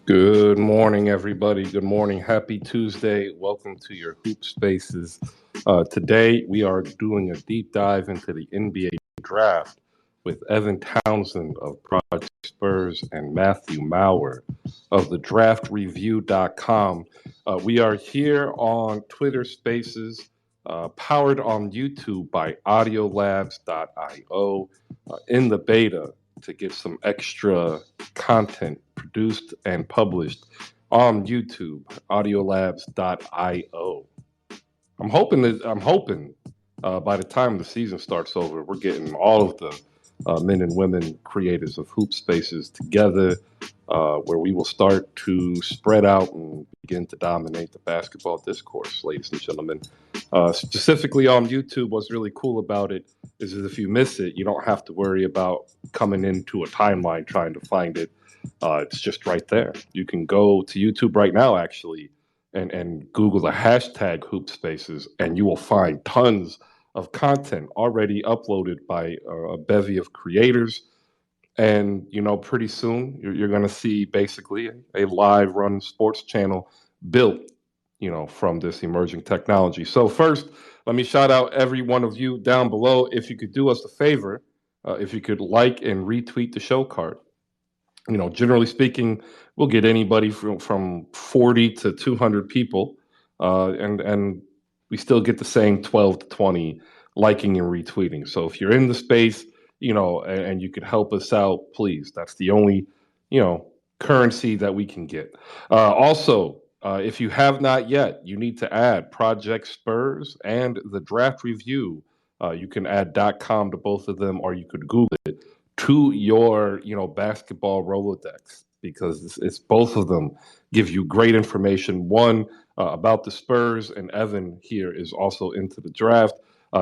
Good morning, everybody. Good morning. Happy Tuesday. Welcome to your Hoop Spaces. Today, we are doing a deep dive into the NBA draft with Evan Townsend of Project Spurs and Matthew Maurer of TheDraftReview.com. We are here on Twitter Spaces, powered on YouTube by AudioLabs.io in the beta to get some extra content produced and published on YouTube, audiolabs.io. I'm hoping by the time the season starts over, we're getting all of the men and women creators of Hoop Spaces together, where we will start to spread out and begin to dominate the basketball discourse, ladies and gentlemen. Specifically on YouTube, what's really cool about it is that if you miss it, you don't have to worry about coming into a timeline trying to find it. It's just right there. You can go to YouTube right now, actually, and Google the hashtag Hoop Spaces, and you will find tons of content already uploaded by a bevy of creators. And pretty soon you're going to see basically a live run sports channel built, from this emerging technology. So first, let me shout out every one of you down below. If you could do us a favor, if you could like and retweet the show card. Generally speaking, we'll get anybody from 40 to 200 people, and we still get the same 12 to 20 liking and retweeting. So if you're in the space, and you could help us out, please. That's the only, currency that we can get. Also, if you have not yet, you need to add Project Spurs and the Draft Review. You can add .com to both of them, or you could Google it to your basketball Rolodex, because it's both of them give you great information. One, about the Spurs, and Evan here is also into the draft.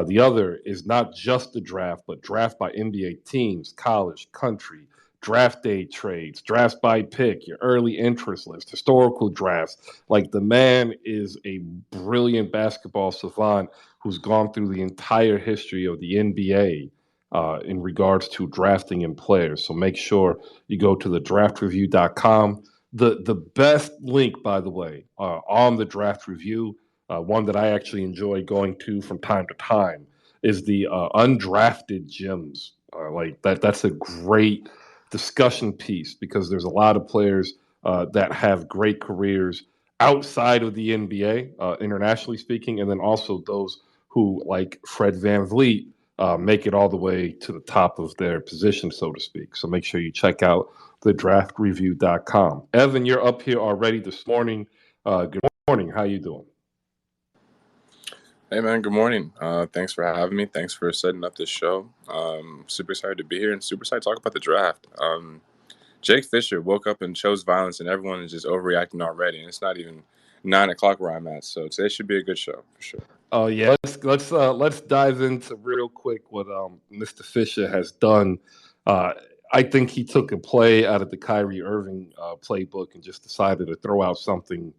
The other is not just the draft, but draft by NBA teams, college, country, draft day trades, drafts by pick, your early interest list, historical drafts. Like, the man is a brilliant basketball savant who's gone through the entire history of the NBA in regards to drafting in players. So make sure you go to thedraftreview.com. The best link, by the way, on the draft review, one that I actually enjoy going to from time to time, is the undrafted gems. Like that's a great discussion piece, because there's a lot of players that have great careers outside of the NBA, internationally speaking, and then also those who, like Fred VanVleet, make it all the way to the top of their position, so to speak. So make sure you check out thedraftreview.com. Evan, you're up here already this morning. Good morning. How you doing? Hey man, good morning. Thanks for having me. Thanks for setting up this show. Super excited to be here and super excited to talk about the draft. Jake Fisher woke up and chose violence, and everyone is just overreacting already. And it's not even 9 o'clock where I'm at, so today should be a good show for sure. Oh yeah, let's dive into real quick what Mr. Fisher has done. Uh, I think he took a play out of the Kyrie Irving playbook and just decided to throw out something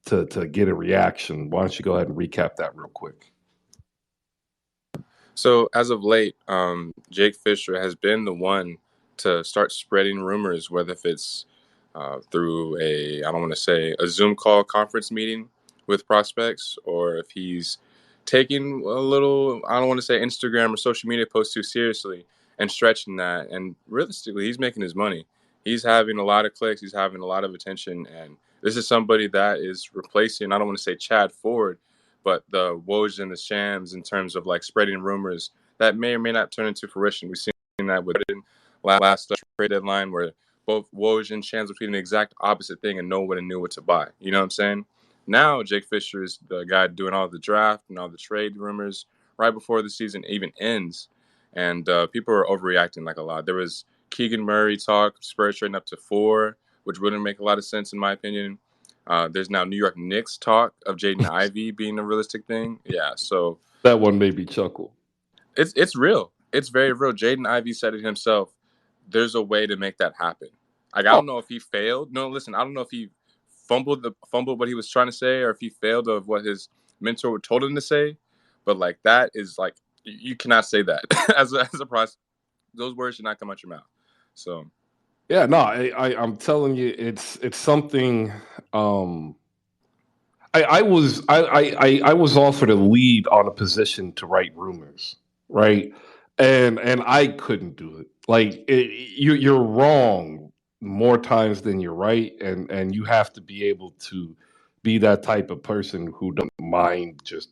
to get a reaction. Why don't you go ahead and recap that real quick? So as of late, Jake Fisher has been the one to start spreading rumors, whether if it's through I don't want to say a Zoom call conference meeting with prospects, or if he's taking a little, I don't want to say Instagram or social media posts too seriously and stretching that. And realistically, he's making his money. He's having a lot of clicks. He's having a lot of attention. And this is somebody that is replacing, I don't want to say Chad Ford, but the Woj and the Shams in terms of like spreading rumors that may or may not turn into fruition. We've seen that with last trade deadline, where both Woj and Shams were tweeting the exact opposite thing and no one knew what to buy. You know what I'm saying? Now Jake Fisher is the guy doing all the draft and all the trade rumors right before the season even ends. And people are overreacting like a lot. There was Keegan Murray talk, Spurs trading up to 4, which wouldn't make a lot of sense in my opinion. There's now New York Knicks talk of Jaden Ivey being a realistic thing. Yeah, so That one made me chuckle. it's real. It's very real. Jaden Ivey said it himself. There's a way to make that happen. Like, I don't know if he failed. No, listen, I don't know if he fumbled what he was trying to say, or if he failed of what his mentor told him to say. But like, that is like, you cannot say that as a process. Those words should not come out your mouth. So Yeah, no, I'm telling you, it's something. Um, I was offered a lead on a position to write rumors, right? And I couldn't do it. Like you're wrong more times than you're right, and you have to be able to be that type of person who don't mind just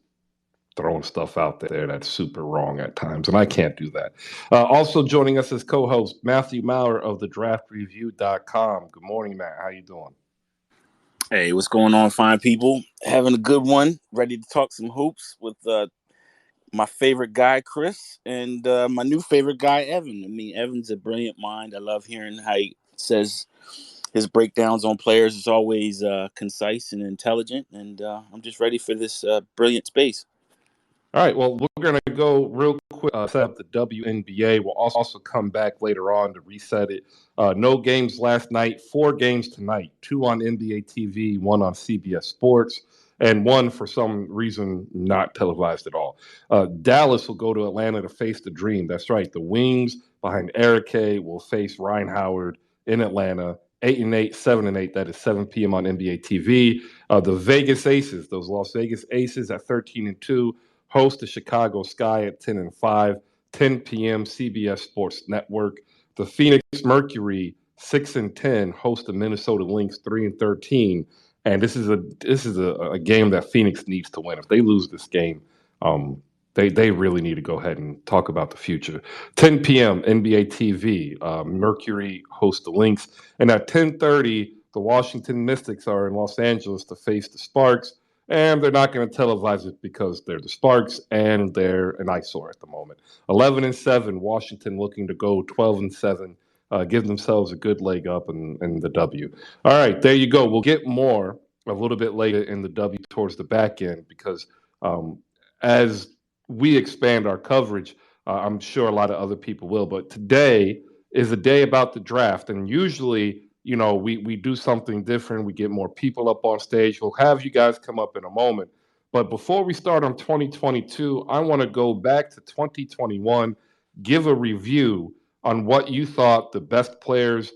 throwing stuff out there that's super wrong at times, and I can't do that. Also joining us as co-host Matthew Maurer of TheDraftReview.com. Good morning, Matt. How you doing? Hey, what's going on, fine people? Having a good one. Ready to talk some hoops with my favorite guy, Chris, and my new favorite guy, Evan. I mean, Evan's a brilliant mind. I love hearing how he says his breakdowns on players is always concise and intelligent, and I'm just ready for this brilliant space. All right, well, we're going to go real quick, set up the WNBA. We'll also come back later on to reset it. No games last night, 4 games tonight, 2 on NBA TV, 1 on CBS Sports, and 1 for some reason not televised at all. Dallas will go to Atlanta to face the Dream. That's right, the Wings behind Eric Kay will face Ryan Howard in Atlanta. 8-8, 7-8. That is 7 p.m. on NBA TV. The Vegas Aces, those Las Vegas Aces at 13-2. Host the Chicago Sky at 10-5, 10 p.m. CBS Sports Network. The Phoenix Mercury 6-10 host the Minnesota Lynx 3-13. And this is a game that Phoenix needs to win. If they lose this game, they really need to go ahead and talk about the future. 10 p.m. NBA TV. Mercury hosts the Lynx, and at 10:30, the Washington Mystics are in Los Angeles to face the Sparks. And they're not going to televise it because they're the Sparks and they're an eyesore at the moment. 11-7, Washington looking to go 12-7, give themselves a good leg up in the W. All right, there you go. We'll get more a little bit later in the W towards the back end because as we expand our coverage, I'm sure a lot of other people will. But today is a day about the draft, and usually we do something different. We get more people up on stage. We'll have you guys come up in a moment. But before we start on 2022, I want to go back to 2021, give a review on what you thought the best players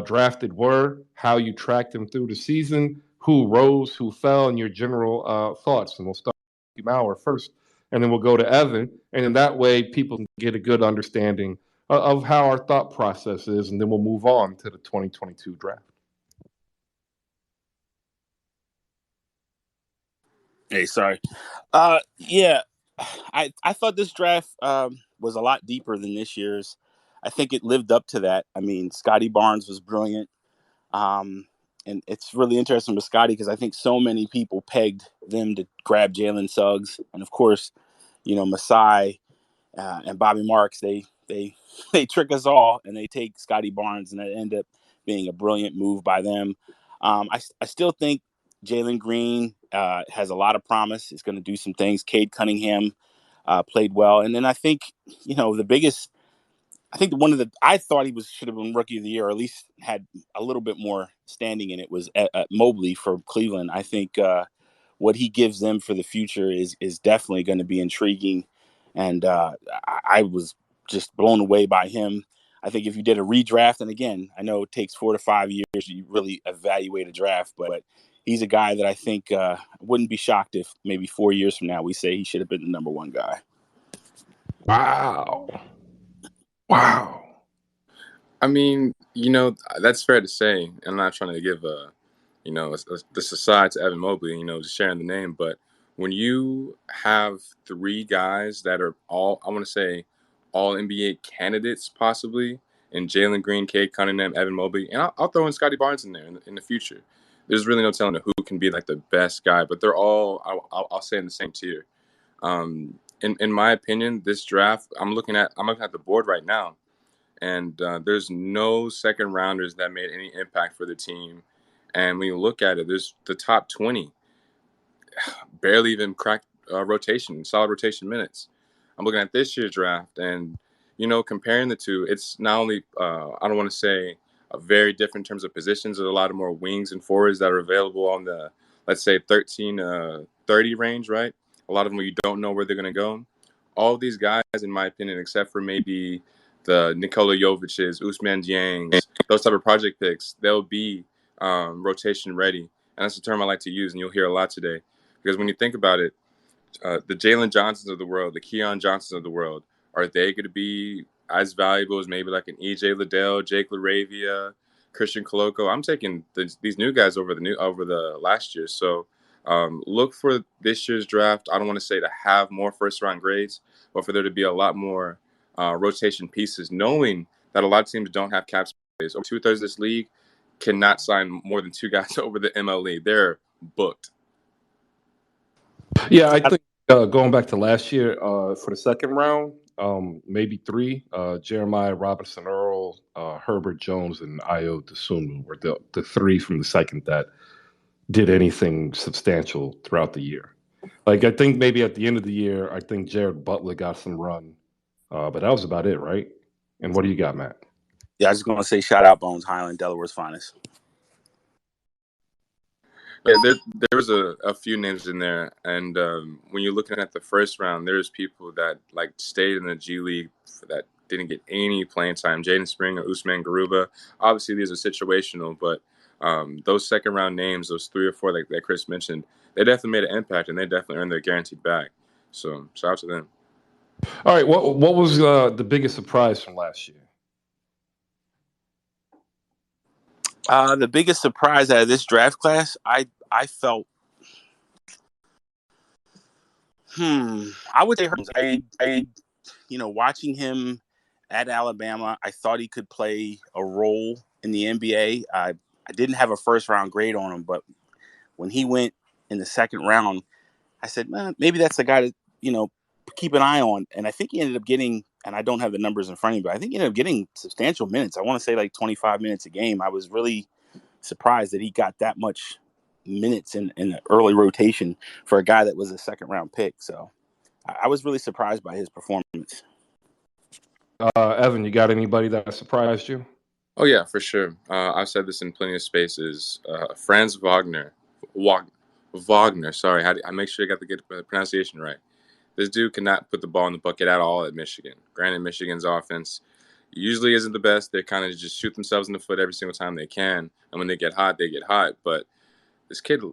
drafted were, how you tracked them through the season, who rose, who fell, and your general thoughts. And we'll start with Maurer first, and then we'll go to Evan. And in that way, people can get a good understanding of how our thought process is, and then we'll move on to the 2022 draft. Hey, sorry. Yeah, I thought this draft was a lot deeper than this year's. I think it lived up to that. I mean, Scotty Barnes was brilliant. And it's really interesting with Scotty because I think so many people pegged them to grab Jalen Suggs. And of course, Masai and Bobby Marks, they trick us all and they take Scotty Barnes, and it ended up being a brilliant move by them. I still think Jalen Green has a lot of promise. He's going to do some things. Cade Cunningham played well. And then I think, the biggest, I think I thought he should have been rookie of the year, or at least had a little bit more standing in it, was at Mobley for Cleveland. I think what he gives them for the future is definitely going to be intriguing. And I was just blown away by him. I think if you did a redraft, and again, I know it takes 4 to 5 years to really evaluate a draft, but he's a guy that I think wouldn't be shocked if maybe 4 years from now we say he should have been the number 1 guy. Wow. I mean, that's fair to say. I'm not trying to give this aside to Evan Mobley, just sharing the name. But when you have 3 guys that are all, I want to say, all NBA candidates possibly, and Jalen Green, Cade Cunningham, Evan Mobley, and I'll throw in Scotty Barnes in there in the future. There's really no telling who can be like the best guy, but they're all, I'll say, in the same tier. In my opinion, this draft, I'm looking at the board right now. And there's no second rounders that made any impact for the team. And when you look at it, there's the top 20 barely even cracked solid rotation minutes. I'm looking at this year's draft, and comparing the two, it's not only I don't want to say very different in terms of positions. There's a lot of more wings and forwards that are available on the, let's say, 13 30 range, right? A lot of them you don't know where they're going to go. All of these guys, in my opinion, except for maybe the Nikola Jovic's, Ousmane Dieng's, those type of project picks, they'll be rotation ready. And that's the term I like to use, and you'll hear a lot today. Because when you think about it, the Jalen Johnsons of the world, the Keon Johnsons of the world, are they going to be as valuable as maybe like an EJ Liddell, Jake LaRavia, Christian Coloco? I'm taking these new guys over the last year. So look for this year's draft. I don't want to say to have more first round grades, but for there to be a lot more rotation pieces, knowing that a lot of teams don't have cap space. Over 2/3 of this league cannot sign more than 2 guys over the MLE. They're booked. Yeah, I think going back to last year for the second round, maybe 3, Jeremiah Robinson Earl, Herbert Jones, and Ayo Dosunmu were the 3 from the second that did anything substantial throughout the year. Like, I think maybe at the end of the year, I think Jared Butler got some run, but that was about it, right? And what do you got, Matt? Yeah, I was just going to say shout out Bones Highland, Delaware's finest. Yeah, there was a few names in there, and when you're looking at the first round, there's people that like stayed in the G League that didn't get any playing time. Jaden Springer, Usman Garuba. Obviously, these are situational, but those second round names, those 3 or 4 that Chris mentioned, they definitely made an impact, and they definitely earned their guaranteed bag. So shout out to them. All right, what was the biggest surprise from last year? The biggest surprise out of this draft class, I felt, I would say, I watching him at Alabama, I thought he could play a role in the NBA. I didn't have a first round grade on him, but when he went in the second round, I said, man, maybe that's the guy to keep an eye on. And I think he ended up getting, and I don't have the numbers in front of me, but I think he ended up getting substantial minutes. I want to say like 25 minutes a game. I was really surprised that he got that much minutes in the early rotation for a guy that was a second round pick. So I was really surprised by his performance. Evan, you got anybody that surprised you? Oh yeah, for sure. I've said this in plenty of spaces. Franz Wagner. Sorry, I make sure I got the pronunciation right. This dude cannot put the ball in the bucket at all at Michigan. Granted, Michigan's offense usually isn't the best. They kind of just shoot themselves in the foot every single time they can. And when they get hot, they get hot. But this kid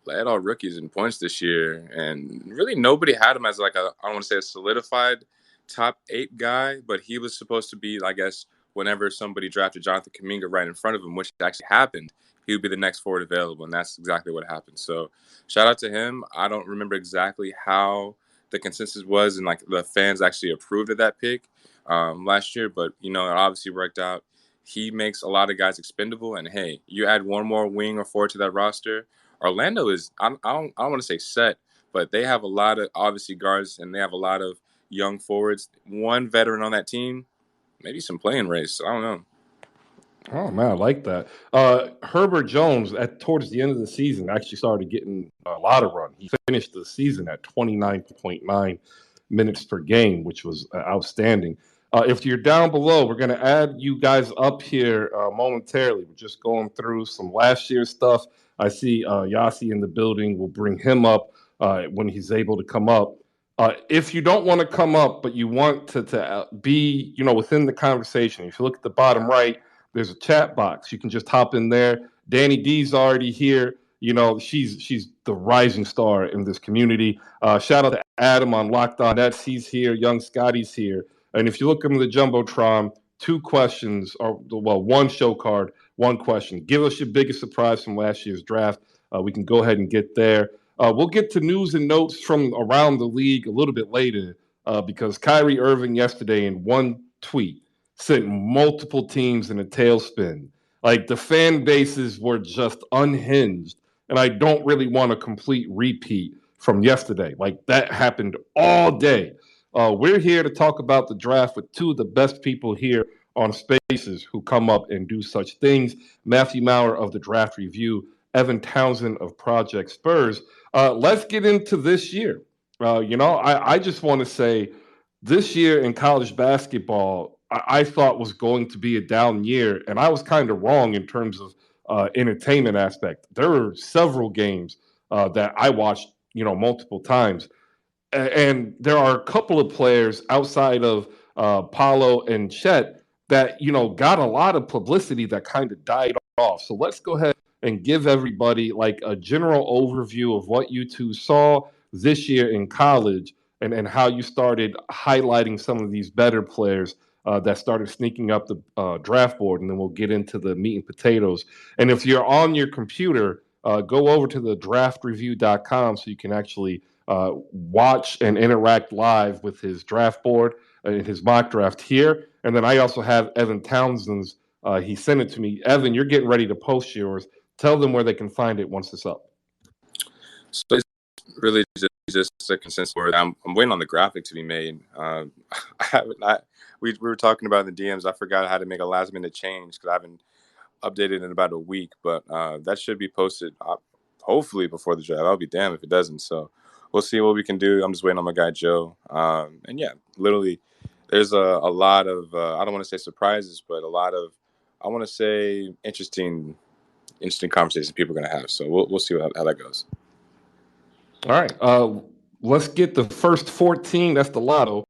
led all rookies in points this year. And really nobody had him as like I don't want to say a solidified top 8 guy. But he was supposed to be, I guess, whenever somebody drafted Jonathan Kuminga right in front of him, which actually happened, he would be the next forward available. And that's exactly what happened. So shout out to him. I don't remember exactly how the consensus was and like the fans actually approved of that pick last year, but it obviously worked out. He makes a lot of guys expendable, and hey, you add one more wing or forward to that roster. Orlando is I don't want to say set, but they have a lot of obviously guards and they have a lot of young forwards. One veteran on that team, maybe some playing race. I don't know. Oh man, I like that. Herbert Jones towards the end of the season actually started getting a lot of run. He finished the season at 29.9 minutes per game, which was outstanding. If you're down below, we're going to add you guys up here momentarily. We're just going through some last year's stuff. I see Yasi in the building. We'll bring him up when he's able to come up. If you don't want to come up, but you want to be, within the conversation, if you look at the bottom right, there's a chat box. You can just hop in there. Dany D's already here. She's the rising star in this community. Shout out to Adam on Locked On Nets. He's here. Young Scotty's here. And if you look in the Jumbotron, 2 questions, one show card, 1 question. Give us your biggest surprise from last year's draft. We can go ahead and get there. We'll get to news and notes from around the league a little bit later because Kyrie Irving yesterday in one tweet sent multiple teams in a tailspin. Like the fan bases were just unhinged. And I don't really want a complete repeat from yesterday. Like that happened all day. We're here to talk about the draft with 2 of the best people here on Spaces who come up and do such things. Matthew Maurer of the Draft Review, Evan Townsend of Project Spurs. Let's get into this year. I just want to say this year in college basketball, I thought was going to be a down year, and I was kind of wrong in terms of entertainment aspect. There were several games that I watched, multiple times, and there are a couple of players outside of Paolo and Chet that, got a lot of publicity that kind of died off. So let's go ahead and give everybody like a general overview of what you two saw this year in college and how you started highlighting some of these better players that started sneaking up the draft board. And then we'll get into the meat and potatoes. And if you're on your computer, go over to the DraftReview.com so you can actually watch and interact live with his draft board and his mock draft here. And then I also have Evan Townsend's. He sent it to me. Evan, you're getting ready to post yours. Tell them where they can find it once it's up. So it's really just a consensus board. I'm waiting on the graphic to be made. We were talking about in the DMs. I forgot how to make a last minute change because I haven't updated in about a week. But that should be posted hopefully before the draft. I'll be damned if it doesn't. So we'll see what we can do. I'm just waiting on my guy Joe. And yeah, literally, there's a lot of I don't want to say surprises, but a lot of I want to say interesting conversations people are going to have. So we'll see how that goes. All right. Let's get the first 14. That's the lotto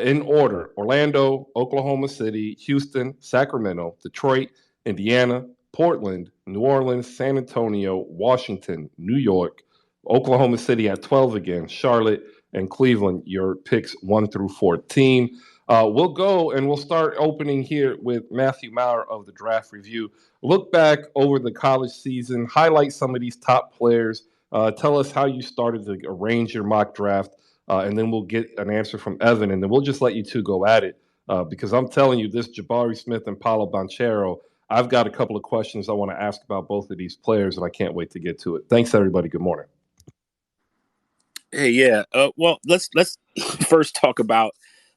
in order: Orlando, Oklahoma City, Houston, Sacramento, Detroit, Indiana, Portland, New Orleans, San Antonio, Washington, New York, Oklahoma City at 12 again, Charlotte, and Cleveland. Your picks 1 through 14. We'll go and we'll start opening here with Matthew Maurer of the Draft Review. Look back over the college season, highlight some of these top players. Tell us how you started to arrange your mock draft, and then we'll get an answer from Evan, and then we'll just let you two go at it. Because I'm telling you, this Jabari Smith and Paolo Banchero, I've got a couple of questions I want to ask about both of these players, and I can't wait to get to it. Thanks, everybody. Good morning. Hey, yeah. Well, let's first talk about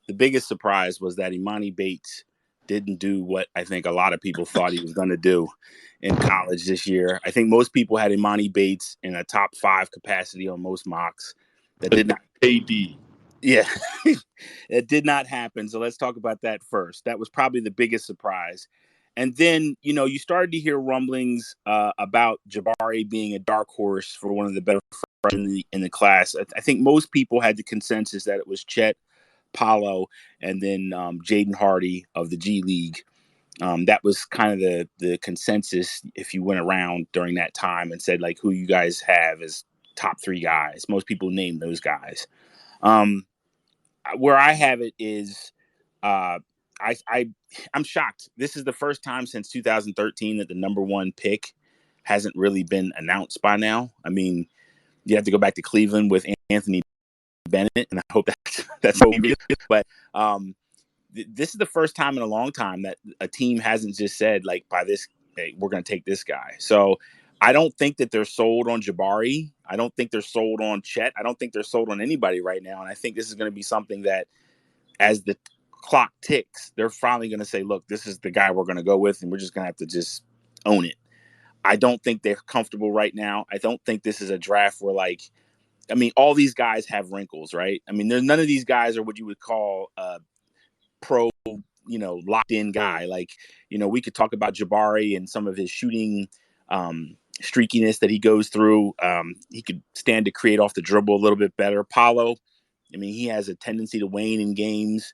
the biggest surprise was that Imani Bates didn't do what I think a lot of people thought he was going to do in college this year. I think most people had Imani Bates in a top 5 capacity on most mocks. That did not. AD. Yeah, it did not happen. So let's talk about that first. That was probably the biggest surprise. And then, you started to hear rumblings about Jabari being a dark horse for one of the better friends in the class. I think most people had the consensus that it was Chet, Paolo, and then Jaden Hardy of the G League. That was kind of the consensus if you went around during that time and said, like, who you guys have as top 3 guys. Most people named those guys. Where I have it is I'm shocked. This is the first time since 2013 that the number 1 pick hasn't really been announced by now. I mean, you have to go back to Cleveland with Anthony Bennett, and I hope that's obvious. But this is the first time in a long time that a team hasn't just said, like, by this, hey, we're going to take this guy. So I don't think that they're sold on Jabari. I don't think they're sold on Chet. I don't think they're sold on anybody right now. And I think this is going to be something that as the clock ticks, they're finally going to say, look, this is the guy we're going to go with, and we're just going to have to just own it. I don't think they're comfortable right now. I don't think this is a draft where, like, I mean, all these guys have wrinkles, right? I mean, none of these guys are what you would call pro, locked in guy. Like, we could talk about Jabari and some of his shooting streakiness that he goes through. He could stand to create off the dribble a little bit better. Paolo, I mean, he has a tendency to wane in games.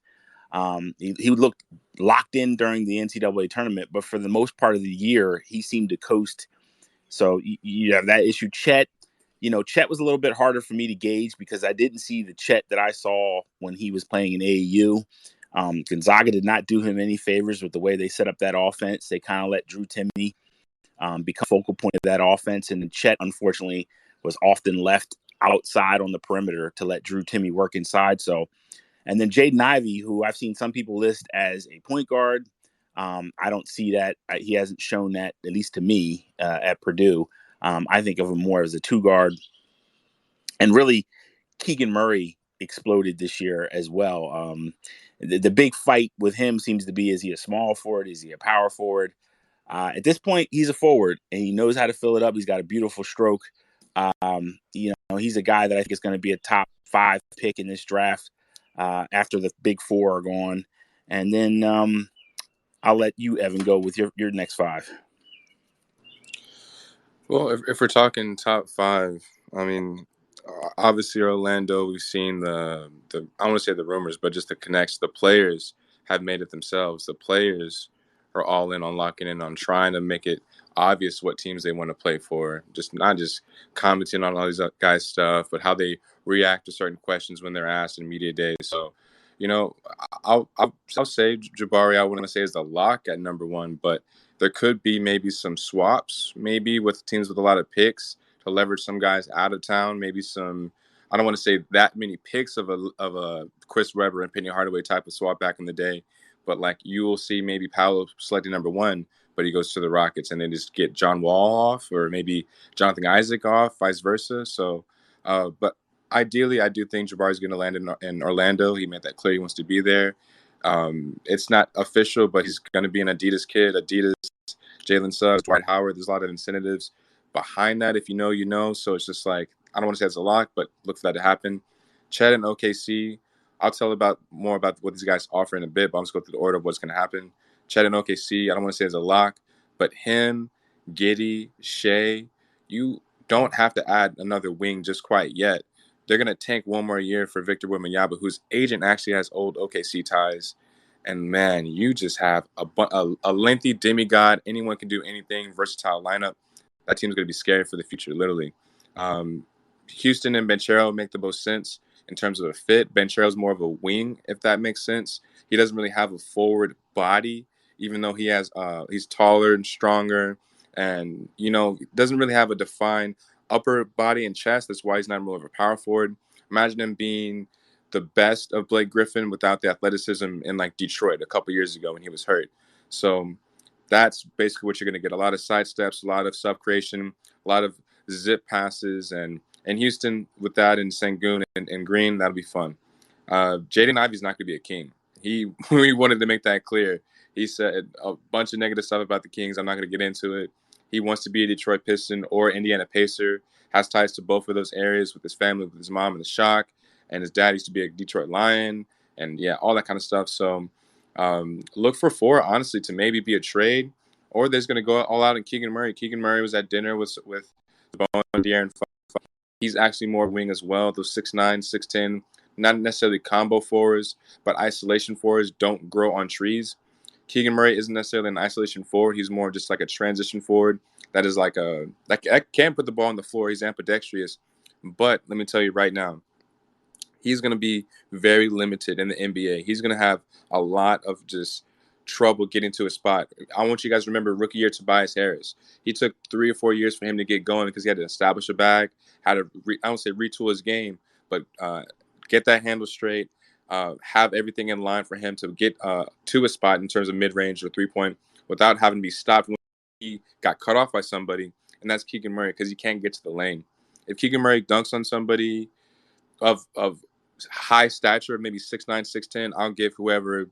He would look locked in during the NCAA tournament, but for the most part of the year, he seemed to coast. So you have that issue. Chet, Chet was a little bit harder for me to gauge because I didn't see the Chet that I saw when he was playing in AAU. Gonzaga did not do him any favors with the way they set up that offense. They kind of let Drew Timme become focal point of that offense. And Chet, unfortunately, was often left outside on the perimeter to let Drew Timme work inside. So, and then Jaden Ivey, who I've seen some people list as a point guard. I don't see that. He hasn't shown that, at least to me, at Purdue. I think of him more as a 2 guard. And really, Keegan Murray exploded this year as well. The big fight with him seems to be, is he a small forward? Is he a power forward? At this point, he's a forward, and he knows how to fill it up. He's got a beautiful stroke. He's a guy that I think is going to be a top 5 pick in this draft after the big 4 are gone. And then I'll let you, Evan, go with your next 5. Well, if we're talking top 5, I mean, Obviously Orlando, we've seen the I don't want to say the rumors, but just the connects. The players have made it themselves. The players are all in on locking in on trying to make it obvious what teams they want to play for. Just not just commenting on all these guys' stuff, but how they react to certain questions when they're asked in media days. So, I'll say Jabari. I wouldn't say is the lock at number one, but there could be maybe some swaps, maybe with teams with a lot of picks to leverage some guys out of town. Maybe some. I don't want to say that many picks of a Chris Webber and Penny Hardaway type of swap back in the day, but like you will see maybe Paolo selecting number one, but he goes to the Rockets and then just get John Wall off or maybe Jonathan Isaac off, vice versa. So, but ideally, I do think Jabari's going to land in Orlando. He made that clear he wants to be there. It's not official, but he's going to be an Adidas kid. Adidas, Jalen Suggs, Dwight Howard. There's a lot of incentives behind that. If you know, you know. So it's just like, I don't want to say it's a lock, but look for that to happen. Chet and OKC, I'll tell more about what these guys offer in a bit, but I'm just going through the order of what's going to happen. Chet and OKC, I don't want to say it's a lock, but him, Giddey, Shea, you don't have to add another wing just quite yet. They're going to tank one more year for Victor Wembanyama, whose agent actually has old OKC ties. And, man, you just have a lengthy demigod, anyone can do anything, versatile lineup. That team's going to be scary for the future, literally. Houston and Banchero make the most sense in terms of a fit. Banchero's more of a wing, if that makes sense. He doesn't really have a forward body, even though he's taller and stronger and, doesn't really have a defined upper body and chest. That's why he's not more of a power forward. Imagine him being the best of Blake Griffin without the athleticism in like Detroit a couple years ago when he was hurt. So that's basically what you're going to get. A lot of side steps, a lot of sub-creation, a lot of zip passes. And Houston with that and Sengun and Green, that'll be fun. Jaden Ivey's not going to be a King. He wanted to make that clear. He said a bunch of negative stuff about the Kings. I'm not going to get into it. He wants to be a Detroit Piston or Indiana Pacer, has ties to both of those areas with his family, with his mom in the Shock, and his dad used to be a Detroit Lion, and yeah, all that kind of stuff. So look for four, honestly, to maybe be a trade, or there's going to go all out in Keegan Murray. Keegan Murray was at dinner with Bone, De'Aaron. He's actually more wing as well. Those 6'9", 6'10", not necessarily combo forwards, but isolation forwards don't grow on trees. Keegan Murray isn't necessarily an isolation forward. He's more just like a transition forward that is like I can put the ball on the floor. He's ambidextrous. But let me tell you right now, he's going to be very limited in the NBA. He's going to have a lot of just trouble getting to a spot. I want you guys to remember rookie year Tobias Harris. He took 3 or 4 years for him to get going because he had to establish a bag, had to, I don't say retool his game, but get that handle straight, have everything in line for him to get to a spot in terms of mid-range or three-point without having to be stopped when he got cut off by somebody, and that's Keegan Murray because he can't get to the lane. If Keegan Murray dunks on somebody of high stature, maybe 6'9", 6'10", I'll give whoever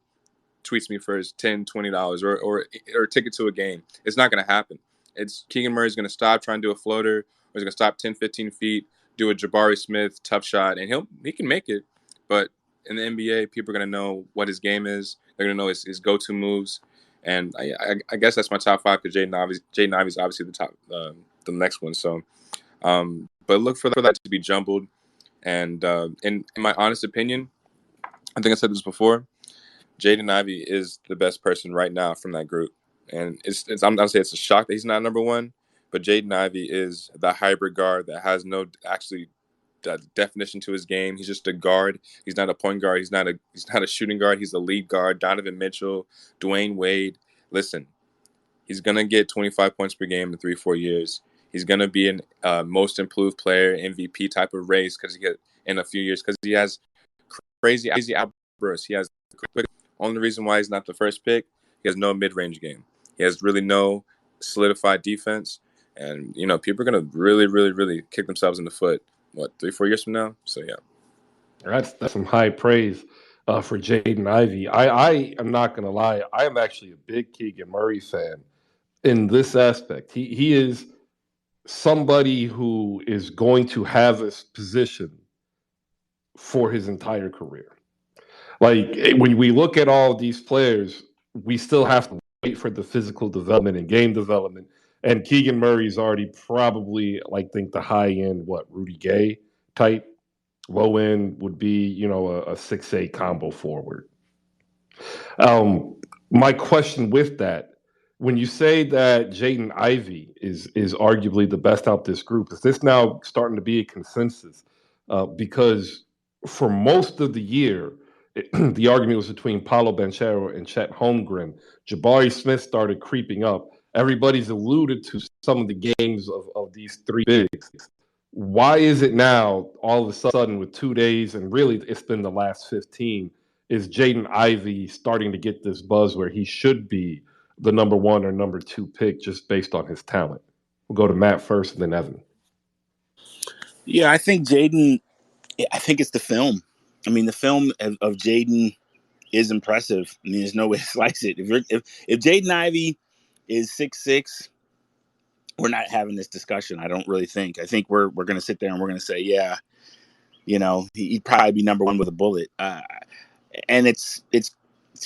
tweets me for his $10, $20 or a ticket to a game. It's not going to happen. It's Keegan Murray's going to stop trying to do a floater, or he's going to stop 10, 15 feet, do a Jabari Smith tough shot, and he can make it. But in the NBA, people are going to know what his game is. They're going to know his go-to moves. And I guess that's my top five because Jaden Ivey's obviously the top, the next one. So, but look for that to be jumbled. And in my honest opinion, I think I said this before, Jaden Ivey is the best person right now from that group. And I'm not saying it's a shock that he's not number one, but Jaden Ivey is the hybrid guard that has no actually definition to his game. He's just a guard. He's not a point guard. He's not a shooting guard. He's a lead guard. Donovan Mitchell, Dwayne Wade. Listen, he's going to get 25 points per game in 3-4 years. He's going to be a most improved player, MVP type of race in a few years because he has crazy outbursts. He has quick. Only reason why he's not the first pick, he has no mid-range game. He has really no solidified defense. And, people are going to really, really, really kick themselves in the foot, 3-4 years from now? So, yeah. That's some high praise for Jaden Ivey. I am not going to lie. I am actually a big Keegan Murray fan in this aspect. He is somebody who is going to have this position for his entire career. Like, when we look at all of these players, we still have to wait for the physical development and game development. And Keegan Murray's already probably, think, the high end, Rudy Gay type. Low end would be, a 6'8" combo forward. My question with that, when you say that Jaden Ivey is arguably the best out this group, is this now starting to be a consensus? Because for most of the year, the argument was between Paolo Banchero and Chet Holmgren. Jabari Smith started creeping up. Everybody's alluded to some of the games of these three bigs. Why is it now, all of a sudden, with 2 days, and really it's been the last 15, is Jaden Ivey starting to get this buzz where he should be the number 1 or number 2 pick just based on his talent? We'll go to Matt first and then Evan. Yeah, I think Jaden, I think it's the film. I mean, the film of Jaden is impressive. I mean, there's no way to slice it. If Jaden Ivey is 6'6", we're not having this discussion. I don't really think. I think we're going to sit there and we're going to say, yeah, he'd probably be number 1 with a bullet. And it's.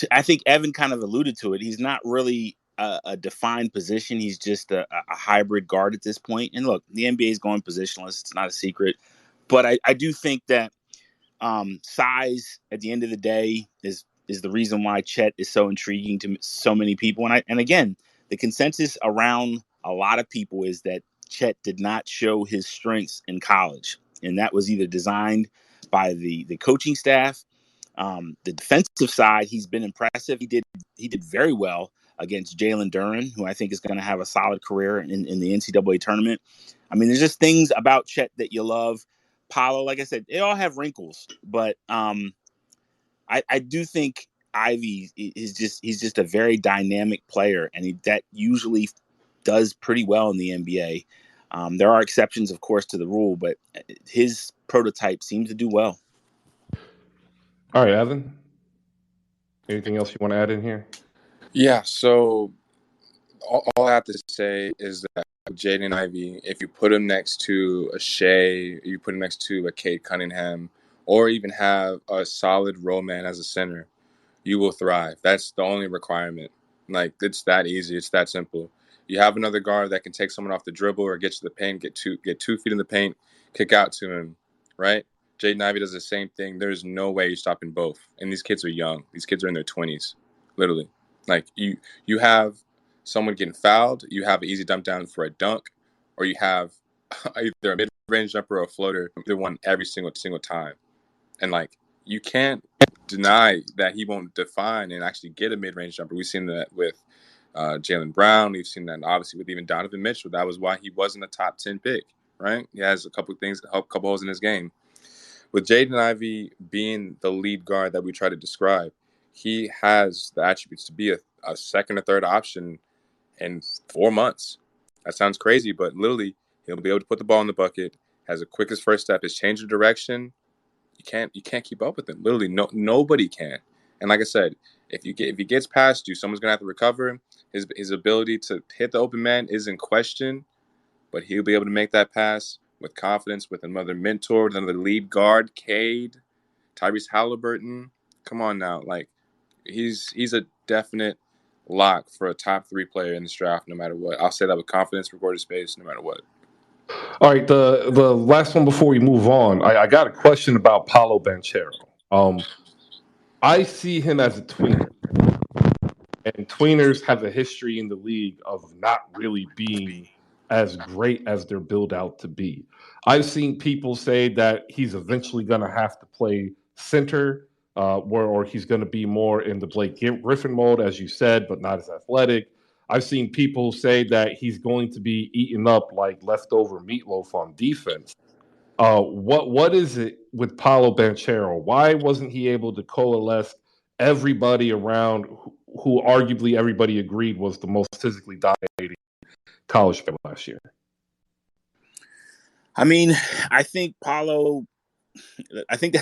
I think Evan kind of alluded to it. He's not really a defined position. He's just a hybrid guard at this point. And look, the NBA is going positionless. It's not a secret. But I do think that size at the end of the day is the reason why Chet is so intriguing to so many people. And again, the consensus around a lot of people is that Chet did not show his strengths in college, and that was either designed by the coaching staff. The defensive side, he's been impressive. He did very well against Jalen Duren, who I think is going to have a solid career in the NCAA tournament. I mean, there's just things about Chet that you love. Paolo, like I said, they all have wrinkles, but I do think Ivy he's just a very dynamic player, and that usually does pretty well in the NBA. There are exceptions, of course, to the rule, but his prototype seems to do well. All right, Evan. Anything else you want to add in here? Yeah, so all I have to say is that Jaden Ivey, if you put him next to a Shea, you put him next to a Cade Cunningham, or even have a solid role man as a center, you will thrive. That's the only requirement. Like, it's that easy. It's that simple. You have another guard that can take someone off the dribble or get to the paint, get 2 feet in the paint, kick out to him, right? Jaden Ivey does the same thing. There's no way you're stopping both. And these kids are young. These kids are in their 20s, literally. Like, you have someone getting fouled, you have an easy dump down for a dunk, or you have either a mid-range jumper or a floater, either one every single time. And, like, you can't deny that he won't define and actually get a mid-range jumper. We've seen that with Jaylen Brown. We've seen that obviously with even Donovan Mitchell. That was why he wasn't a top 10 pick, right? He has a couple of things that help, a couple holes in his game. With Jaden Ivey being the lead guard that we try to describe, he has the attributes to be a second or third option in 4 months. That sounds crazy, but literally he'll be able to put the ball in the bucket, has the quickest first step, his change of direction. You can't keep up with him. Literally, nobody can. And like I said, if he gets past you, someone's gonna have to recover. His ability to hit the open man is in question, but he'll be able to make that pass with confidence, with another mentor, with another lead guard, Cade, Tyrese Halliburton. Come on now, like he's a definite lock for a top 3 player in this draft, no matter what. I'll say that with confidence, recorded space, no matter what. All right, the last one before we move on, I got a question about Paolo Banchero. I see him as a tweener, and tweeners have a history in the league of not really being as great as they're built out to be. I've seen people say that he's eventually going to have to play center, or he's going to be more in the Blake Griffin mode, as you said, but not as athletic. I've seen people say that he's going to be eaten up like leftover meatloaf on defense. What is it with Paolo Banchero? Why wasn't he able to coalesce everybody around who arguably everybody agreed was the most physically dominating college player last year? I mean, I think that's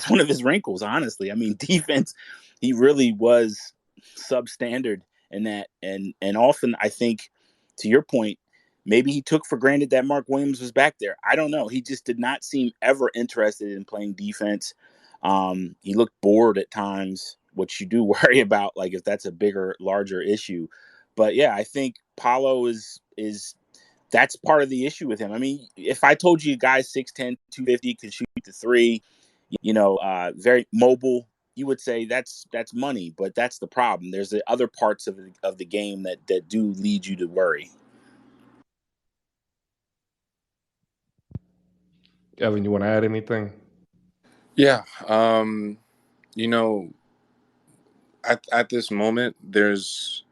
one of his wrinkles, honestly. I mean, defense, he really was substandard in that. And often, I think, to your point, maybe he took for granted that Mark Williams was back there. I don't know. He just did not seem ever interested in playing defense. He looked bored at times, which you do worry about, like if that's a larger issue. But yeah, I think Paolo is that's part of the issue with him. I mean, if I told you a guy 6'10", 250 can shoot the three, very mobile, you would say that's money. But that's the problem. There's the other parts of the game that do lead you to worry. Evan, you want to add anything? Yeah. At this moment, there's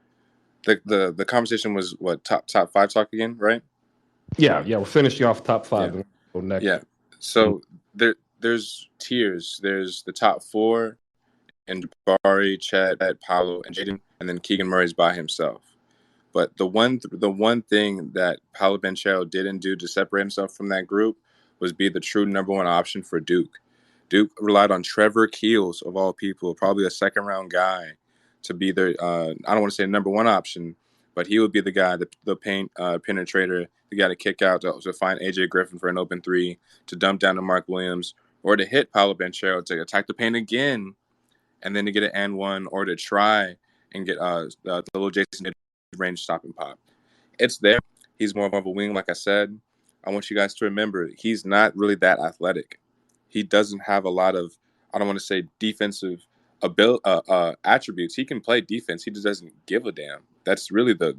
the conversation was what top five talk again, right? Yeah, we're finishing off top five. Yeah. We'll go next. Yeah. So there's tiers. There's the top four, and Jabari, Chet, Paolo, and Jaden, and then Keegan Murray's by himself. But the one thing that Paolo Banchero didn't do to separate himself from that group was be the true number one option for Duke. Duke relied on Trevor Keels, of all people, probably a second-round guy, to be their, I don't want to say number one option, but he would be the guy, the paint penetrator, the guy to kick out, to find A.J. Griffin for an open three, to dump down to Mark Williams, or to hit Paolo Banchero to attack the paint again, and then to get an and one, or to try and get the little Jason range stop and pop. It's there. He's more of a wing, like I said. I want you guys to remember he's not really that athletic. He doesn't have a lot of, I don't want to say defensive attributes. He can play defense. He just doesn't give a damn. That's really the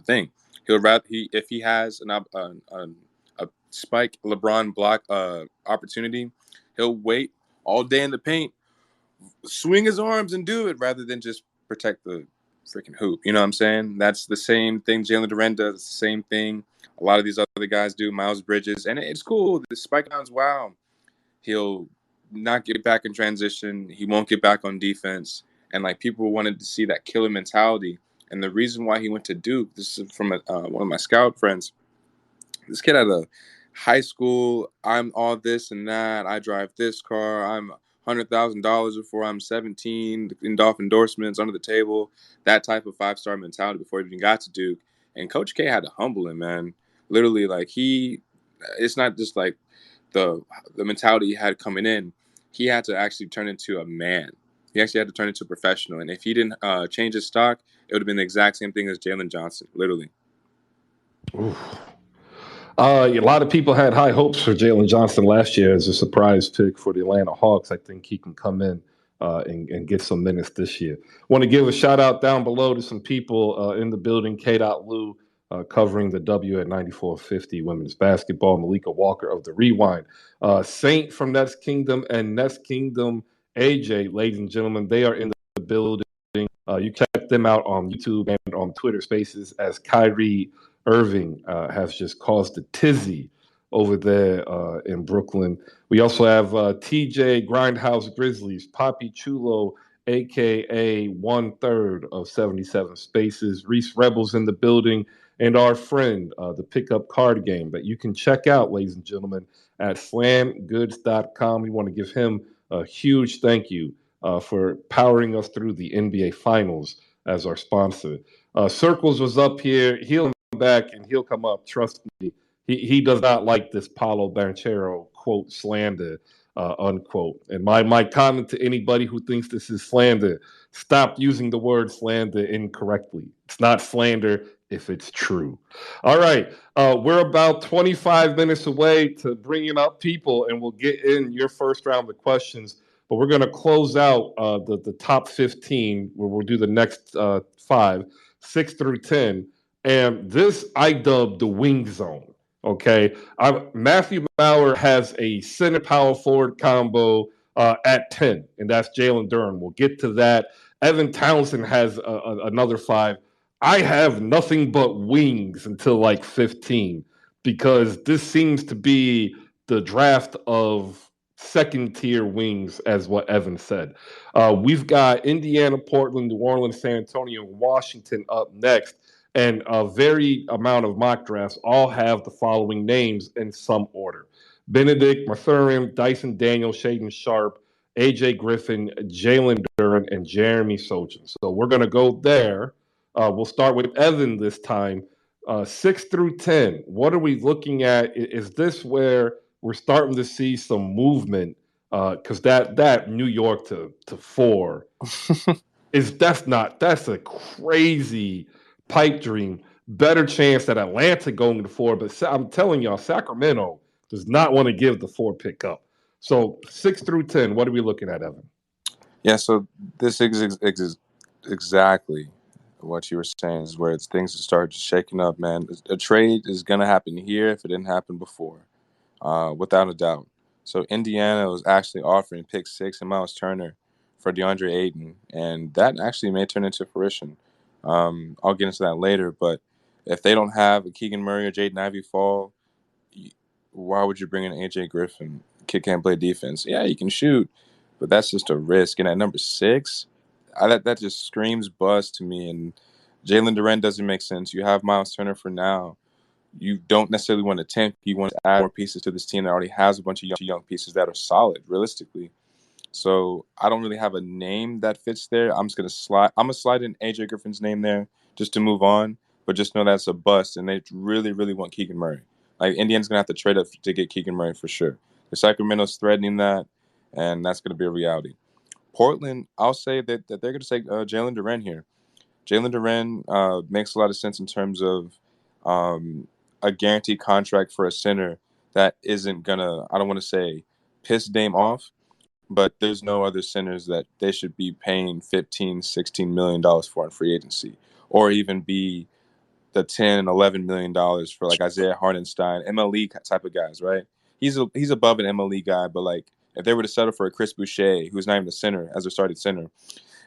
thing. If he has a spike LeBron block opportunity, he'll wait all day in the paint, swing his arms and do it rather than just protect the freaking hoop. You know what I'm saying? That's the same thing Jalen Duren does. It's the same thing a lot of these other guys do, Miles Bridges. And it's cool. The spike downs, wow. He'll not get back in transition. He won't get back on defense. And, people wanted to see that killer mentality. And the reason why he went to Duke, this is from one of my scout friends. This kid had a high school, I'm all this and that. I drive this car. I'm $100,000 before I'm 17, endorsements under the table, that type of five-star mentality before he even got to Duke. And Coach K had to humble him, man. Literally, it's not just the mentality he had coming in. He had to actually turn into a man. He actually had to turn into a professional. And if he didn't change his stock, it would have been the exact same thing as Jalen Johnson, literally. Oof. A lot of people had high hopes for Jalen Johnson last year as a surprise pick for the Atlanta Hawks. I think he can come in and get some minutes this year. Want to give a shout out down below to some people in the building. K.Lou covering the W at 9450 women's basketball. Maliika Walker of the Rewind. Saint from Nets Kingdom and Nets Kingdom AJ, ladies and gentlemen, they are in the building. You check them out on YouTube and on Twitter Spaces as Kyrie Irving has just caused a tizzy over there in Brooklyn. We also have TJ Grindhouse Grizzlies, Papi Chulo, a.k.a. 1/3 of 77 Spaces, Reese Rebels in the building, and our friend, the Pickup Card Game that you can check out, ladies and gentlemen, at slamgoods.com. We want to give him a huge thank you for powering us through the NBA Finals as our sponsor. Circles was up here. He'll back and he'll come up. Trust me, he does not like this Paolo Banchero quote slander unquote. And my comment to anybody who thinks this is slander: stop using the word slander incorrectly. It's not slander if it's true. All right, we're about 25 minutes away to bringing up people, and we'll get in your first round of questions. But we're going to close out the top 15, where we'll do the next 5, 6 through 10. And this I dubbed the wing zone. Okay. Matthew Maurer has a center power forward combo at 10, and that's Jalen Duren. We'll get to that. Evan Townsend has another 5. I have nothing but wings until 15, because this seems to be the draft of second tier wings, as what Evan said. We've got Indiana, Portland, New Orleans, San Antonio, Washington up next. And a very amount of mock drafts all have the following names in some order: Benedict Mathurin, Dyson Daniel, Shaden Sharp, AJ Griffin, Jalen Duren, and Jeremy Sochan. So we're going to go there. We'll start with Evan this time. 6 through 10, what are we looking at? Is this where we're starting to see some movement? Because that New York to 4 that's a crazy pipe dream. better chance at Atlanta going to 4. But I'm telling y'all, Sacramento does not want to give the 4 pick up. So 6 through 10, what are we looking at, Evan? Yeah, so this is exactly what you were saying is where things start shaking up, man. A trade is going to happen here if it didn't happen before, without a doubt. So Indiana was actually offering pick 6 and Miles Turner for DeAndre Ayton, and that actually may turn into fruition. I'll get into that later, but if they don't have a Keegan Murray or Jaden Ivey fall, why would you bring in AJ Griffin? Kid can't play defense. Yeah, he can shoot, but that's just a risk. And at number 6, that just screams bust to me. And Jalen Duren doesn't make sense. You have Miles Turner for now. You don't necessarily want to tempt. You want to add more pieces to this team that already has a bunch of young pieces that are solid, realistically. So I don't really have a name that fits there. I'm just gonna slide. I'm gonna slide in AJ Griffin's name there just to move on. But just know that's a bust, and they really, really want Keegan Murray. Like Indiana's gonna have to trade up to get Keegan Murray for sure. The Sacramento's threatening that, and that's gonna be a reality. Portland, I'll say that they're gonna take Jalen Duren here. Jalen Duren makes a lot of sense in terms of a guaranteed contract for a center that isn't gonna. I don't want to say piss Dame off, but there's no other centers that they should be paying $15-16 million for in free agency, or even be the $10-11 million for like Isaiah Hardenstein, MLE type of guys, right? He's above an MLE guy, but like if they were to settle for a Chris Boucher, who's not even a center as a starting center,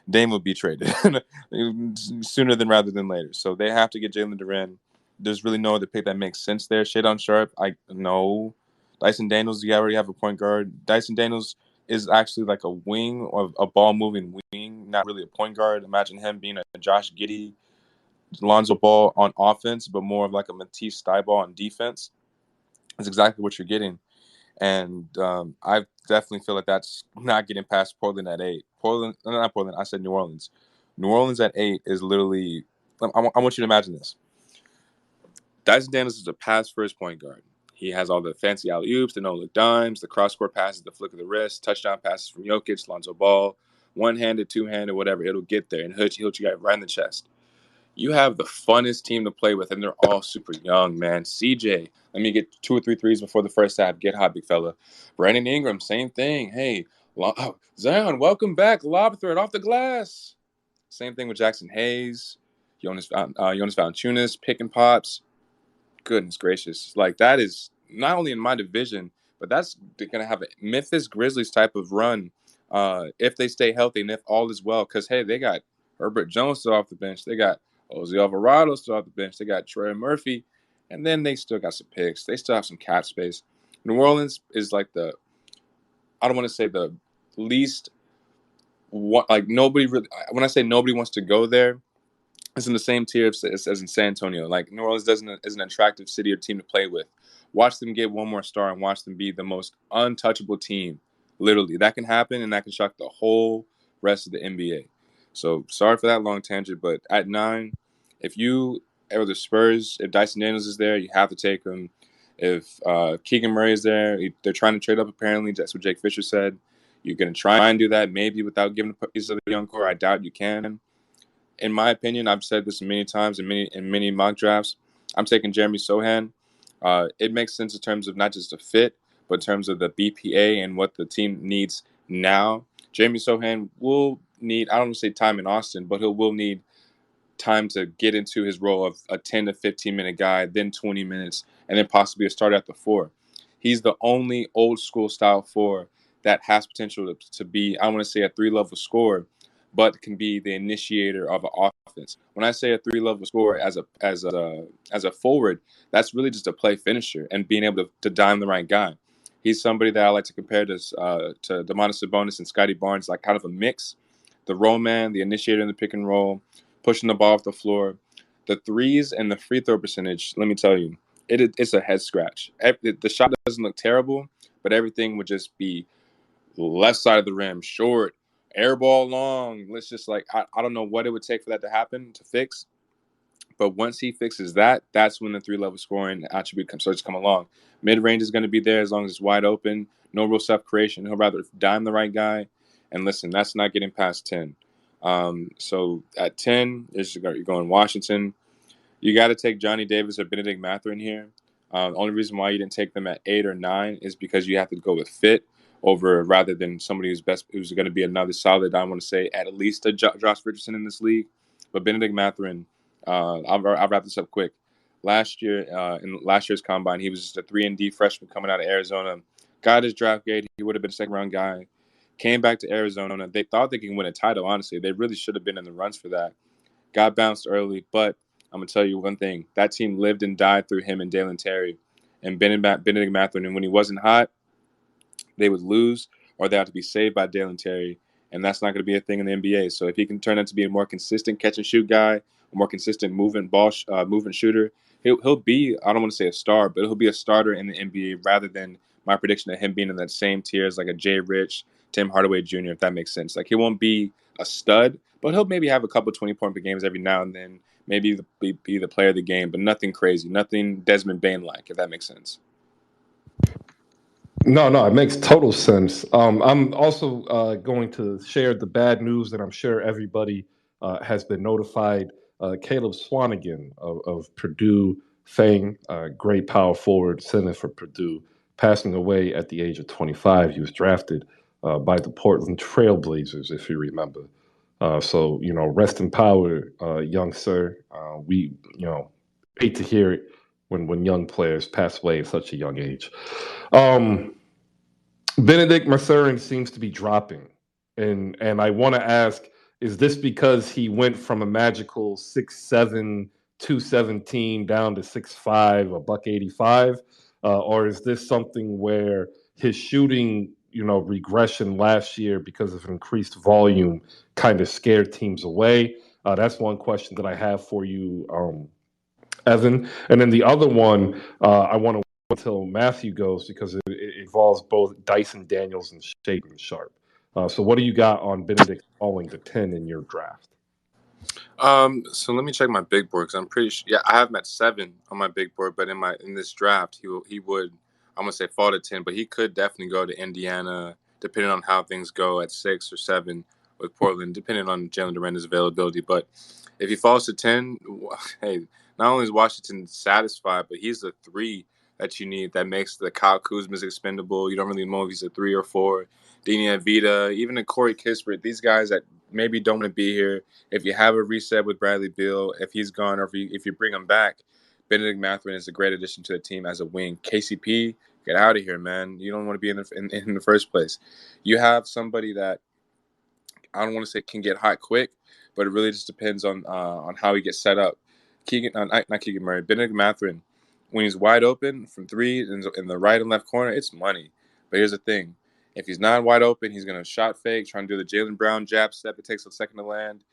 Dame would be traded sooner than rather than later. So they have to get Jalen Duren. There's really no other pick that makes sense there. Shadon Sharp, I know. Dyson Daniels, you already have a point guard. Dyson Daniels is actually like a wing or a ball-moving wing, not really a point guard. Imagine him being a Josh Giddey, Lonzo Ball on offense, but more of like a Matisse Thybulle on defense. That's exactly what you're getting. And I definitely feel like that's not getting past Portland at 8. Not Portland, I said New Orleans. New Orleans at 8 is literally, I want you to imagine this. Dyson Daniels is a pass-first point guard. He has all the fancy alley-oops, the no-look dimes, the cross-court passes, the flick of the wrist, touchdown passes from Jokic, Lonzo Ball, one-handed, two-handed, whatever. It'll get there and hit you right in the chest. You have the funnest team to play with, and they're all super young, man. CJ, let me get 2 or 3 threes before the first half. Get hot, big fella. Brandon Ingram, same thing. Hey, Zion, welcome back. Lob threat off the glass. Same thing with Jackson Hayes, Jonas Valanciunas, pick and pops. Goodness gracious. Like, that is not only in my division, but that's going to have a Memphis Grizzlies type of run if they stay healthy and if all is well. Because, hey, they got Herbert Jones still off the bench. They got Ozzy Alvarado still off the bench. They got Troy Murphy. And then they still got some picks. They still have some cap space. New Orleans is like I don't want to say the least, like nobody really, when I say nobody wants to go there, it's in the same tier as in San Antonio. Like New Orleans is an attractive city or team to play with. Watch them get one more star and watch them be the most untouchable team. Literally, that can happen and that can shock the whole rest of the NBA. So sorry for that long tangent, but at 9, if you are the Spurs, if Dyson Daniels is there, you have to take him. If Keegan Murray is there, they're trying to trade up. Apparently, that's what Jake Fisher said. You're going to try and do that, maybe without giving a piece of the young core. I doubt you can. In my opinion, I've said this many times in many mock drafts, I'm taking Jeremy Sohan. It makes sense in terms of not just the fit, but in terms of the BPA and what the team needs now. Jeremy Sohan will need, I don't want to say time in Austin, but he will need time to get into his role of a 10 to 15 minute guy, then 20 minutes, and then possibly a start at the 4. He's the only old school style 4 that has potential to be, I want to say, a 3-level scorer, but can be the initiator of an offense. When I say a 3-level scorer as a forward, that's really just a play finisher and being able to dime the right guy. He's somebody that I like to compare to Domantas Sabonis and Scotty Barnes, like kind of a mix. The roll man, the initiator in the pick and roll, pushing the ball off the floor. The threes and the free throw percentage, let me tell you, it's a head scratch. The shot doesn't look terrible, but everything would just be left side of the rim, short, air ball long. Let's just I don't know what it would take for that to happen, to fix. But once he fixes that, that's when the 3-level scoring attribute starts to come along. Mid-range is going to be there as long as it's wide open. No real self-creation. He'll rather dime the right guy. And listen, that's not getting past 10. So at 10, you're going Washington. You got to take Johnny Davis or Benedict Mathurin here. The only reason why you didn't take them at 8 or 9 is because you have to go with fit over rather than somebody who's going to be another solid. I want to say at least a Josh Richardson in this league, but Benedict Mathurin. I'll wrap this up quick. Last year, in last year's combine, he was just a 3-and-D freshman coming out of Arizona. Got his draft grade. He would have been a second-round guy. Came back to Arizona. They thought they could win a title, honestly. They really should have been in the runs for that. Got bounced early, but I'm going to tell you one thing. That team lived and died through him and Dalen Terry and Benedict Mathurin. And when he wasn't hot, they would lose or they have to be saved by Dalen Terry. And that's not going to be a thing in the NBA. So if he can turn out to be a more consistent catch-and-shoot guy, a more consistent movement shooter, he'll be, I don't want to say a star, but he'll be a starter in the NBA rather than my prediction of him being in that same tier as like a Jay Rich, Tim Hardaway Jr., if that makes sense. Like, he won't be a stud, but he'll maybe have a couple 20-point per games every now and then, maybe be the player of the game, but nothing crazy, nothing Desmond Bain-like, if that makes sense. No, it makes total sense. I'm also going to share the bad news that I'm sure everybody has been notified. Caleb Swanigan of Purdue fame, great power forward, center for Purdue, passing away at the age of 25. He was drafted by the Portland Trailblazers, if you remember. So, rest in power, young sir. We, hate to hear it when young players pass away at such a young age. Benedict Mathurin seems to be dropping, and I want to ask: is this because he went from a magical 6'7", 217 down to 6'5", a buck 85, or is this something where his shooting, regression last year because of increased volume, kind of scared teams away? That's one question that I have for you, Evan. And then the other one, I want to until Matthew goes because it involves both Dyson Daniels and Shaden Sharp. So what do you got on Benedict falling to 10 in your draft? So let me check my big board because I'm pretty sure. Yeah, I have him at 7 on my big board, but in this draft, he would I'm gonna say fall to 10, but he could definitely go to Indiana depending on how things go at 6 or 7 with Portland, depending on Jalen Duren's availability. But if he falls to 10, hey, not only is Washington satisfied, but he's the 3 that you need that makes the Kyle Kuzma's expendable. You don't really know if he's a 3 or 4. Deni Avdija, even a Corey Kispert, these guys that maybe don't want to be here. If you have a reset with Bradley Beal, if he's gone, or if you bring him back, Benedict Mathurin is a great addition to the team as a wing. KCP, get out of here, man. You don't want to be in the first place. You have somebody that I don't want to say can get hot quick, but it really just depends on how he gets set up. Not Keegan Murray, Benedict Mathurin, when he's wide open from 3 in the right and left corner, it's money. But here's the thing. If he's not wide open, he's going to shot fake, trying to do the Jaylen Brown jab step. It takes a second to land.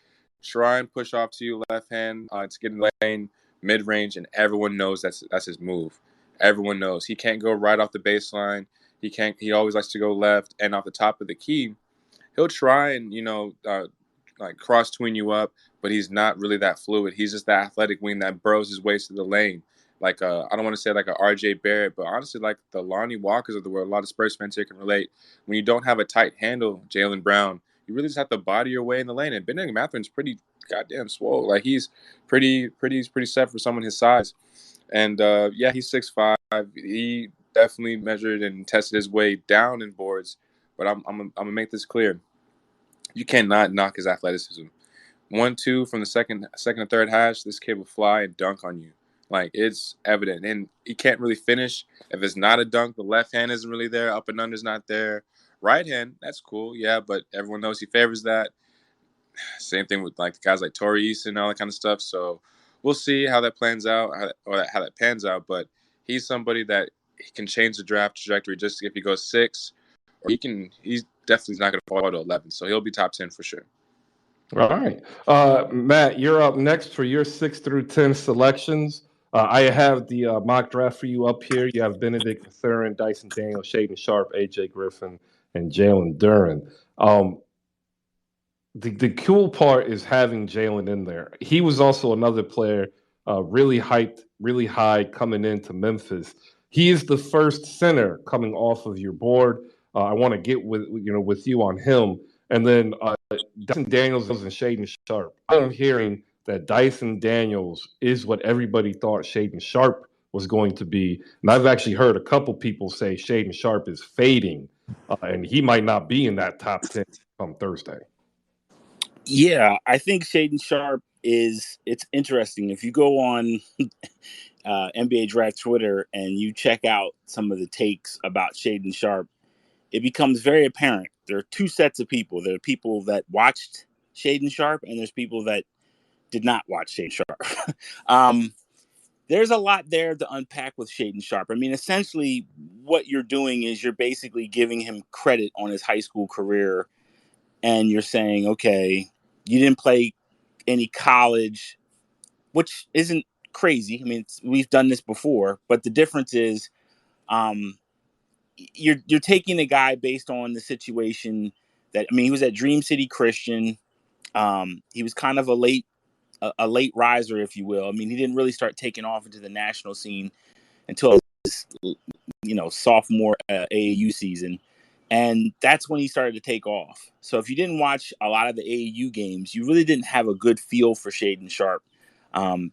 Try and push off to you left hand to get in the lane, mid-range, and everyone knows that's his move. Everyone knows. He can't go right off the baseline. He always likes to go left. And off the top of the key, he'll try and, like cross-tween you up, but he's not really that fluid. He's just that athletic wing that burrows his way to the lane. Like, I don't want to say like a RJ Barrett, but honestly, like the Lonnie Walkers of the world, a lot of Spurs fans here can relate. When you don't have a tight handle, Jaylen Brown, you really just have to body your way in the lane. And Benedict Mathurin's pretty goddamn swole. Like, he's pretty set for someone his size. And, yeah, he's 6'5". He definitely measured and tested his way down in boards. But I'm going to make this clear. You cannot knock his athleticism. 1-2 from the second and third hash, this kid will fly and dunk on you. Like, it's evident. And he can't really finish. If it's not a dunk, the left hand isn't really there. Up and under's not there. Right hand, that's cool, yeah, but everyone knows he favors that. Same thing with like guys like Torrey Easton and all that kind of stuff. So we'll see how that plans out, how that pans out. But he's somebody that he can change the draft trajectory just if he goes 6, or he's definitely not going to fall to 11. So he'll be top 10 for sure. All right. Matt, you're up next for your 6 through 10 selections. I have the mock draft for you up here. You have Benedict Mathurin, Dyson Daniels, Shaden Sharp, AJ Griffin, and Jalen Duren. The cool part is having Jalen in there. He was also another player really hyped, really high coming into Memphis. He is the first center coming off of your board. I want to get with you on him. And then Dyson Daniels and Shaden Sharp. I'm hearing that Dyson Daniels is what everybody thought Shaden Sharp was going to be. And I've actually heard a couple people say Shaden Sharp is fading, and he might not be in that top 10 come Thursday. Yeah, I think Shaden Sharp it's interesting. If you go on NBA Draft Twitter and you check out some of the takes about Shaden Sharp, it becomes very apparent. There are two sets of people. There are people that watched Shaden Sharp, and there's people that did not watch Shaden Sharp. There's a lot there to unpack with Shaden Sharp. I mean, essentially, what you're doing is you're basically giving him credit on his high school career, and you're saying, okay, you didn't play any college, which isn't crazy. I mean, we've done this before, but the difference is, you're taking a guy based on the situation that, I mean, he was at Dream City Christian. He was kind of a late riser, if you will. I mean, he didn't really start taking off into the national scene until his, sophomore AAU season. And that's when he started to take off. So if you didn't watch a lot of the AAU games, you really didn't have a good feel for Shaden Sharp,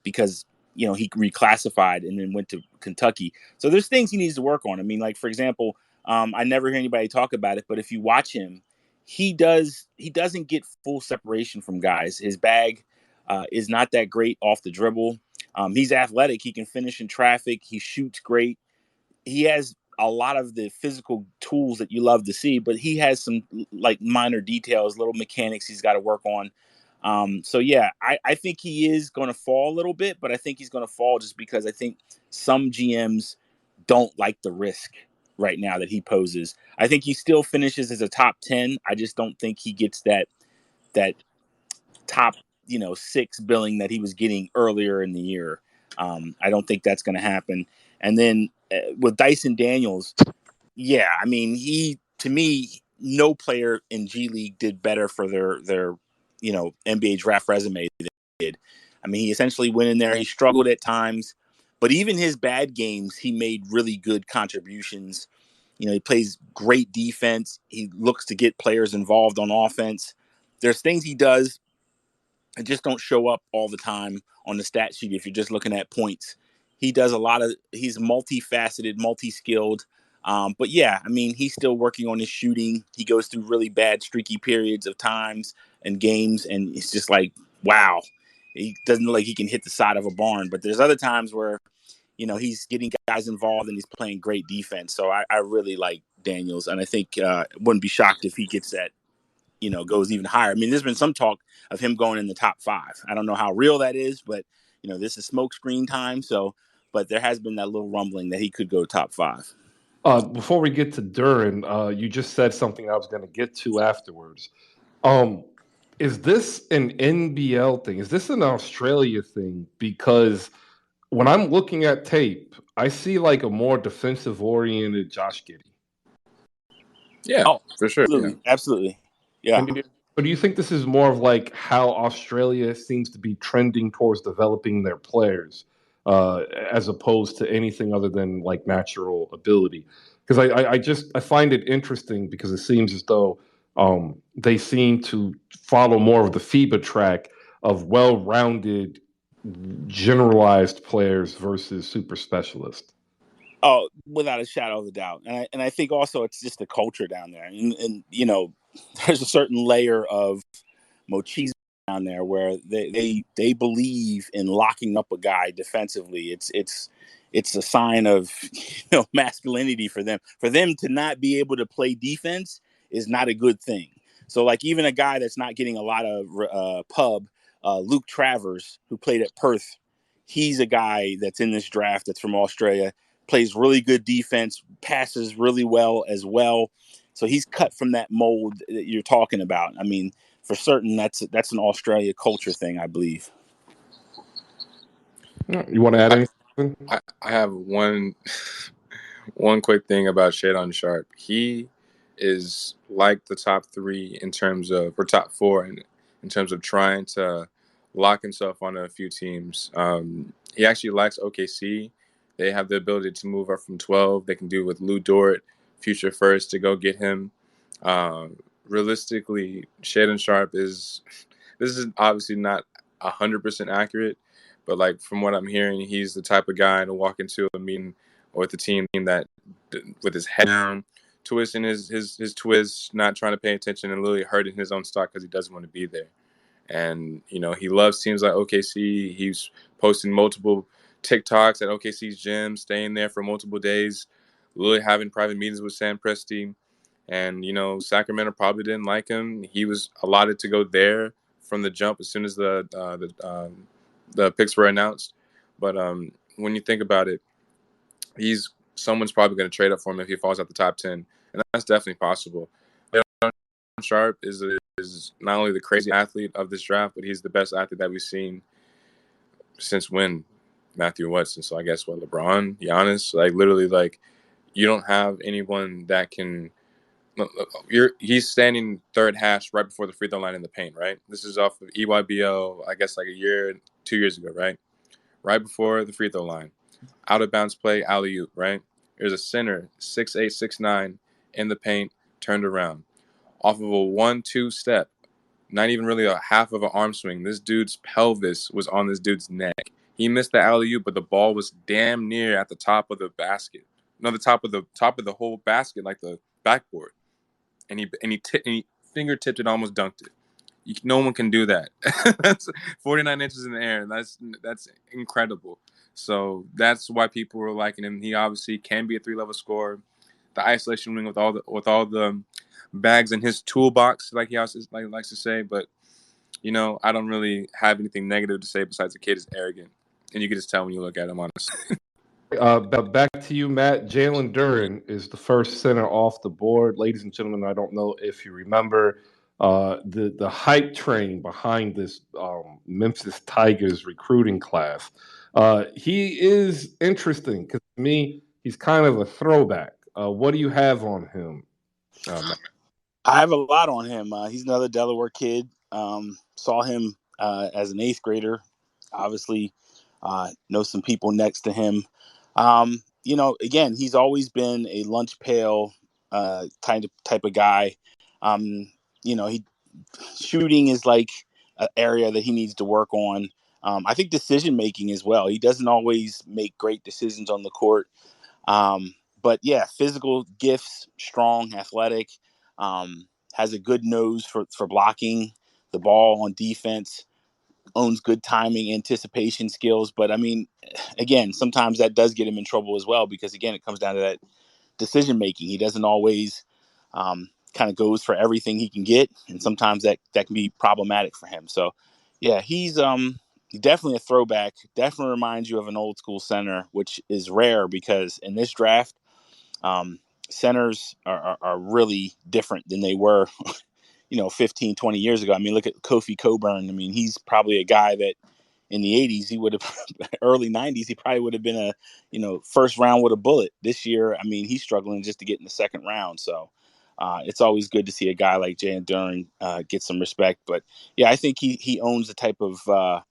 because, he reclassified and then went to Kentucky. So there's things he needs to work on. I mean, like, for example, I never hear anybody talk about it, but if you watch him, he doesn't get full separation from guys. His bag is not that great off the dribble. He's athletic. He can finish in traffic. He shoots great. He has a lot of the physical tools that you love to see, but he has some like minor details, little mechanics he's got to work on. So yeah, I think he is going to fall a little bit, but I think he's going to fall just because I think some GMs don't like the risk right now that he poses. I think he still finishes as a top 10. I just don't think he gets that top, 6 billing that he was getting earlier in the year. I don't think that's going to happen. And then with Dyson Daniels, yeah, I mean, to me, no player in G League did better for their NBA draft resume than he did. I mean, he essentially went in there. He struggled at times, but even his bad games, he made really good contributions. He plays great defense. He looks to get players involved on offense. There's things he does that just don't show up all the time on the stat sheet if you're just looking at points. He's multifaceted, multi-skilled. But yeah, I mean, he's still working on his shooting. He goes through really bad, streaky periods of times and games, and it's just like, wow. He doesn't look like he can hit the side of a barn. But there's other times where, he's getting guys involved and he's playing great defense. So I really like Daniels, and I think wouldn't be shocked if he gets that, goes even higher. I mean, there's been some talk of him going in the top 5. I don't know how real that is, but this is smoke screen time. So, but there has been that little rumbling that he could go top 5. Before we get to Duran, you just said something I was going to get to afterwards. Is this an NBL thing? Is this an Australia thing? Because when I'm looking at tape, I see like a more defensive-oriented Josh Giddey. Yeah, for sure. Absolutely. Yeah. But do you think this is more of like how Australia seems to be trending towards developing their players, as opposed to anything other than like natural ability? Because I find it interesting because it seems as though they seem to follow more of the FIBA track of well-rounded, generalized players versus super specialists. Oh, without a shadow of a doubt. And I think also it's just the culture down there. And there's a certain layer of machismo down there where they believe in locking up a guy defensively. It's a sign of masculinity for them. For them to not be able to play defense is not a good thing. So like even a guy that's not getting a lot of pub, Luke Travers, who played at Perth, he's a guy that's in this draft that's from Australia. Plays really good defense, passes really well as well. So he's cut from that mold that you're talking about. I mean, for certain, that's an Australia culture thing, I believe. You want to add anything? I have one quick thing about Shaden Sharp. He is like the top 3 in terms of, or top 4 in terms of trying to lock himself onto a few teams. He actually likes OKC. They have the ability to move up from 12. They can do with Lou Dort, future first, to go get him. Realistically, Shaden Sharp this is obviously not 100% accurate, but like from what I'm hearing, he's the type of guy to walk into a meeting with the team that with his head down, twisting his twist, not trying to pay attention, and literally hurting his own stock because he doesn't want to be there. And he loves teams like OKC. He's posting multiple TikToks at OKC's gym, staying there for multiple days, literally having private meetings with Sam Presti. And Sacramento probably didn't like him. He was allotted to go there from the jump as soon as the picks were announced. But when you think about it, someone's probably going to trade up for him if he falls out the top 10, and that's definitely possible. Sharp is not only the crazy athlete of this draft, but he's the best athlete that we've seen since when? Matthew Watson. So I guess LeBron, Giannis, like literally, like you don't have anyone that can. He's standing third hash right before the free throw line in the paint, right? This is off of EYBL, I guess like 2 years ago, right? Right before the free throw line. Out of bounds play, alley-oop, right? There's a center, 6'8", 6'9", in the paint, turned around. Off of a 1-2 step, not even really a half of an arm swing. This dude's pelvis was on this dude's neck. He missed the alley-oop, but the ball was damn near at the top of the basket. No, the top of the whole basket, like the backboard. And he fingertipped it, almost dunked it. No one can do that. That's 49 inches in the air. That's incredible. So that's why people were liking him. He obviously can be a 3-level scorer. The isolation wing with all the bags in his toolbox, like he also likes to say. But I don't really have anything negative to say besides the kid is arrogant, and you can just tell when you look at him, honestly. Back to you, Matt. Jalen Duren is the first center off the board. Ladies and gentlemen, I don't know if you remember the hype train behind this Memphis Tigers recruiting class. He is interesting because to me, he's kind of a throwback. What do you have on him, Matt? I have a lot on him. He's another Delaware kid. Saw him as an 8th grader. Obviously, know some people next to him. Again, he's always been a lunch pail type of guy. He shooting is like an area that he needs to work on. I think decision making as well. He doesn't always make great decisions on the court. But yeah, physical gifts, strong, athletic, has a good nose for blocking the ball on defense, owns good timing, anticipation skills. But I mean, again, sometimes that does get him in trouble as well, because again, it comes down to that decision making. He doesn't always kind of goes for everything he can get, and sometimes that can be problematic for him. So yeah, he's definitely a throwback. Definitely reminds you of an old school center, which is rare because in this draft, centers are really different than they were 15, 20 years ago. I mean, look at Kofi Coburn. I mean, he's probably a guy that in the 80s, he would have early 90s, he probably would have been a, first round with a bullet. This year, I mean, he's struggling just to get in the second round. So it's always good to see a guy like Jalen Duren get some respect. But yeah, I think he owns the type of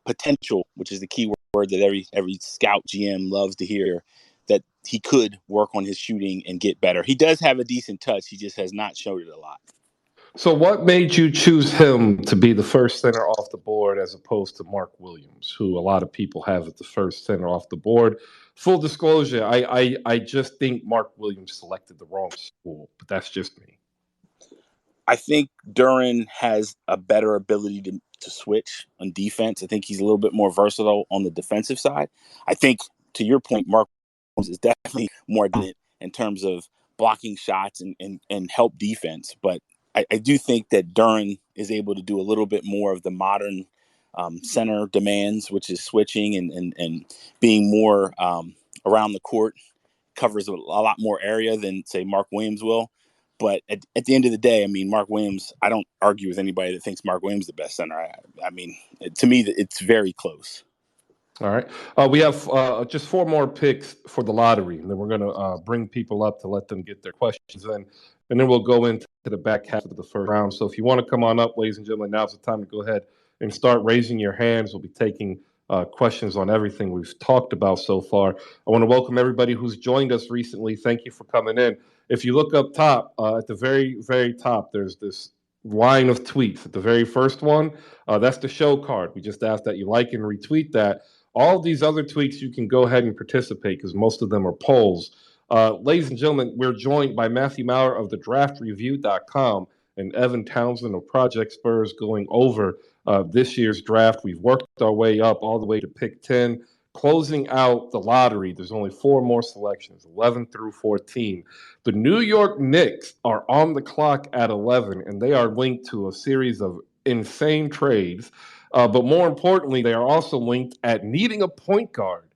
potential, which is the key word that every scout GM loves to hear, that he could work on his shooting and get better. He does have a decent touch. He just has not showed it a lot. So what made you choose him to be the first center off the board as opposed to Mark Williams, who a lot of people have at the first center off the board? Full disclosure, I just think Mark Williams selected the wrong school, but that's just me. I think Duren has a better ability to switch on defense. I think he's a little bit more versatile on the defensive side. I think, to your point, Mark Williams is definitely more dominant in terms of blocking shots and help defense. But I do think that Duren is able to do a little bit more of the modern center demands, which is switching and being more around the court, covers a lot more area than, say, Mark Williams will. But at the end of the day, I mean, Mark Williams, I don't argue with anybody that thinks Mark Williams is the best center. I mean, to me, it's very close. All right. We have just 4 more picks for the lottery, and then we're going to bring people up to let them get their questions in, and then we'll go into the back half of the first round. So if you want to come on up, ladies and gentlemen, now's the time to go ahead and start raising your hands. We'll be taking questions on everything we've talked about so far. I want to welcome everybody who's joined us recently. Thank you for coming in. If you look up top, at the very, very top, there's this line of tweets. The very first one, that's the show card. We just ask that you like and retweet that. All these other tweets, you can go ahead and participate because most of them are polls. Ladies and gentlemen, we're joined by Matthew Maurer of TheDraftReview.com and Evan Townsend of Project Spurs going over this year's draft. We've worked our way up all the way to pick 10. Closing out the lottery, there's only 4 more selections, 11 through 14. The New York Knicks are on the clock at 11, and they are linked to a series of insane trades. But more importantly, they are also linked at needing a point guard.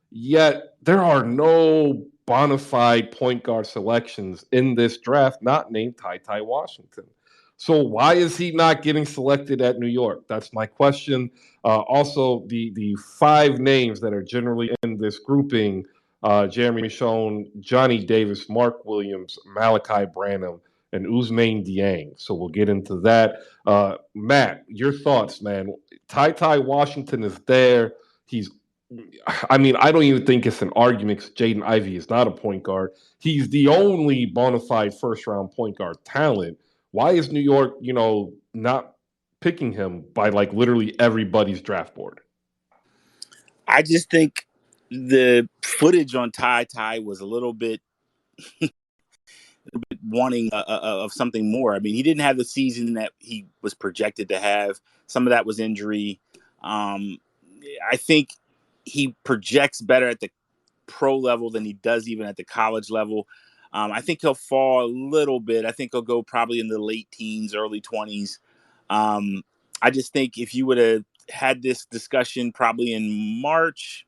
Yet there are no bona fide point guard selections in this draft not named Ty Washington. So why is he not getting selected at New York? That's my question. Also, the 5 names that are generally in this grouping, Jeremy Schoen, Johnny Davis, Mark Williams, Malachi Branham, and Ousmane Dieng. So we'll get into that. Matt, your thoughts, man. Ty Washington is there. I don't even think it's an argument because Jaden Ivey is not a point guard. He's the only bona fide first round point guard talent. Why is New York, not picking him by like literally everybody's draft board? I just think the footage on Ty was a little bit wanting of something more. I mean, he didn't have the season that he was projected to have. Some of that was injury. I think he projects better at the pro level than he does even at the college level. I think he'll fall a little bit. I think he'll go probably in the late teens, early 20s. I just think if you would have had this discussion probably in March,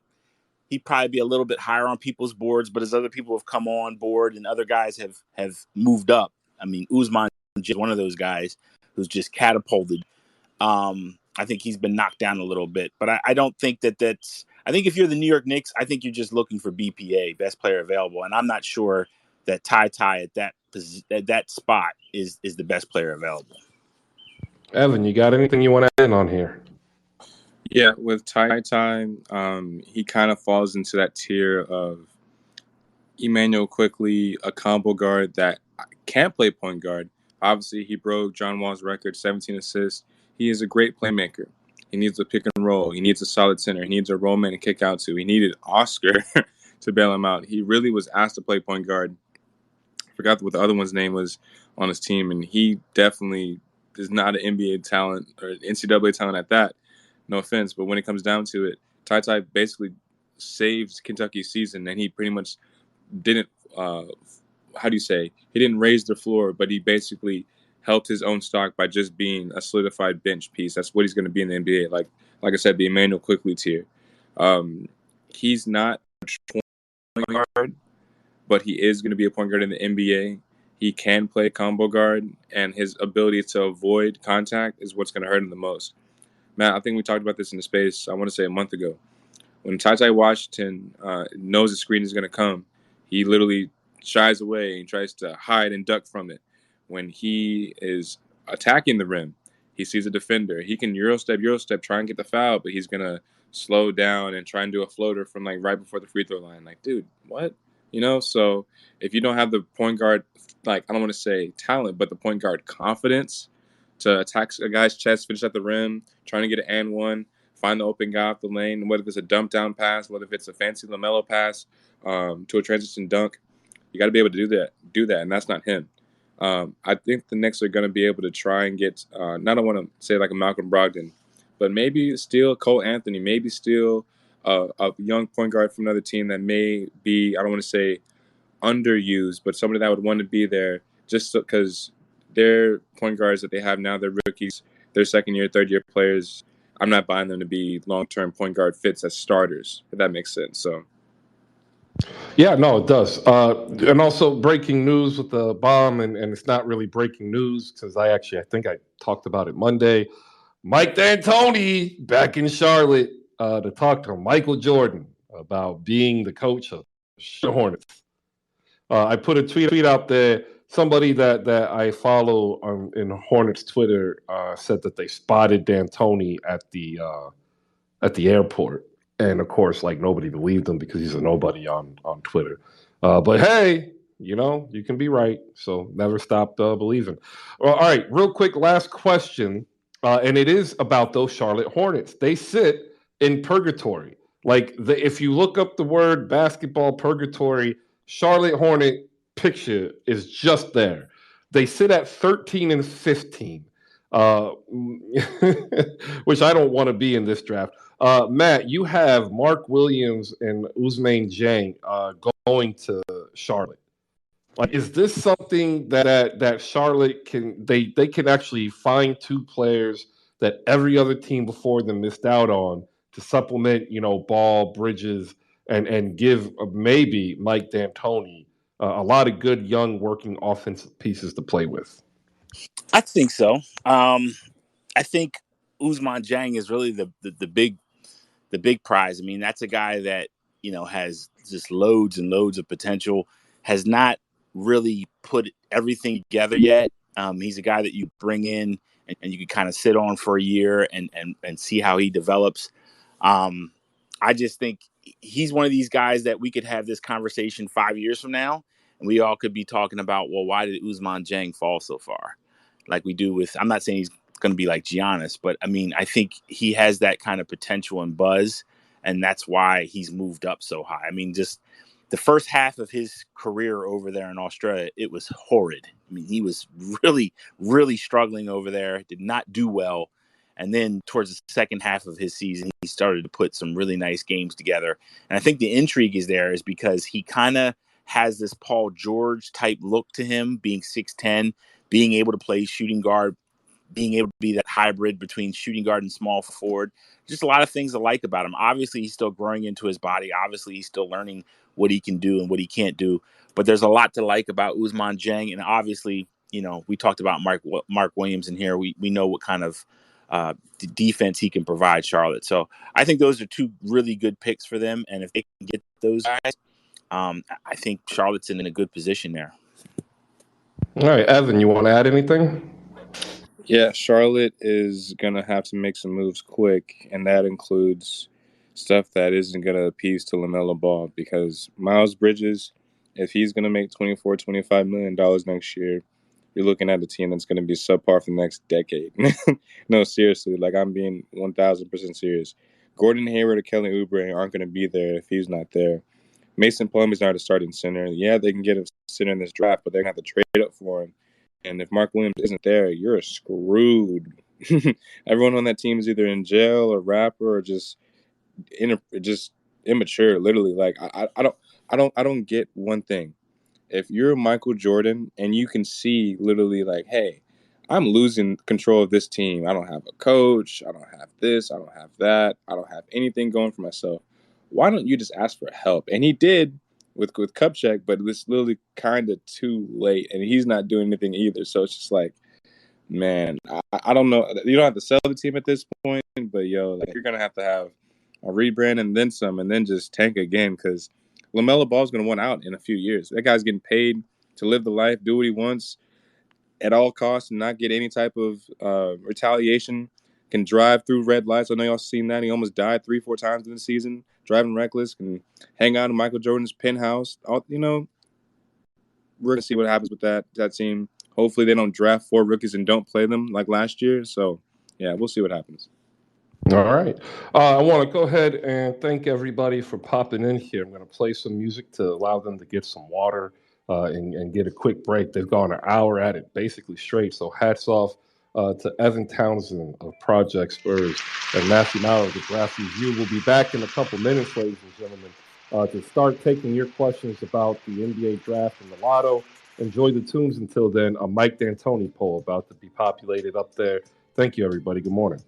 he'd probably be a little bit higher on people's boards. But as other people have come on board and other guys have moved up, I mean, Ousmane is one of those guys who's just catapulted. I think he's been knocked down a little bit, but I don't think that's. I think if you're the New York Knicks, I think you're just looking for BPA, best player available, and I'm not sure that Ty at that spot is the best player available. Evan, you got anything you want to add on here? Yeah, with Ty, he kind of falls into that tier of Emmanuel Quickly, a combo guard that can play point guard. Obviously, he broke John Wall's record, 17 assists. He is a great playmaker. He needs a pick and roll. He needs a solid center. He needs a roll man to kick out to. He needed Oscar to bail him out. He really was asked to play point guard. I forgot what the other one's name was on his team, and he definitely is not an NBA talent or NCAA talent at that. No offense, but when it comes down to it, Ty basically saved Kentucky's season, and he pretty much didn't he didn't raise the floor, but he basically helped his own stock by just being a solidified bench piece. That's what he's going to be in the NBA. Like I said, the Emmanuel Quickly tier. He's not a point guard, but he is going to be a point guard in the NBA. He can play combo guard, and his ability to avoid contact is what's going to hurt him the most. Matt, I think we talked about this in the space, I want to say a month ago. When Ty Washington knows the screen is going to come, he literally shies away and tries to hide and duck from it. When he is attacking the rim, he sees a defender. He can Euro step, try and get the foul, but he's going to slow down and try and do a floater from like right before the free throw line. Like, dude, what? So if you don't have the point guard, like, I don't want to say talent, but the point guard confidence to attack a guy's chest, finish at the rim, trying to get an and one, find the open guy off the lane, whether it's a dump down pass, whether it's a fancy LaMelo pass to a transition dunk, you got to be able to do that, and that's not him. I think the Knicks are going to be able to try and get, not I want to say like a Malcolm Brogdon, but maybe steal Cole Anthony, maybe steal a young point guard from another team that may be, I don't want to say underused, but somebody that would want to be there just because their point guards that they have now, they're rookies, they're second year, third year players. I'm not buying them to be long-term point guard fits as starters, if that makes sense. So, yeah, no, it does. And also breaking news with the bomb, and it's not really breaking news because I think I talked about it Monday. Mike D'Antoni back in Charlotte to talk to Michael Jordan about being the coach of the Hornets. I put a tweet out there. Somebody that I follow in Hornets Twitter said that they spotted D'Antoni at the airport, and of course, like nobody believed him because he's a nobody on Twitter. But hey, You can be right. So never stop believing. Well, all right, real quick, last question. And it is about those Charlotte Hornets. They sit in purgatory. If you look up the word basketball purgatory, Charlotte Hornet picture is just there. They sit at 13 and 15, which I don't want to be in this draft. Matt, you have Mark Williams and Ousmane Dieng going to Charlotte. Is this something that Charlotte they can actually find two players that every other team before them missed out on to supplement, Ball, Bridges, and give maybe Mike D'Antoni a lot of good young working offensive pieces to play with? I think so. I think Ousmane Dieng is really the big prize. I mean, that's a guy that has just loads and loads of potential. Has not really put everything together yet. He's a guy that you bring in and you can kind of sit on for a year and see how he develops. I just think he's one of these guys that we could have this conversation 5 years from now, and we all could be talking about, well, why did Ousmane Dieng fall so far? Like we do with, I'm not saying he's going to be like Giannis, but I mean, I think he has that kind of potential and buzz, and that's why he's moved up so high. I mean, just the first half of his career over there in Australia, it was horrid. I mean, he was really, really struggling over there, did not do well. And then towards the second half of his season, he started to put some really nice games together. And I think the intrigue is there is because he kind of has this Paul George type look to him, being 6'10", being able to play shooting guard, being able to be that hybrid between shooting guard and small forward. Just a lot of things to like about him. Obviously, he's still growing into his body. Obviously, he's still learning what he can do and what he can't do. But there's a lot to like about Ousmane Dieng. And obviously, we talked about Mark Williams in here. We know what kind of defense he can provide Charlotte. So I think those are two really good picks for them. And if they can get those guys, I think Charlotte's in a good position there. All right, Evan, you want to add anything? Yeah, Charlotte is going to have to make some moves quick, and that includes stuff that isn't going to appease to LaMelo Ball, because Miles Bridges, if he's going to make $24-25 million next year, you're looking at a team that's going to be subpar for the next decade. No, seriously, I'm being 1,000% serious. Gordon Hayward or Kelly Oubre aren't going to be there if he's not there. Mason Plumlee's not a starting center. Yeah, they can get a center in this draft, but they're going to have to trade up for him. And if Mark Williams isn't there, you're screwed. Everyone on that team is either in jail or rapper or just immature. Literally, I don't get one thing. If you're Michael Jordan and you can see literally hey, I'm losing control of this team. I don't have a coach. I don't have this. I don't have that. I don't have anything going for myself. Why don't you just ask for help? And he did with Kupchak, but it's literally kind of too late, and he's not doing anything either. So it's just man, I don't know. You don't have to sell the team at this point, but you're gonna have to have a rebrand and then some, and then just tank again, because LaMelo Ball's gonna want out in a few years. That guy's getting paid to live the life, do what he wants at all costs, and not get any type of retaliation. Can drive through red lights. I know y'all seen that. He almost died 3-4 times in the season, driving reckless. Can hang out in Michael Jordan's penthouse. We're gonna see what happens with that team. Hopefully they don't draft 4 rookies and don't play them like last year. So yeah, we'll see what happens. All right. I want to go ahead and thank everybody for popping in here. I'm going to play some music to allow them to get some water and get a quick break. They've gone an hour at it, basically straight. So hats off to Evan Townsend of Project Spurs and Matthew Maurer of the Draft Review. We'll be back in a couple minutes, ladies and gentlemen, to start taking your questions about the NBA draft and the lotto. Enjoy the tunes until then. A Mike D'Antoni poll about to be populated up there. Thank you, everybody. Good morning.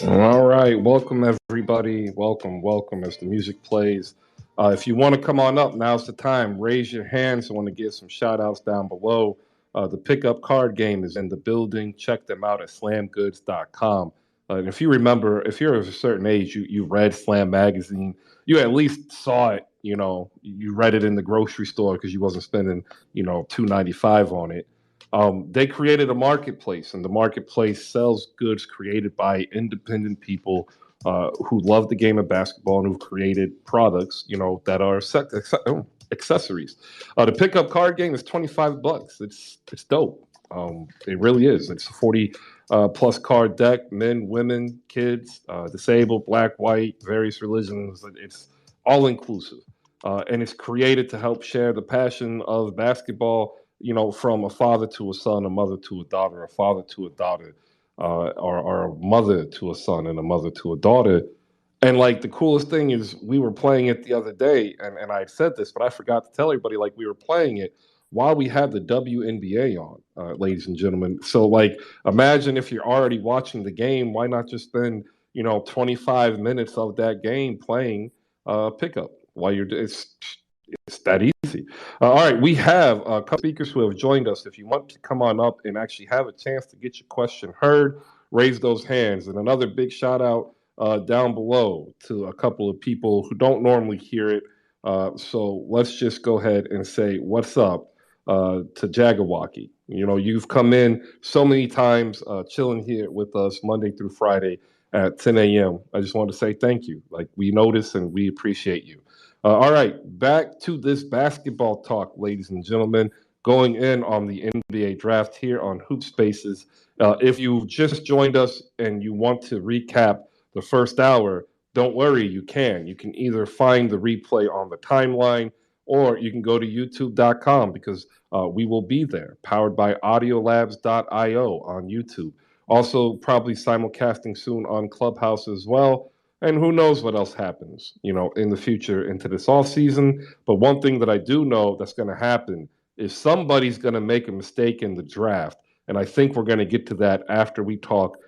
All right, welcome everybody. Welcome as the music plays. If you want to come on up, now's the time. Raise your hands. I want to give some shout outs down below. The pickup card game is in the building. Check them out at slamgoods.com. And if you remember, if you're of a certain age, you read Slam magazine. You at least saw it. You read it in the grocery store because you wasn't spending $2.95 on it. They created a marketplace, and the marketplace sells goods created by independent people who love the game of basketball and who've created products, that are accessories. The pickup card game is $25. It's dope. It really is. It's a 40 plus card deck, men, women, kids, disabled, black, white, various religions. It's all inclusive. And it's created to help share the passion of basketball, from a father to a son, a mother to a daughter, a father to a daughter, or a mother to a son and a mother to a daughter. And like the coolest thing is, we were playing it the other day, and I said this, but I forgot to tell everybody, like, we were playing it while we had the WNBA on, ladies and gentlemen. So, like, imagine if you're already watching the game, why not just spend 25 minutes of that game playing pickup while it's that easy. All right, we have a couple speakers who have joined us. If you want to come on up and actually have a chance to get your question heard, raise those hands. And another big shout out down below to a couple of people who don't normally hear it. So let's just go ahead and say what's up to Jagawaki. You've come in so many times, chilling here with us Monday through Friday at 10 a.m. I just want to say thank you. Like, we notice and we appreciate you. All right, back to this basketball talk, ladies and gentlemen. Going in on the NBA draft here on Hoop Spaces. If you just joined us and you want to recap the first hour, don't worry, you can. You can either find the replay on the timeline, or you can go to youtube.com, because we will be there, powered by audiolabs.io on YouTube. Also, probably simulcasting soon on Clubhouse as well. And who knows what else happens, in the future into this off season. But one thing that I do know that's going to happen is somebody's going to make a mistake in the draft. And I think we're going to get to that after we talk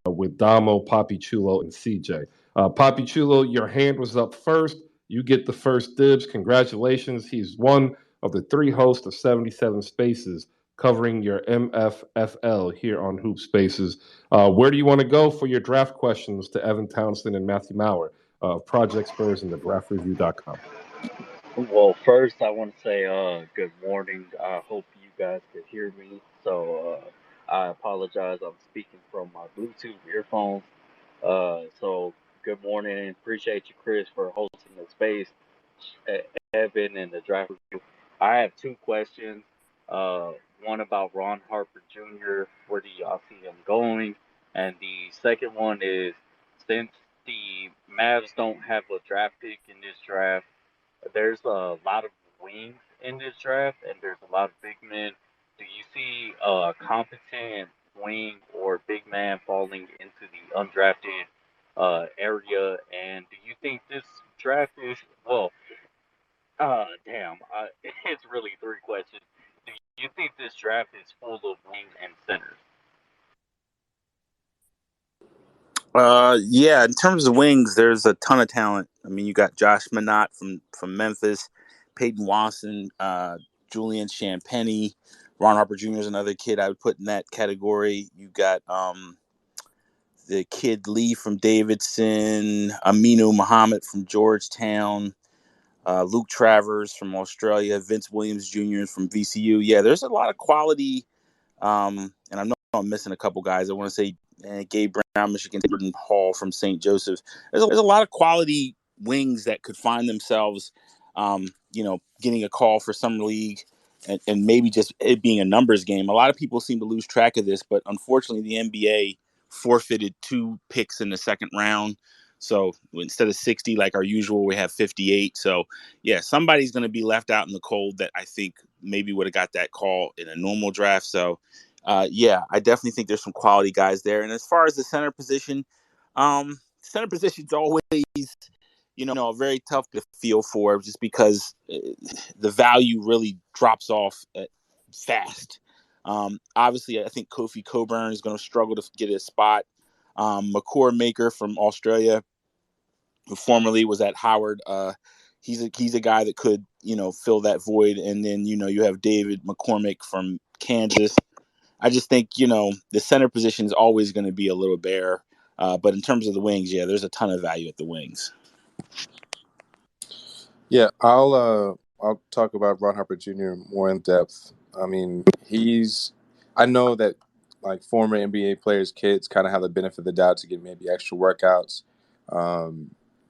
with Domo, Papi Chulo, and CJ. Papi Chulo, your hand was up first. You get the first dibs. Congratulations. He's one of the 3 hosts of 77 Spaces covering your MFFL here on Hoop Spaces. Where do you want to go for your draft questions to Evan Townsend and Matthew Maurer of Project Spurs and TheDraftReview.com? Well, first I want to say good morning. I hope you guys could hear me. So I apologize. I'm speaking from my Bluetooth earphones. So good morning, and appreciate you, Chris, for hosting the space. Evan and the draft review. I have 2 questions. Uh, One about Ron Harper Jr. Where do y'all see him going? And the second one is, since the Mavs don't have a draft pick in this draft, there's a lot of wings in this draft, and there's a lot of big men. Do you see a competent wing or big man falling into the undrafted area? And do you think this draft is well? It's really 3 questions. Do you think this draft is full of wings and centers? Yeah, in terms of wings, there's a ton of talent. I mean, you got Josh Minott from Memphis, Peyton Watson, Julian Champagnie, Ron Harper Jr. is another kid I would put in that category. You got the kid Lee from Davidson, Aminu Muhammad from Georgetown, Luke Travers from Australia, Vince Williams Jr. from VCU. Yeah, there's a lot of quality. And I know I'm missing a couple guys. I want to say Gabe Brown, Michigan, Jordan Hall from St. Joseph. There's a lot of quality wings that could find themselves, getting a call for summer league, and maybe just it being a numbers game. A lot of people seem to lose track of this, but unfortunately, the NBA forfeited 2 picks in the second round. So instead of 60 like our usual, we have 58. So yeah, somebody's going to be left out in the cold that I think maybe would have got that call in a normal draft. So yeah, I definitely think there's some quality guys there. And as far as the center position's always, very tough to feel for, just because the value really drops off fast. Obviously, I think Kofi Coburn is going to struggle to get a spot. McCord from Australia, who formerly was at Howard. He's a guy that could, fill that void. And then, you have David McCormick from Kansas. I just think, the center position is always going to be a little bare. But in terms of the wings, yeah, there's a ton of value at the wings. Yeah, I'll talk about Ron Harper Jr. more in depth. I mean, I know that like former NBA players' kids kind of have the benefit of the doubt to get maybe extra workouts.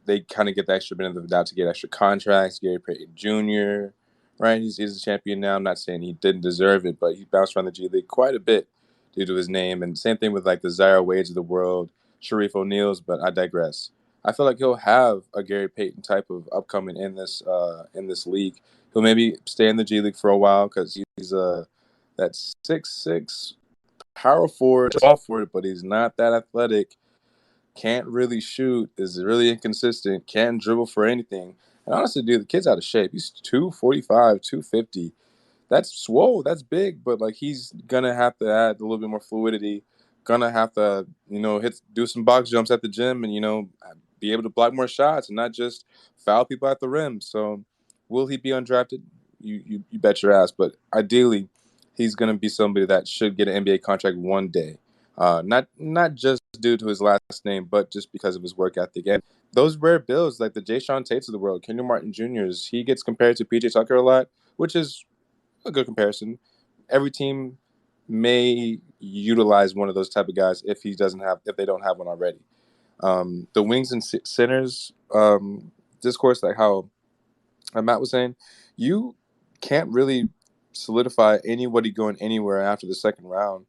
They kind of get the extra benefit of the doubt to get extra contracts. Gary Payton Jr., right? He's a champion now. I'm not saying he didn't deserve it, but he bounced around the G League quite a bit due to his name. And same thing with like the Zaire Wades of the world, Sharif O'Neal's, but I digress. I feel like he'll have a Gary Payton type of upcoming in this league. He'll maybe stay in the G League for a while because he's that 6'6" power forward, tall forward, but he's not that athletic. Can't really shoot. Is really inconsistent. Can't dribble for anything. And honestly, dude, the kid's out of shape. He's 245, 250. That's swole. That's big, but like he's gonna have to add a little bit more fluidity. Gonna have to, do some box jumps at the gym, and be able to block more shots and not just foul people at the rim. So, will he be undrafted? You bet your ass. But ideally, he's gonna be somebody that should get an NBA contract one day. Not just due to his last name, but just because of his work ethic. And those rare bills, like the Jay Sean Tates of the world, Kendall Martin Jr.'s, he gets compared to PJ Tucker a lot, which is a good comparison. Every team may utilize one of those type of guys if they don't have one already. The wings and centers discourse, like how Matt was saying, you can't really solidify anybody going anywhere after the second round.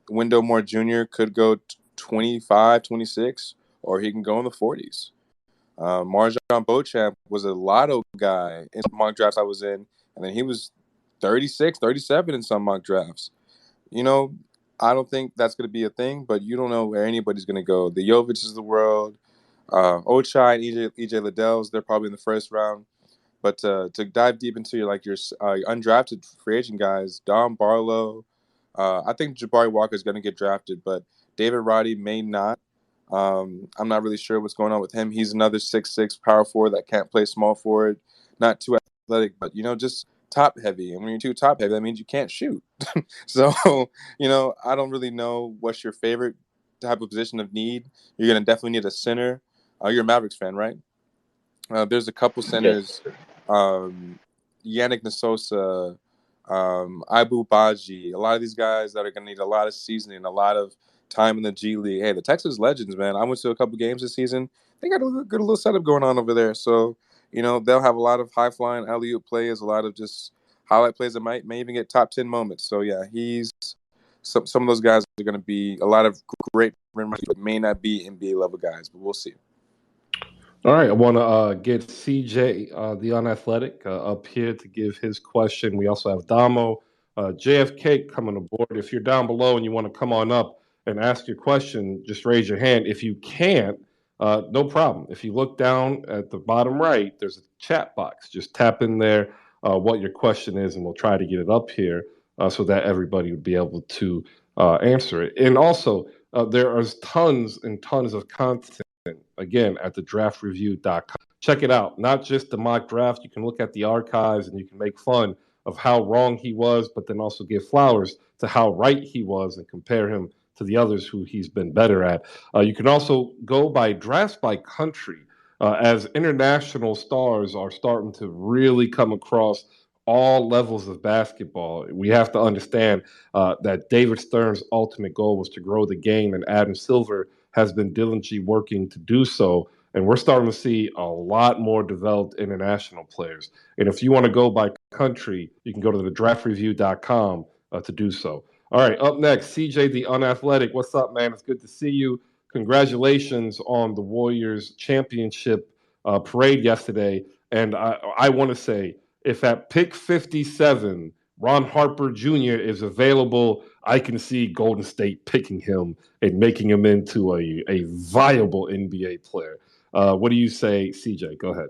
Wendell Moore Jr. could go 25, 26, or he can go in the 40s. Marjon Beauchamp was a lotto guy in mock drafts I was in, and then he was 36, 37 in some mock drafts. I don't think that's going to be a thing, but you don't know where anybody's going to go. The Jovic's of the world, Ochai and EJ Liddell's, they're probably in the first round. But to dive deep into your undrafted free agent guys, Dom Barlow, I think Jabari Walker is going to get drafted, but David Roddy may not. I'm not really sure what's going on with him. He's another 6'6" power forward that can't play small forward, not too athletic, but just top heavy. And when you're too top heavy, that means you can't shoot. So, I don't really know what's your favorite type of position of need. You're going to definitely need a center. You're a Mavericks fan, right? There's a couple centers, Yannick Nasosa, Ibu Baji, a lot of these guys that are going to need a lot of seasoning, a lot of time in the G League. Hey, the Texas Legends, man, I went to a couple games this season. They got a little setup going on over there. So, they'll have a lot of high-flying alley-oop plays, a lot of just highlight plays that may even get top 10 moments. So, yeah, some of those guys are going to be a lot of great rim runners, but may not be NBA-level guys, but we'll see. All right, I want to get CJ, the unathletic, up here to give his question. We also have Domo, JFK coming aboard. If you're down below and you want to come on up and ask your question, just raise your hand. If you can't, no problem. If you look down at the bottom right, there's a chat box. Just tap in there what your question is, and we'll try to get it up here so that everybody would be able to answer it. And also, there are tons and tons of content, again, at TheDraftReview.com. Check it out. Not just the mock draft. You can look at the archives and you can make fun of how wrong he was, but then also give flowers to how right he was and compare him to the others who he's been better at. You can also go by drafts by country, as international stars are starting to really come across all levels of basketball. We have to understand that David Stern's ultimate goal was to grow the game, and Adam Silver has been diligently working to do so. And we're starting to see a lot more developed international players. And if you want to go by country, you can go to thedraftreview.com to do so. All right, up next, CJ the Unathletic. What's up, man? It's good to see you. Congratulations on the Warriors championship parade yesterday. And I want to say, if at pick 57, Ron Harper Jr. is available, I can see Golden State picking him and making him into a viable NBA player. What do you say, CJ? Go ahead.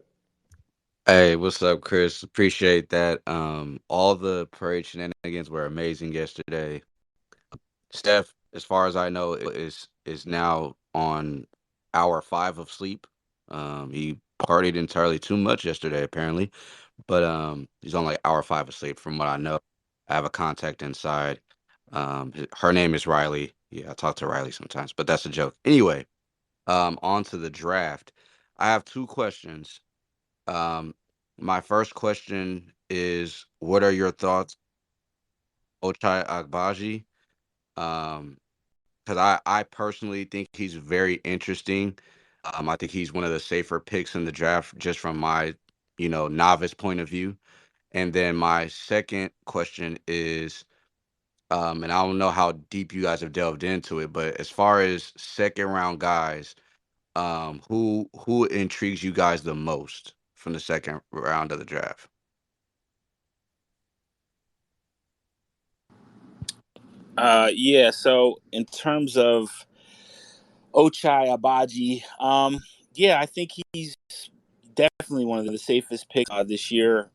Hey, what's up, Chris? Appreciate that. All the parade shenanigans were amazing yesterday. Steph, as far as I know, is is now on hour 5 of sleep. He partied entirely too much yesterday, apparently, but he's on like hour 5 of sleep, from what I know. I have a contact inside. Her name is Riley. Yeah, I talk to Riley sometimes, but that's a joke. Anyway, on to the draft. I have 2 questions. Um, my first question is, what are your thoughts, Ochai Agbaji? Um, because I personally think he's very interesting. I think he's one of the safer picks in the draft, just from my, novice point of view. And then my second question is, and I don't know how deep you guys have delved into it, but as far as second round guys, who intrigues you guys the most from the second round of the draft? Yeah. So in terms of Ochai Abaji, yeah, I think he's definitely one of the safest picks this year.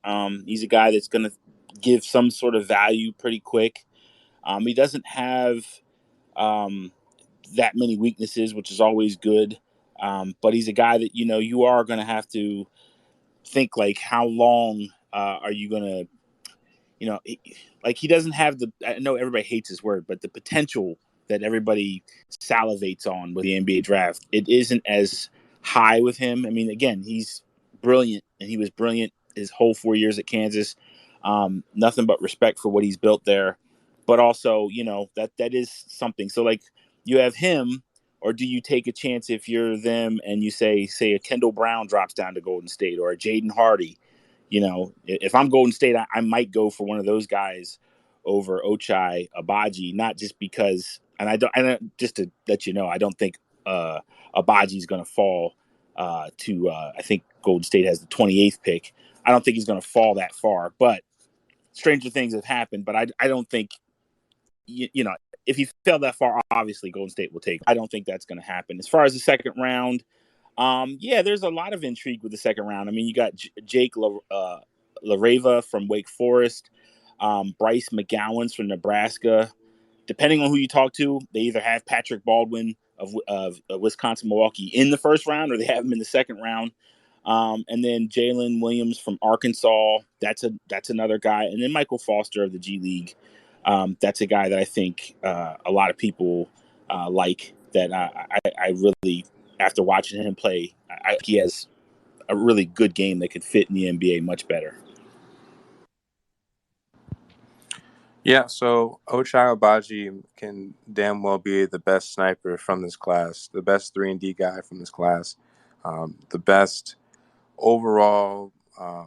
He's a guy that's going to give some sort of value pretty quick. He doesn't have um, that many weaknesses, which is always good. But he's a guy that you are going to have to think like, how long are you going to, like, he doesn't have the. I know everybody hates his word, but the potential that everybody salivates on with the NBA draft, it isn't as high with him. I mean, again, he's brilliant, and he was brilliant his whole 4 years at Kansas. Nothing but respect for what he's built there, but also, that is something. So, like, you have him, or do you take a chance if you're them and you say a Kendall Brown drops down to Golden State, or a Jaden Hardy? If I'm Golden State, I might go for one of those guys over Ochai Abaji, not just because, and I don't, just to let you know, I don't think Abaji is going to fall to, I think Golden State has the 28th pick. I don't think he's going to fall that far, but stranger things have happened. But I don't think, if he fell that far, obviously Golden State will take. I don't think that's going to happen. As far as the second round, yeah, there's a lot of intrigue with the second round. I mean, you got Jake LaRava from Wake Forest, Bryce McGowan's from Nebraska. Depending on who you talk to, they either have Patrick Baldwin of Wisconsin Milwaukee in the first round, or they have him in the second round. And then Jalen Williams from Arkansas. That's another guy. And then Michael Foster of the G League. That's a guy that I think a lot of people like. That I really, after watching him play, he has a really good game that could fit in the NBA much better. Yeah, so Ochai Abaji can damn well be the best sniper from this class, the best 3-and-D guy from this class, the best overall, I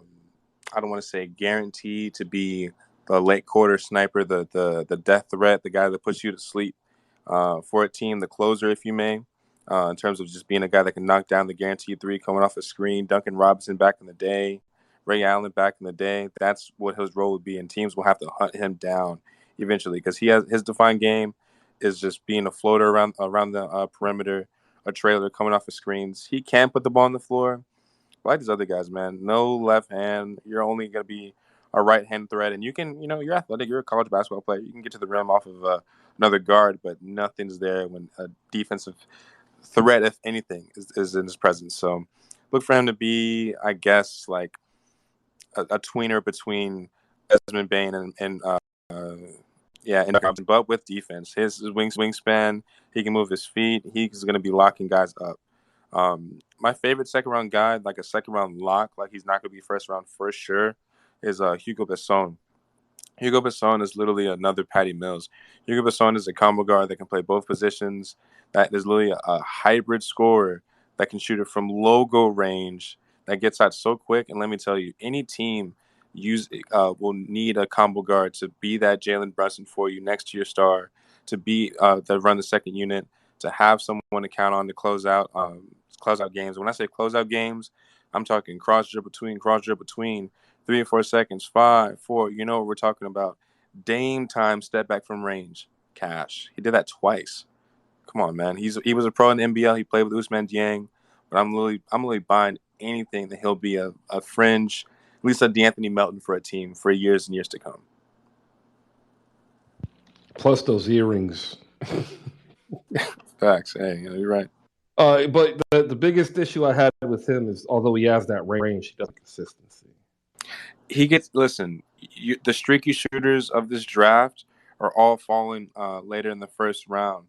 don't want to say guaranteed to be the late quarter sniper, the death threat, the guy that puts you to sleep for a team, the closer, if you may, in terms of just being a guy that can knock down the guaranteed three coming off a screen. Duncan Robinson back in the day, Ray Allen back in the day. That's what his role would be, and teams will have to hunt him down eventually, because he has his defined game is just being a floater around the perimeter, a trailer coming off of screens. He can put the ball on the floor. Like these other guys, man, no left hand. You're only going to be a right hand threat, and you can, you're athletic. You're a college basketball player. You can get to the rim off of another guard, but nothing's there when a defensive threat, if anything, is in his presence. So look for him to be, I guess, like a tweener between Desmond Bane and Robinson, but with defense. His wingspan, he can move his feet. He's going to be locking guys up. My favorite second round guy, like a second round lock, like he's not going to be first round for sure, is Hugo Besson. Hugo Besson is literally another Patty Mills. Hugo Besson is a combo guard that can play both positions. That is literally a hybrid scorer that can shoot it from logo range, that gets out so quick. And let me tell you, any team will need a combo guard to be that Jalen Brunson for you next to your star, to be to run the second unit, to have someone to count on to close out games. When I say close out games, I'm talking cross dribble between 3 or 4 seconds, 5, 4. You know what we're talking about. Dame time, step back from range, cash. He did that twice. Come on, man. He was a pro in the NBL. He played with Ousmane Dieng, but I'm really buying anything that he'll be a fringe, at least a D'Anthony Melton for a team for years and years to come. Plus those earrings. Facts. Hey, you're right. But the biggest issue I had with him is, although he has that range, he doesn't have consistency. The streaky shooters of this draft are all falling later in the first round.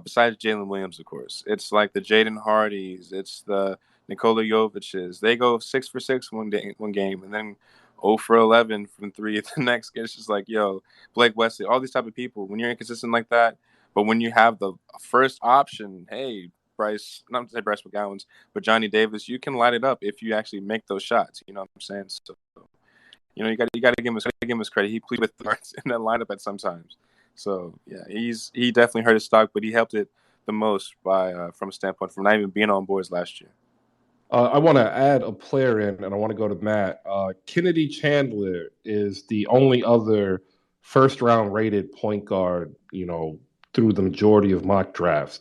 Besides Jalen Williams, of course, it's like the Jaden Hardys, it's the Nikola Jovic's. They go 6 for 6 one game, and then 0 for 11 from three the next game. It's just like, yo, Blake Wesley, all these type of people. When you're inconsistent like that, but when you have the first option, hey, not to say Bryce McGowan's, but Johnny Davis, you can light it up if you actually make those shots. You know what I'm saying? So, you got to give him his credit. He played with the guards in that lineup at sometimes. So yeah, he definitely hurt his stock, but he helped it the most from a standpoint from not even being on boards last year. I want to add a player in, and I want to go to Matt. Kennedy Chandler is the only other first-round rated point guard, through the majority of mock drafts.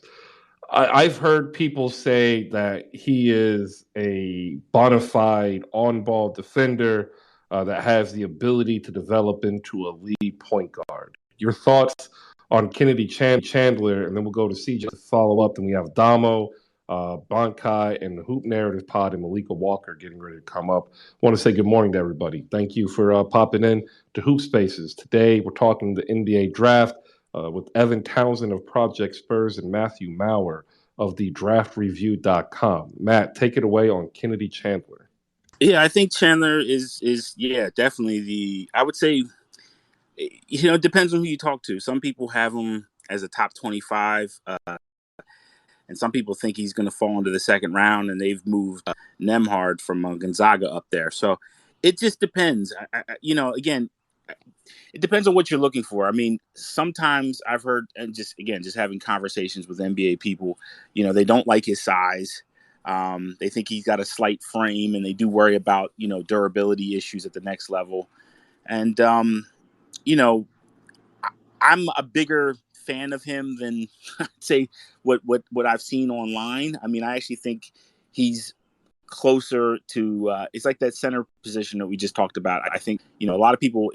I've heard people say that he is a bona fide on-ball defender that has the ability to develop into a lead point guard. Your thoughts on Kennedy Chandler, and then we'll go to CJ to follow up. Then we have Domo, Bankai, and the Hoop Narrative Pod, and Maliika Walker getting ready to come up. I want to say good morning to everybody. Thank you for popping in to Hoop Spaces. Today, we're talking the NBA Draft with Evan Townsend of Project Spurs and Matthew Maurer of TheDraftReview.com. Matt, take it away on Kennedy Chandler. Yeah, I think Chandler is definitely I would say, it depends on who you talk to. Some people have him as a top 25, and some people think he's going to fall into the second round, and they've moved Nembhard from Gonzaga up there. So it just depends. Again, it depends on what you're looking for. I mean, sometimes I've heard, and just having conversations with NBA people, they don't like his size. They think he's got a slight frame, and they do worry about, durability issues at the next level. And, I'm a bigger fan of him than I'd say what I've seen online. I mean, I actually think he's closer to it's like that center position that we just talked about. I think, a lot of people,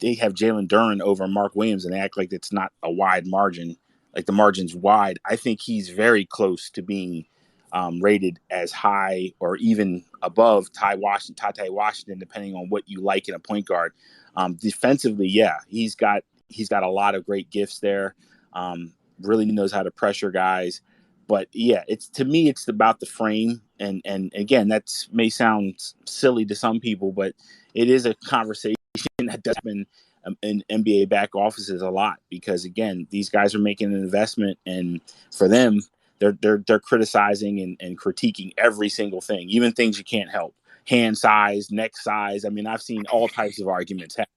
they have Jalen Duren over Mark Williams and they act like it's not a wide margin, like the margin's wide. I think he's very close to being rated as high or even above Ty Washington, depending on what you like in a point guard. Defensively, yeah, he's got a lot of great gifts there. Really knows how to pressure guys. But yeah, to me, it's about the frame. And again, that may sound silly to some people, but it is a conversation that does happen in NBA back offices a lot, because again, these guys are making an investment, and for them, they're criticizing and critiquing every single thing, even things you can't help. Hand size, neck size. I mean, I've seen all types of arguments happen.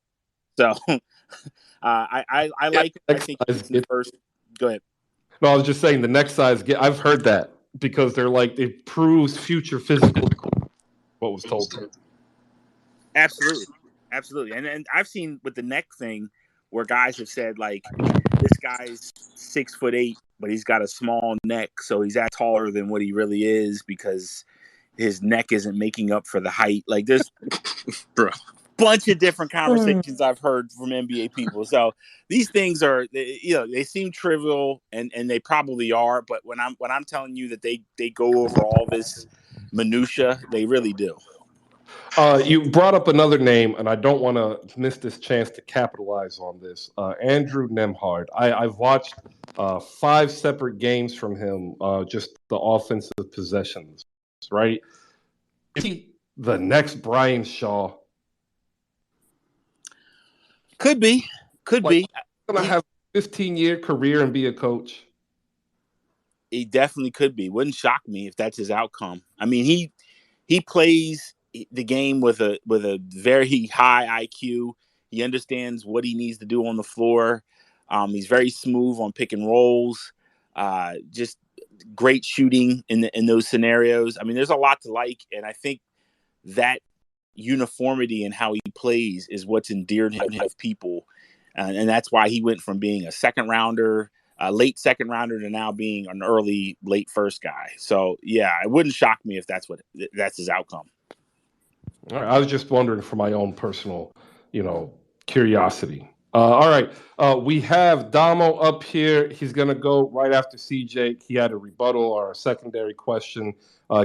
So I like it. I think it's the first. Go ahead. No, I was just saying the next size. I've heard that because they're like, it proves future physical. What was told to me. Absolutely. And I've seen with the neck thing where guys have said, like, this guy's 6'8", but he's got a small neck, so he's that taller than what he really is because his neck isn't making up for the height. Like, there's bunch of different conversations I've heard from NBA people. So these things are, they seem trivial, and they probably are. But when I'm telling you that they go over all this minutia, they really do. You brought up another name, and I don't want to miss this chance to capitalize on this. Andrew Nembhard. I've watched 5 separate games from him, just the offensive possessions, right? Is he the next Brian Shaw? Could be. He's going to have a 15-year career and be a coach. He definitely could be. Wouldn't shock me if that's his outcome. I mean, he plays the game with a very high IQ. He understands what he needs to do on the floor. He's very smooth on pick and rolls. Just great shooting in those scenarios. I mean, there's a lot to like, and I think that uniformity in how he plays is what's endeared him to people, and that's why he went from being a second rounder, late second rounder, to now being an early late first guy. So yeah, it wouldn't shock me if that's his outcome. All right, I was just wondering for my own personal, curiosity. All right. We have Domo up here. He's going to go right after CJ. He had a rebuttal or a secondary question.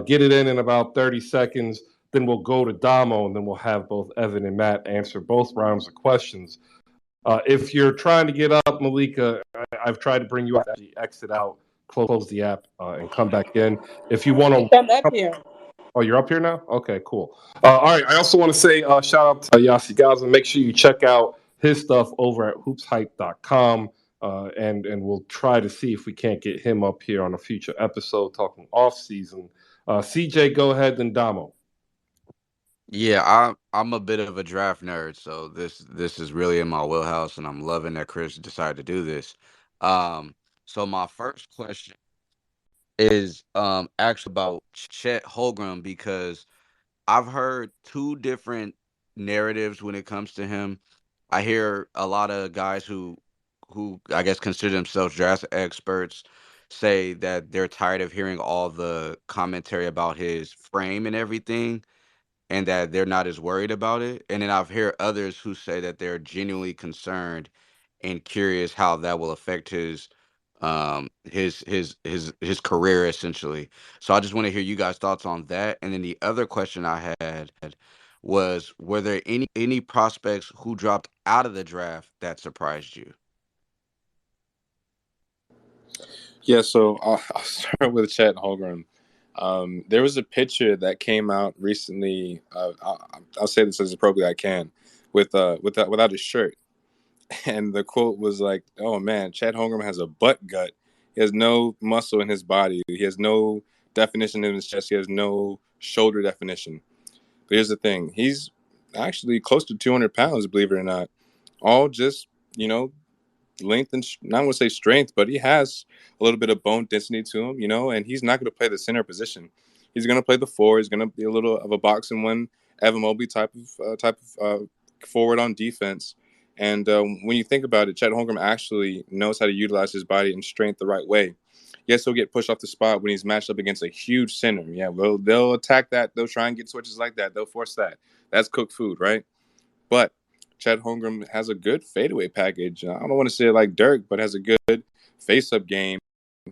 Get it in about 30 seconds. Then we'll go to Domo, and then we'll have both Evan and Matt answer both rounds of questions. If you're trying to get up, Maliika, I've tried to bring you out. Exit out, close the app, and come back in. If you want to. I'm up here. Oh, you're up here now? Okay, cool. All right. I also want to say shout out to Yasi Gaza. Make sure you check out his stuff over at hoopshype.com. And we'll try to see if we can't get him up here on a future episode talking off season. CJ, go ahead, then Damo. Yeah, I'm a bit of a draft nerd, so this is really in my wheelhouse, and I'm loving that Chris decided to do this. Um, so my first question is actually about Chet Holmgren, because I've heard two different narratives when it comes to him. I hear a lot of guys who I guess consider themselves draft experts say that they're tired of hearing all the commentary about his frame and everything, and that they're not as worried about it. And then I've heard others who say that they're genuinely concerned and curious how that will affect his career essentially. So I just want to hear you guys' thoughts on that. And then the other question I had was, were there any prospects who dropped out of the draft that surprised you? Yeah, so I'll start with Chet Holmgren. There was a picture that came out recently. I'll say this as appropriately I can, without his shirt, and the quote was like, "Oh man, Chet Holmgren has a butt gut. He has no muscle in his body. He has no definition in his chest. He has no shoulder definition." But here's the thing: he's actually close to 200 pounds, believe it or not. All just length and not want to say strength, but he has a little bit of bone density to him, and he's not going to play the center position. He's going to play the four. He's going to be a little of a box and one Evan Mobley type of forward on defense. And when you think about it, Chet Holmgren actually knows how to utilize his body and strength the right way. Yes, he'll get pushed off the spot when he's matched up against a huge center. Yeah, they'll attack that. They'll try and get switches like that. They'll force that. That's cooked food, right? But Chet Holmgren has a good fadeaway package. I don't want to say it like Dirk, but has a good face-up game.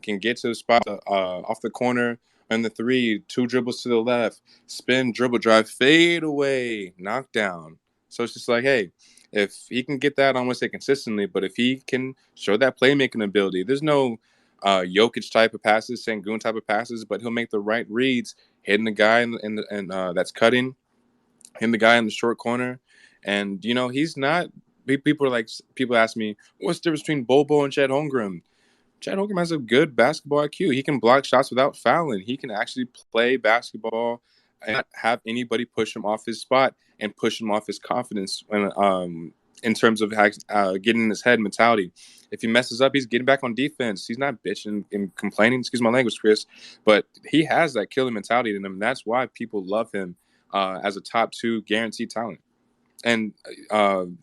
Can get to the spot off the corner and the three, two dribbles to the left, spin, dribble drive, fade away, knockdown. So it's just like, hey, if he can get that, I don't want to say consistently, but if he can show that playmaking ability, there's no Jokic type of passes, Sengun type of passes, but he'll make the right reads, hitting the guy that's cutting, hitting the guy in the short corner. And he's not. People ask me, what's the difference between Bobo and Chet Holmgren? Chet Holmgren has a good basketball IQ. He can block shots without fouling. He can actually play basketball and not have anybody push him off his spot and push him off his confidence in terms of getting in his head mentality. If he messes up, he's getting back on defense. He's not bitching and complaining. Excuse my language, Chris. But he has that killer mentality in him. That's why people love him as a top 2 guaranteed talent. And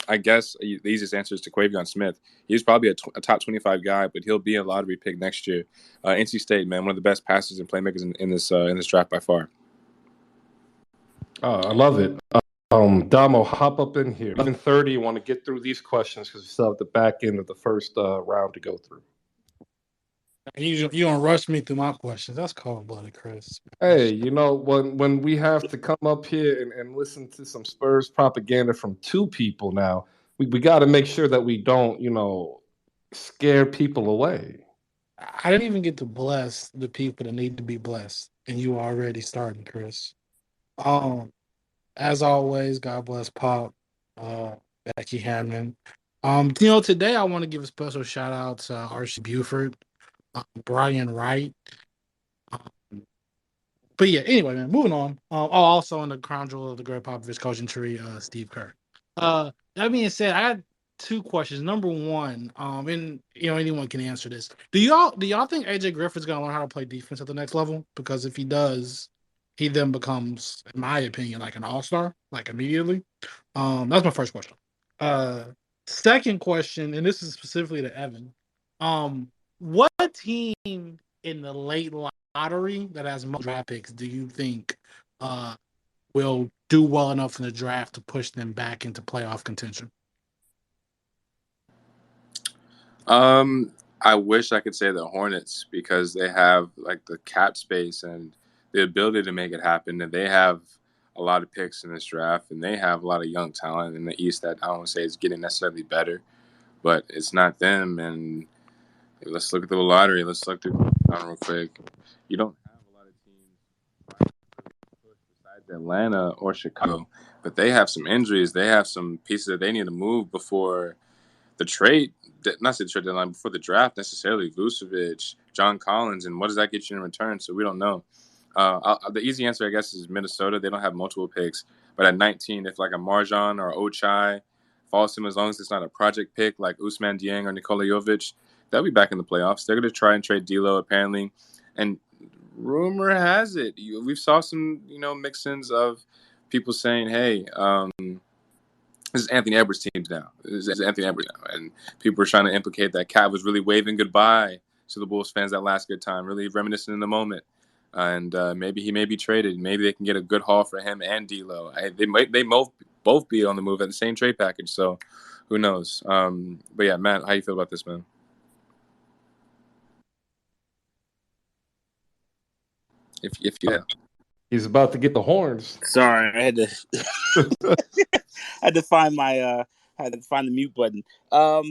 I guess the easiest answer is to Quavion Smith. He's probably a top 25 guy, but he'll be a lottery pick next year. NC State, man, one of the best passers and playmakers in this draft by far. I love it. Damo, hop up in here. 11:30. Want to get through these questions because we still have the back end of the first round to go through. You don't rush me through my questions. That's cold-blooded, Chris. Hey, when we have to come up here and listen to some Spurs propaganda from two people now, we got to make sure that we don't, scare people away. I didn't even get to bless the people that need to be blessed, and you already starting, Chris. As always, God bless Pop, Becky Hammond. Today I want to give a special shout out to R.C. Buford, Brian Wright. But yeah, anyway, man, moving on. Also in the crown jewel of the Greg Popovich coaching tree, Steve Kerr. That being said, I got 2 questions. Number one, and anyone can answer this. Do y'all think AJ Griffin's gonna learn how to play defense at the next level? Because if he does, he then becomes, in my opinion, like an all-star, like immediately. That's my first question. Second question, and this is specifically to Evan. What team in the late lottery that has most draft picks do you think will do well enough in the draft to push them back into playoff contention? I wish I could say the Hornets because they have like the cap space and the ability to make it happen, and they have a lot of picks in this draft, and they have a lot of young talent in the East that I don't say is getting necessarily better, but it's not them. And let's look at the lottery. Let's look through real quick. You don't have a lot of teams besides Atlanta or Chicago, but they have some injuries. They have some pieces that they need to move before the trade, not say the trade deadline, before the draft necessarily. Vucevic, John Collins, and what does that get you in return? So we don't know. The easy answer, I guess, is Minnesota. They don't have multiple picks, but at 19, if like a Marjan or Ochai falls to him, as long as it's not a project pick like Ousmane Dieng or Nikola Jovic, they'll be back in the playoffs. They're going to try and trade D'Lo apparently, and rumor has it we saw some mix-ins of people saying, "Hey, this is Anthony Edwards' team now. This is Anthony Edwards now," and people were trying to implicate that Cat was really waving goodbye to the Bulls fans that last good time, really reminiscing in the moment. And maybe he may be traded. Maybe they can get a good haul for him and D'Lo. They both be on the move at the same trade package. So who knows? But yeah, Matt, how you feel about this, man? If you have. He's about to get the horns. Sorry, I had to find my the mute button. God,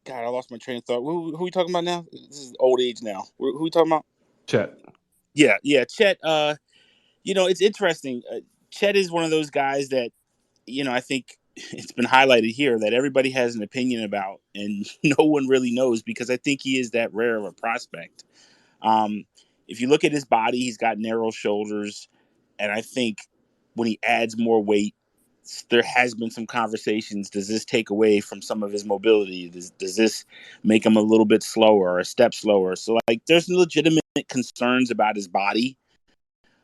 I lost my train of thought. Who are we talking about now? This is old age now. Who are we talking about? Chet. Yeah, Chet. It's interesting. Chet is one of those guys that, I think it's been highlighted here that everybody has an opinion about, and no one really knows because I think he is that rare of a prospect. If you look at his body, he's got narrow shoulders, and I think when he adds more weight, there has been some conversations. Does this take away from some of his mobility? Does this make him a little bit slower or a step slower? So, like, there's legitimate concerns about his body.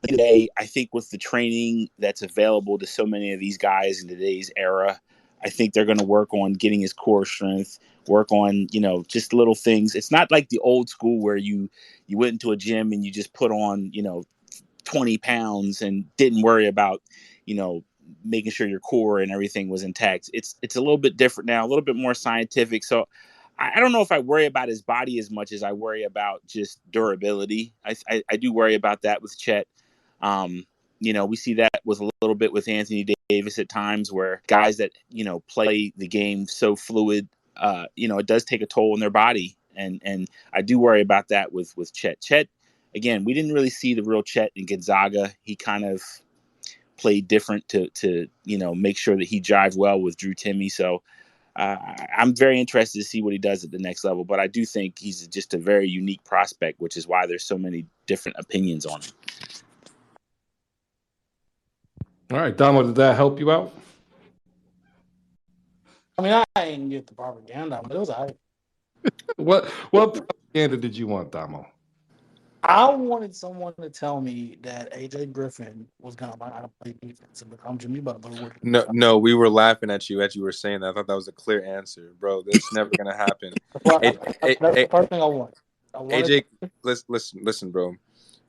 Today, I think with the training that's available to so many of these guys in today's era, I think they're going to work on getting his core strength, work on, just little things. It's not like the old school where you went into a gym and you just put on, 20 pounds and didn't worry about, making sure your core and everything was intact. It's a little bit different now, a little bit more scientific. So I don't know if I worry about his body as much as I worry about just durability. I do worry about that with Chet. We see that with a little bit with Anthony Davis at times where guys that, play the game so fluid, it does take a toll on their body. And I do worry about that with Chet. Chet, again, we didn't really see the real Chet in Gonzaga. He kind of played different to make sure that he jived well with Drew Timme. So I'm very interested to see what he does at the next level. But I do think he's just a very unique prospect, which is why there's so many different opinions on him. All right, Domo, did that help you out? I mean, I didn't get the propaganda, but it was all right. What propaganda did you want, Domo? I wanted someone to tell me that AJ Griffin was going to learn how to play defense and become Jimmy Butler. No, we were laughing at you as you were saying that. I thought that was a clear answer, bro. That's never gonna happen. That's the first thing I want. AJ, listen, bro.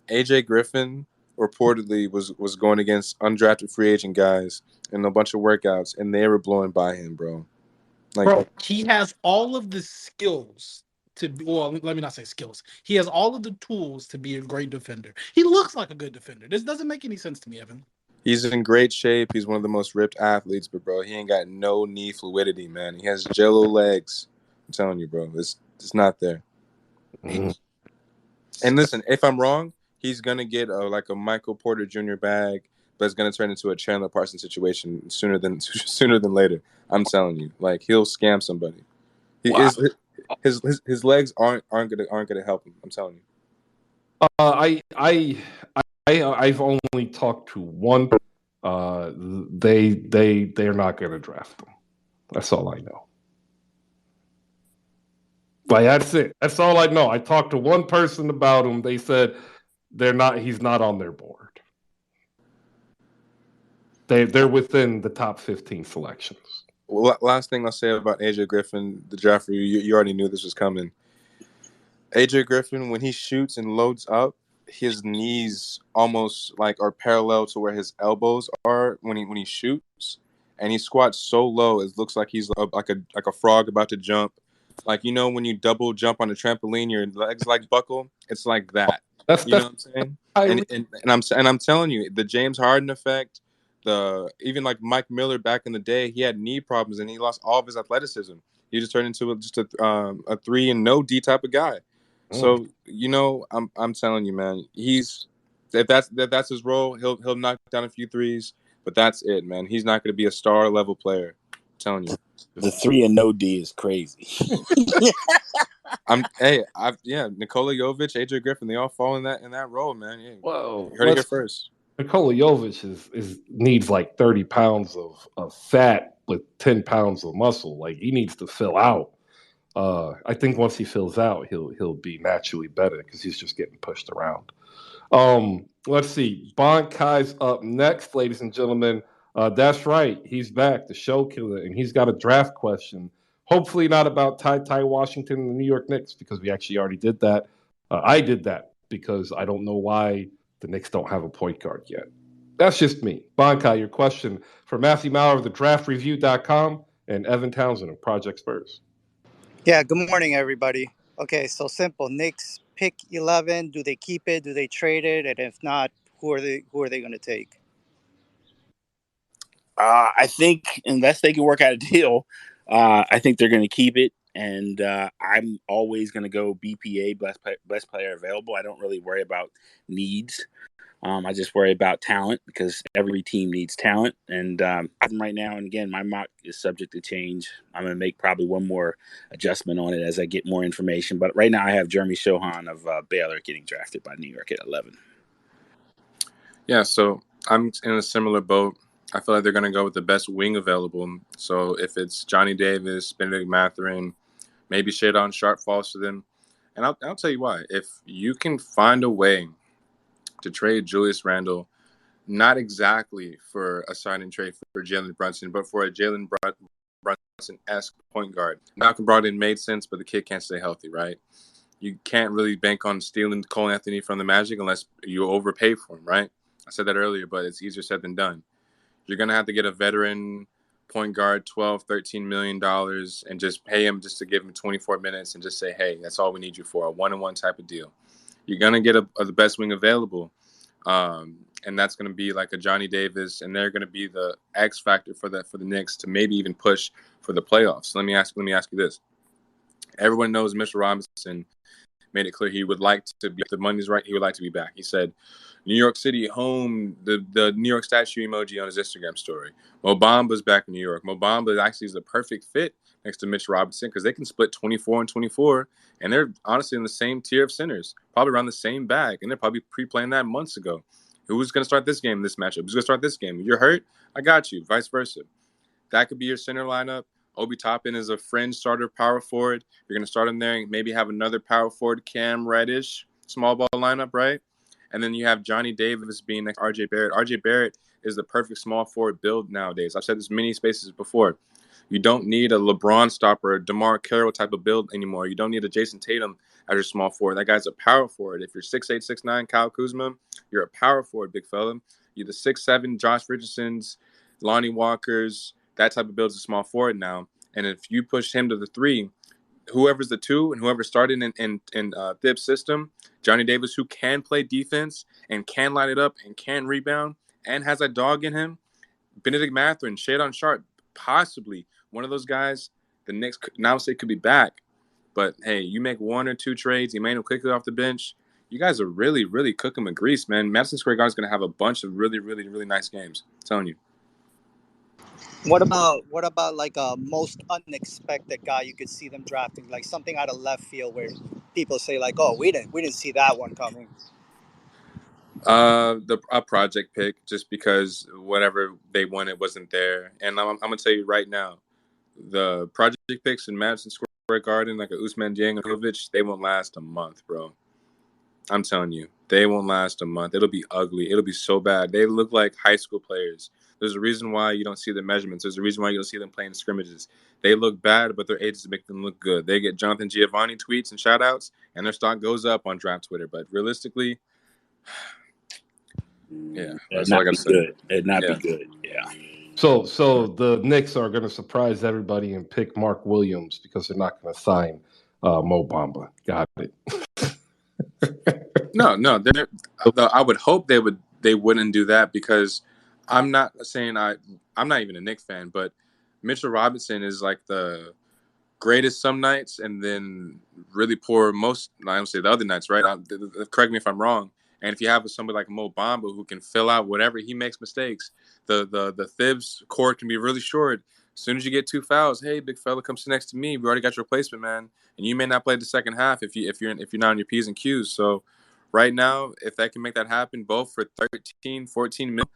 AJ Griffin reportedly was going against undrafted free agent guys in a bunch of workouts, and they were blowing by him, bro. He has all of the skills to be, well, let me not say skills. He has all of the tools to be a great defender. He looks like a good defender. This doesn't make any sense to me, Evan. He's in great shape. He's one of the most ripped athletes, but bro, he ain't got no knee fluidity, man. He has jello legs. I'm telling you, bro, it's not there. Mm-hmm. And listen, if I'm wrong, he's gonna get a Michael Porter Jr. bag, but it's gonna turn into a Chandler Parsons situation sooner than later. I'm telling you, like he'll scam somebody. Wow. His legs aren't gonna help him. I'm telling you. I've only talked to one. They're not going to draft him. That's all I know. Like that's it. That's all I know. I talked to one person about him. They said he's not on their board. They're within the top 15 selections. Well, last thing I'll say about AJ Griffin, the draft review, you already knew this was coming. AJ Griffin, when he shoots and loads up, his knees almost are parallel to where his elbows are when he shoots, and he squats so low it looks like he's like a frog about to jump. Like, you know, when you double jump on a trampoline, your legs like buckle. It's like that. That's You know what I'm saying? And I'm telling you, the James Harden effect, even like Mike Miller back in the day, he had knee problems and he lost all of his athleticism. He just turned into just a 3 and no D type of guy. So, you know, I'm telling you, man, if that's his role, he'll knock down a few threes, but that's it, man. He's not going to be a star level player. I'm telling you. The 3 and no D is crazy. Nikola Jovic, AJ Griffin, they all fall in that role, man. Yeah. Well, you heard it here first. Nikola Jovic needs like 30 pounds of fat with 10 pounds of muscle. Like, he needs to fill out. I think once he fills out, he'll be naturally better because he's just getting pushed around. Let's see. Bankai's up next, ladies and gentlemen. That's right. He's back, the show killer, and he's got a draft question. Hopefully not about Ty Washington and the New York Knicks, because we actually already did that. I did that because I don't know why the Knicks don't have a point guard yet. That's just me. Bankai, your question for Matthew Maurer of TheDraftReview.com and Evan Townsend of Project Spurs. Yeah, good morning, everybody. Okay, so simple. Knicks pick 11. Do they keep it? Do they trade it? And if not, who are they going to take? I think unless they can work out a deal, I think they're going to keep it. And I'm always going to go BPA, best player available. I don't really worry about needs. I just worry about talent because every team needs talent. And right now, and again, my mock is subject to change. I'm going to make probably one more adjustment on it as I get more information. But right now, I have Jeremy Shohan of Baylor getting drafted by New York at 11. Yeah, so I'm in a similar boat. I feel like they're going to go with the best wing available. So if it's Johnny Davis, Benedict Mathurin, maybe Shadon Sharp falls to them. And I'll tell you why. If you can find a way to trade Julius Randle, not exactly for a sign-and trade for Jalen Brunson, but for a Jalen Brunson-esque point guard. Malcolm Brogdon made sense, but the kid can't stay healthy, right? You can't really bank on stealing Cole Anthony from the Magic unless you overpay for him, right? I said that earlier, but it's easier said than done. You're going to have to get a veteran point guard, $12, $13 million, and just pay him just to give him 24 minutes and just say, hey, that's all we need you for, a one-on-one type of deal. You're going to get the best wing available, and that's going to be like a Johnny Davis, and they're going to be the X factor for the Knicks to maybe even push for the playoffs. Let me ask you this. Everyone knows Mr. Robinson made it clear he would like to be, if the money's right, he would like to be back. He said, New York City home, the New York statue emoji on his Instagram story. Mo Bamba's back in New York. Mo Bamba actually is the perfect fit next to Mitch Robinson because they can split 24 and 24, and they're honestly in the same tier of centers, probably around the same bag, and they're probably pre-playing that months ago. Who's going to start this game, this matchup? Who's going to start this game? You're hurt? I got you. Vice versa. That could be your center lineup. Obi Toppin is a fringe starter power forward. You're going to start him there and maybe have another power forward, Cam Reddish, small ball lineup, right? And then you have Johnny Davis being next to RJ Barrett. RJ Barrett is the perfect small forward build nowadays. I've said this many spaces before. You don't need a LeBron stopper, a DeMar Carroll type of build anymore. You don't need a Jason Tatum as your small forward. That guy's a power forward. If you're 6'8", 6'9", Kyle Kuzma, you're a power forward, big fella. You're the 6'7", Josh Richardsons, Lonnie Walkers. That type of build is a small forward now. And if you push him to the 3, whoever's the 2 and whoever started in Thibs' system, Johnny Davis, who can play defense and can light it up and can rebound and has a dog in him, Benedict Mathurin, Shadon Sharp, possibly one of those guys, the Knicks now say could be back. But, hey, you make 1 or 2 trades, Emmanuel quickly off the bench, you guys are really, really cooking with grease, man. Madison Square Garden is going to have a bunch of really, really, really nice games. I'm telling you. What about like a most unexpected guy you could see them drafting, like something out of left field where people say like, oh, we didn't see that one coming? A project pick, just because whatever they wanted wasn't there. And I'm gonna tell you right now, the project picks in Madison Square Garden, like a Usman Djanovic, they won't last a month, bro. I'm telling you, they won't last a month. It'll be ugly. It'll be so bad. They look like high school players. There's a reason why you don't see the measurements. There's a reason why you don't see them playing scrimmages. They look bad, but their agents make them look good. They get Jonathan Giovanni tweets and shout-outs, and their stock goes up on draft Twitter. But realistically, yeah, that's all I got to say. It'd not be good. Yeah. So the Knicks are going to surprise everybody and pick Mark Williams because they're not going to sign Mo Bamba. Got it. No, I would hope they wouldn't do that, because I'm not saying I'm not even a Knicks fan, but Mitchell Robinson is like the greatest some nights and then really poor most. I don't say the other nights, right? Correct me if I'm wrong. And if you have somebody like Mo Bamba who can fill out whatever, he makes mistakes. The Thibs cord can be really short. As soon as you get 2 fouls, hey, big fella, come sit next to me. We already got your replacement, man. And you may not play the second half if you're not on your P's and Q's. So right now, if that can make that happen, both for 13, 14 minutes,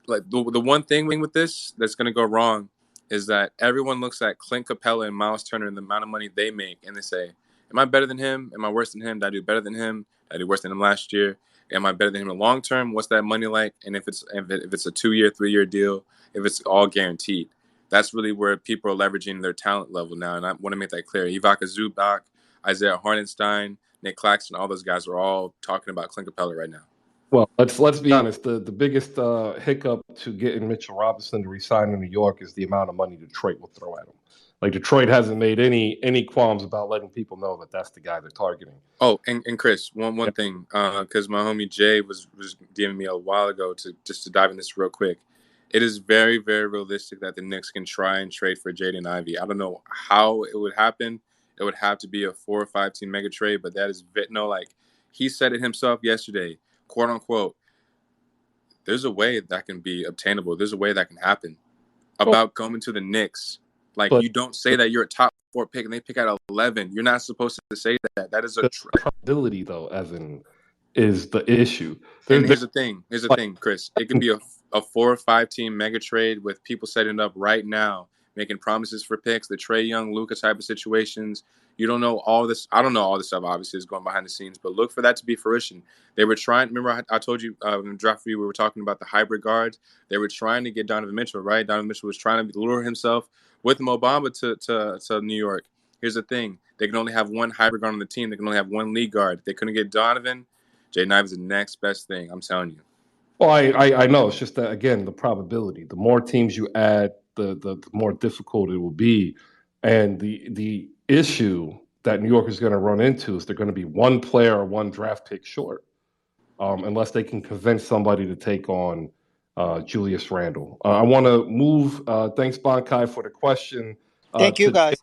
like the one thing with this that's going to go wrong is that everyone looks at Clint Capella and Miles Turner and the amount of money they make, and they say, am I better than him? Am I worse than him? Did I do better than him? Did I do worse than him last year? Am I better than him in the long term? What's that money like? And if it's a 2-year, 3-year deal, if it's all guaranteed, that's really where people are leveraging their talent level now. And I want to make that clear. Ivica Zubac, Isaiah Hartenstein, Nick Claxton, all those guys are all talking about Clint Capella right now. Well, let's be honest. The biggest hiccup to getting Mitchell Robinson to resign in New York is the amount of money Detroit will throw at him. Like, Detroit hasn't made any qualms about letting people know that that's the guy they're targeting. Oh, and Chris, one thing, because my homie Jay was DMing me a while ago to dive in this real quick. It is very, very realistic that the Knicks can try and trade for Jaden Ivey. I don't know how it would happen. It would have to be a 4 or 5 team mega trade, but that is like he said it himself yesterday, quote unquote. There's a way that can be obtainable. There's a way that can happen. About going to the Knicks, like, you don't say that you're a top 4 pick and they pick at 11. You're not supposed to say that. That is a probability, though, Evan, is the issue. And here's the thing, Chris. It could be a 4 or 5 team mega trade with people setting up right now, making promises for picks, the Trae Young, Luka type of situations. You don't know all this. I don't know all this stuff, obviously, is going behind the scenes, but look for that to be fruition. They were trying. Remember, I told you in the draft review, we were talking about the hybrid guards. They were trying to get Donovan Mitchell, right? Donovan Mitchell was trying to lure himself with Mo Bamba to New York. Here's the thing. They can only have one hybrid guard on the team. They can only have one lead guard. They couldn't get Donovan. Jaden Ivey is the next best thing. I'm telling you. Well, I know. It's just that, again, the probability. The more teams you add, the more difficult it will be. And the issue that New York is going to run into is they're going to be one player or one draft pick short, unless they can convince somebody to take on Julius Randle. I want to move. Thanks, Bankai, for the question. Thank you, guys.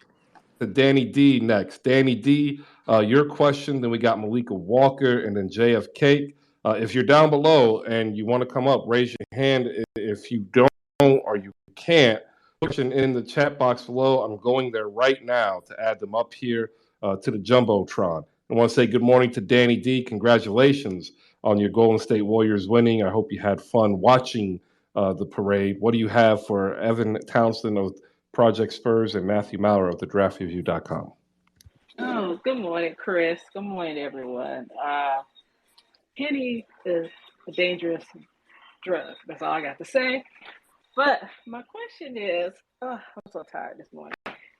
To Dany D next. Dany D, your question. Then we got Maliika Walker and then JFK. If you're down below and you want to come up, raise your hand. If you don't or you can't, question in the chat box below. I'm going there right now to add them up here to the Jumbotron. I want to say good morning to Dany D. Congratulations on your Golden State Warriors winning. I hope you had fun watching the parade. What do you have for Evan Townsend of Project Spurs and Matthew Maurer of TheDraftReview.com? Oh, good morning, Chris. Good morning, everyone. Henny is a dangerous drug. That's all I got to say. But my question is, I'm so tired this morning.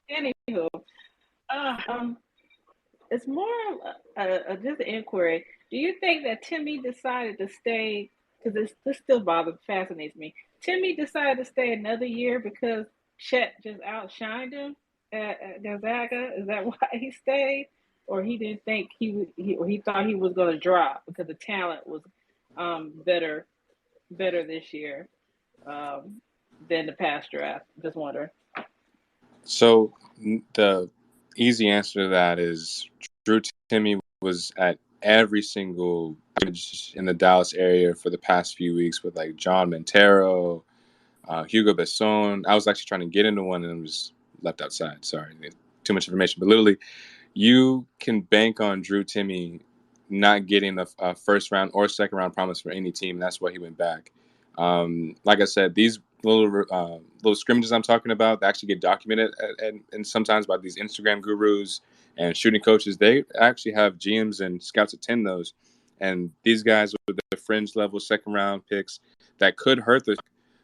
Anywho, it's more just an inquiry. Do you think that Timmy decided to stay, because this still fascinates me. Timmy decided to stay another year because Chet just outshined him at Gonzaga? Is that why he stayed? Or he didn't think he thought he was going to drop because the talent was better this year than the past draft? Just wondering. So the easy answer to that is Drew Timme was at every single in the Dallas area for the past few weeks with like John Montero, Hugo Besson. I was actually trying to get into one and was left outside. Sorry, too much information. But literally, you can bank on Drew Timme not getting a first round or second round promise for any team. That's why he went back. Like I said, these little scrimmages I'm talking about, they actually get documented and sometimes by these Instagram gurus and shooting coaches. They actually have GMs and scouts attend those. And these guys with the fringe level second round picks that could hurt the.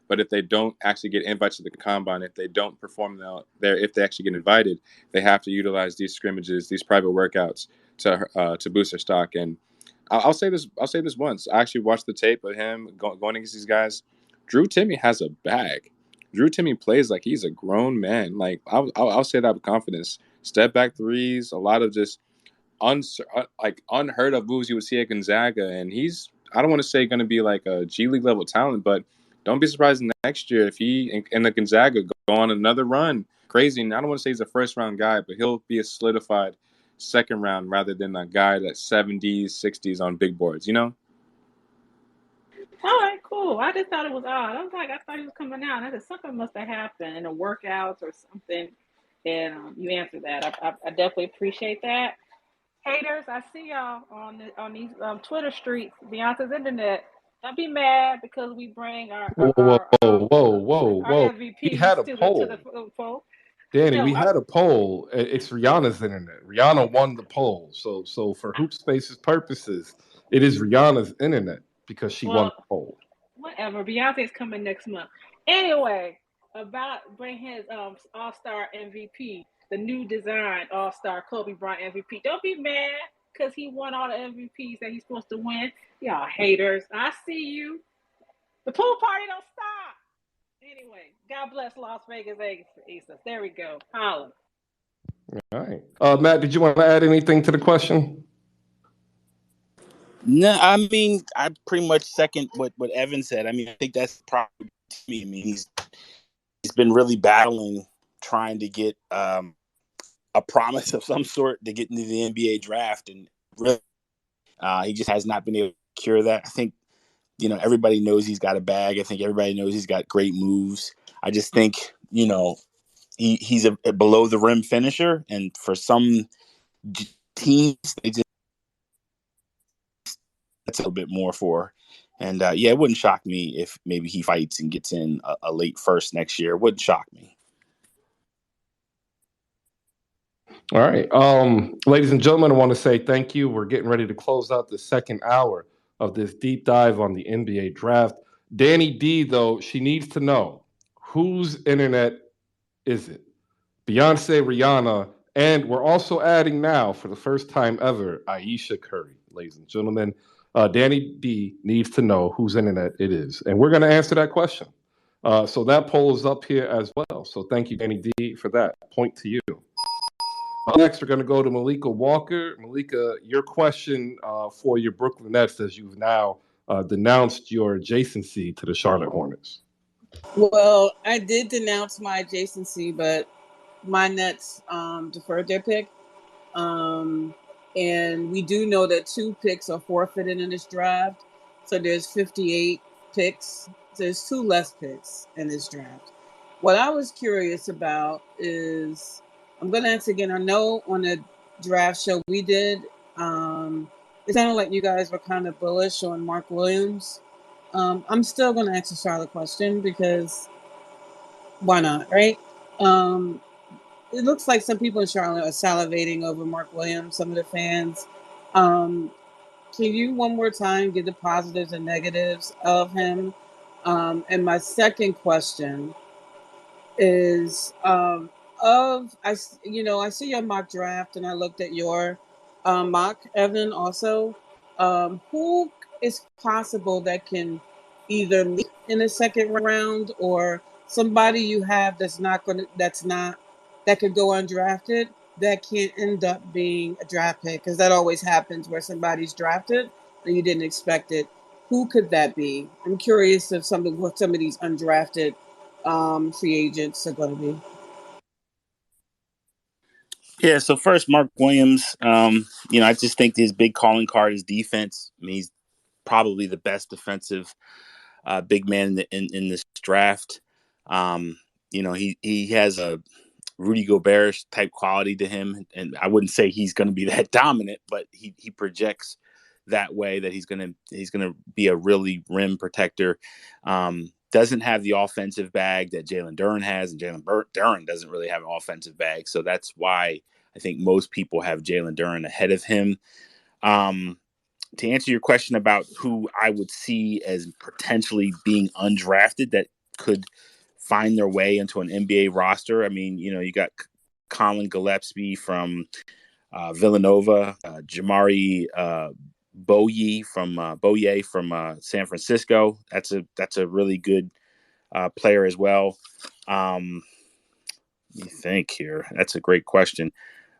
But if they don't actually get invited to the combine, if they don't perform there, if they actually get invited, they have to utilize these scrimmages, these private workouts to boost their stock. And I'll say this once. I actually watched the tape of him going against these guys. Drew Timme has a bag. Drew Timmy plays like he's a grown man. Like I'll say that with confidence. Step back threes, a lot of just unheard of moves you would see at Gonzaga, and he's I don't want to say going to be like a G League level talent, but don't be surprised next year if he and the Gonzaga go on another run. Crazy, and I don't want to say he's a first round guy, but he'll be a solidified second round rather than a guy that's 70s, 60s on big boards. You know. All right, cool. I just thought it was odd. I was like, I thought he was coming out. And I said something must have happened in the workouts or something. And you answered that. I definitely appreciate that. Haters, I see y'all on these Twitter streets, Beyonce's internet. Don't be mad because we bring our Whoa, our, whoa, our whoa, um whoa, whoa, our whoa. We MVPs had a to the poll. poll. Danny, No, we had a poll. It's Rihanna's internet. Rihanna won the poll. So for Hoop Space's purposes, it is Rihanna's internet because she won well, the poll. whatever. Beyonce's coming next month. Anyway, about bring his All Star MVP, the new design All Star Kobe Bryant MVP. Don't be mad because he won all the MVPs that he's supposed to win. Y'all haters, I see you. The pool party don't stop. Anyway, God bless Las Vegas Aces. There we go. Holla. All right. Matt, did you want to add anything to the question? No, I mean, I pretty much second what Evan said. I mean, I think that's probably to me. I mean, he's been really battling, trying to get a promise of some sort to get into the NBA draft, and really, he just has not been able to secure that. I think, everybody knows he's got a bag. I think everybody knows he's got great moves. I just think, he's a below the rim finisher, and for some teams, they just that's a little bit more for. And it wouldn't shock me if maybe he fights and gets in a late first next year. It wouldn't shock me. All right. Ladies and gentlemen, I want to say thank you. We're getting ready to close out the second hour of this deep dive on the NBA draft. Dany D, though, she needs to know whose internet is it? Beyonce, Rihanna, and we're also adding now, for the first time ever, Ayesha Curry. Ladies and gentlemen, Dany D needs to know whose internet it is. And we're going to answer that question. So that poll is up here as well. So thank you, Dany D, for that. Point to you. Next, we're going to go to Maliika Walker. Maliika, your question for your Brooklyn Nets as you've now denounced your adjacency to the Charlotte Hornets. Well, I did denounce my adjacency, but my Nets deferred their pick. And we do know that 2 picks are forfeited in this draft. So there's 58 picks. There's 2 less picks in this draft. What I was curious about is, I'm going to ask again, I know on the draft show we did, it sounded like you guys were kind of bullish on Mark Williams. I'm still going to ask a Charlotte question because why not, right? It looks like some people in Charlotte are salivating over Mark Williams, some of the fans. Can you one more time give the positives and negatives of him? And my second question is I see your mock draft and I looked at your mock, Evan, also. Who is possible that can either leak in the second round, or somebody you have that could go undrafted that can't end up being a draft pick? Because that always happens where somebody's drafted and you didn't expect it. Who could that be? I'm curious of what some of these undrafted free agents are going to be. Yeah, so first, Mark Williams, I just think his big calling card is defense. I mean, he's probably the best defensive big man in this draft. He has a Rudy Gobert type quality to him, and I wouldn't say he's going to be that dominant, but he projects that way, that he's going to be a really rim protector. Doesn't have the offensive bag that Jalen Duren has, and Jalen Duren doesn't really have an offensive bag, so that's why I think most people have Jalen Duren ahead of him. To answer your question about who I would see as potentially being undrafted that could find their way into an NBA roster, I mean, you got Colin Gillespie from Villanova, Jamari Boye from San Francisco. That's a really good player as well. Let me think here. That's a great question.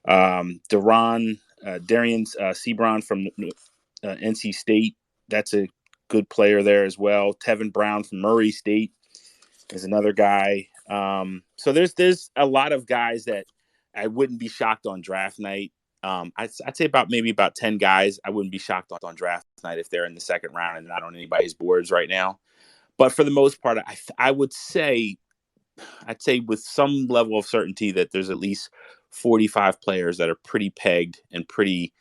Darian Sebron from NC State. That's a good player there as well. Tevin Brown from Murray State is another guy. So there's a lot of guys that I wouldn't be shocked on draft night. I'd say about 10 guys I wouldn't be shocked on draft night if they're in the second round and not on anybody's boards right now. But for the most part, I'd say with some level of certainty that there's at least 45 players that are pretty pegged and pretty,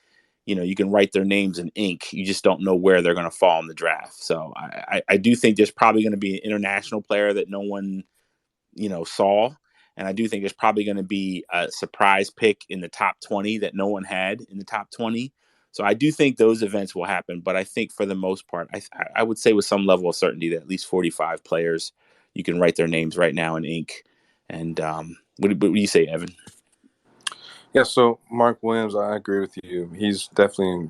you can write their names in ink. You just don't know where they're going to fall in the draft. So I do think there's probably going to be an international player that no one, saw. And I do think there's probably going to be a surprise pick in the top 20 that no one had in the top 20. So I do think those events will happen. But I think for the most part, I would say with some level of certainty that at least 45 players, you can write their names right now in ink. And what do you say, Evan? Yeah, so Mark Williams, I agree with you. He's definitely,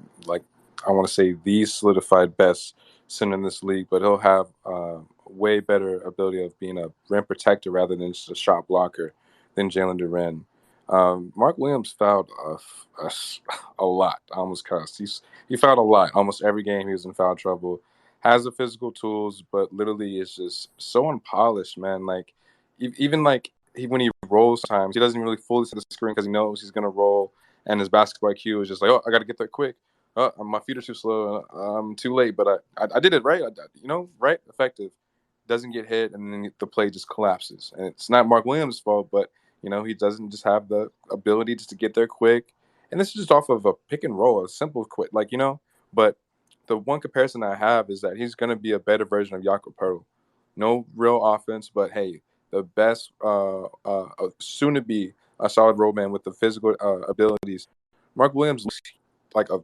I want to say, the solidified best center in this league, but he'll have way better ability of being a rim protector rather than just a shot blocker than Jalen Duren. Mark Williams fouled a lot. I almost cussed. He fouled a lot. Almost every game he was in foul trouble. Has the physical tools, but literally is just so unpolished, man. When he rolls times, he doesn't really fully set the screen because he knows he's going to roll, and his basketball IQ is just like, oh, I got to get there quick. Oh, my feet are too slow. I'm too late, but I did it right. Right? Effective. Doesn't get hit, and then the play just collapses. And it's not Mark Williams' fault, but, he doesn't just have the ability just to get there quick. And this is just off of a pick and roll, a simple quick, But the one comparison I have is that he's going to be a better version of Jakob Poeltl. No real offense, but, hey, the best, soon to be a solid road man with the physical abilities. Mark Williams looks like a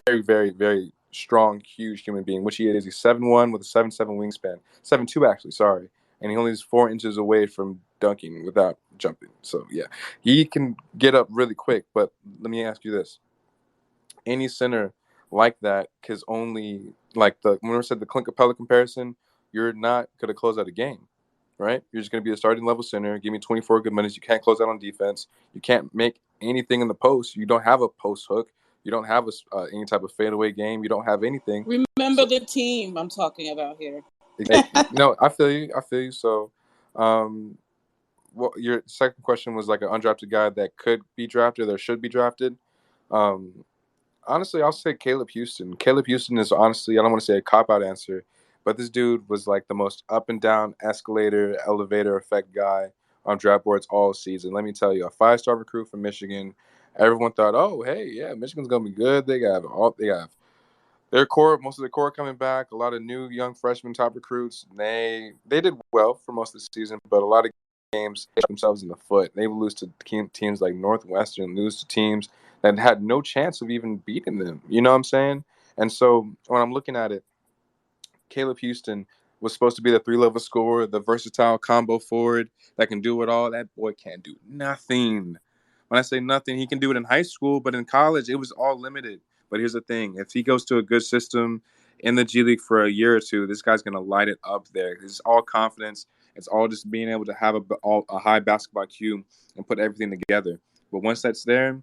very, very, very strong, huge human being, which he is. He's 7'1" with a 7'7" wingspan, 7'2" actually. Sorry, and he only is 4 inches away from dunking without jumping. So yeah, he can get up really quick. But let me ask you this: any center like that, because only when we said the Clint Capella comparison, you're not going to close out a game. Right? You're just going to be a starting level center. Give me 24 good minutes. You can't close out on defense. You can't make anything in the post. You don't have a post hook. You don't have any type of fadeaway game. You don't have anything. Remember the team I'm talking about here. No, I feel you. So, your second question was like an undrafted guy that could be drafted or should be drafted. Honestly, I'll say Caleb Houston. Caleb Houston is honestly, I don't want to say a cop-out answer, but this dude was like the most up and down escalator, elevator effect guy on draft boards all season. Let me tell you, a 5-star recruit from Michigan. Everyone thought, oh, hey, yeah, Michigan's gonna be good. They have their core, most of the core coming back. A lot of new young freshman top recruits. They did well for most of the season, but a lot of games hit themselves in the foot. They would lose to teams like Northwestern, lose to teams that had no chance of even beating them. You know what I'm saying? And so when I'm looking at it, Caleb Houston was supposed to be the 3-level scorer, the versatile combo forward that can do it all. That boy can't do nothing. When I say nothing, he can do it in high school, but in college, it was all limited. But here's the thing. If he goes to a good system in the G League for a year or two, this guy's going to light it up there. It's all confidence. It's all just being able to have a high basketball IQ and put everything together. But once that's there,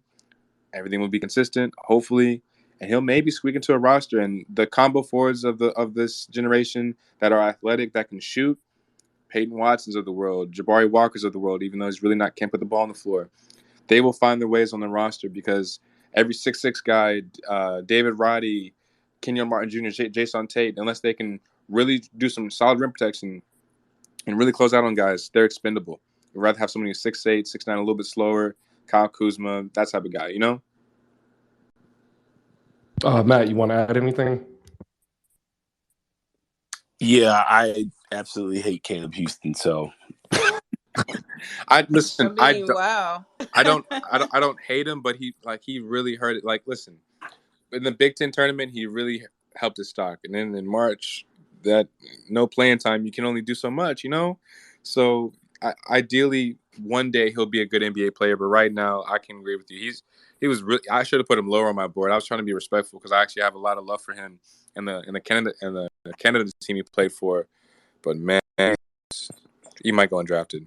everything will be consistent, hopefully, and he'll maybe squeak into a roster. And the combo forwards of this generation that are athletic, that can shoot, Peyton Watsons of the world, Jabari Walkers of the world, even though he's really can't put the ball on the floor, they will find their ways on the roster because every 6'6" guy, David Roddy, Kenyon Martin Jr., Jason Tate, unless they can really do some solid rim protection and really close out on guys, they're expendable. We'd rather have somebody who's 6'8", 6'9", a little bit slower, Kyle Kuzma, that type of guy, you know? Matt, you want to add anything? Yeah, I absolutely hate Caleb Houston. So Wow. I don't hate him, but he really hurt it. Like, listen, in the Big Ten tournament, he really helped his stock, and then in March, that no playing time, you can only do so much, you know. So ideally, one day he'll be a good NBA player, but right now, I can agree with you. He was really. I should have put him lower on my board. I was trying to be respectful because I actually have a lot of love for him and the Canada team he played for. But man, he might go undrafted.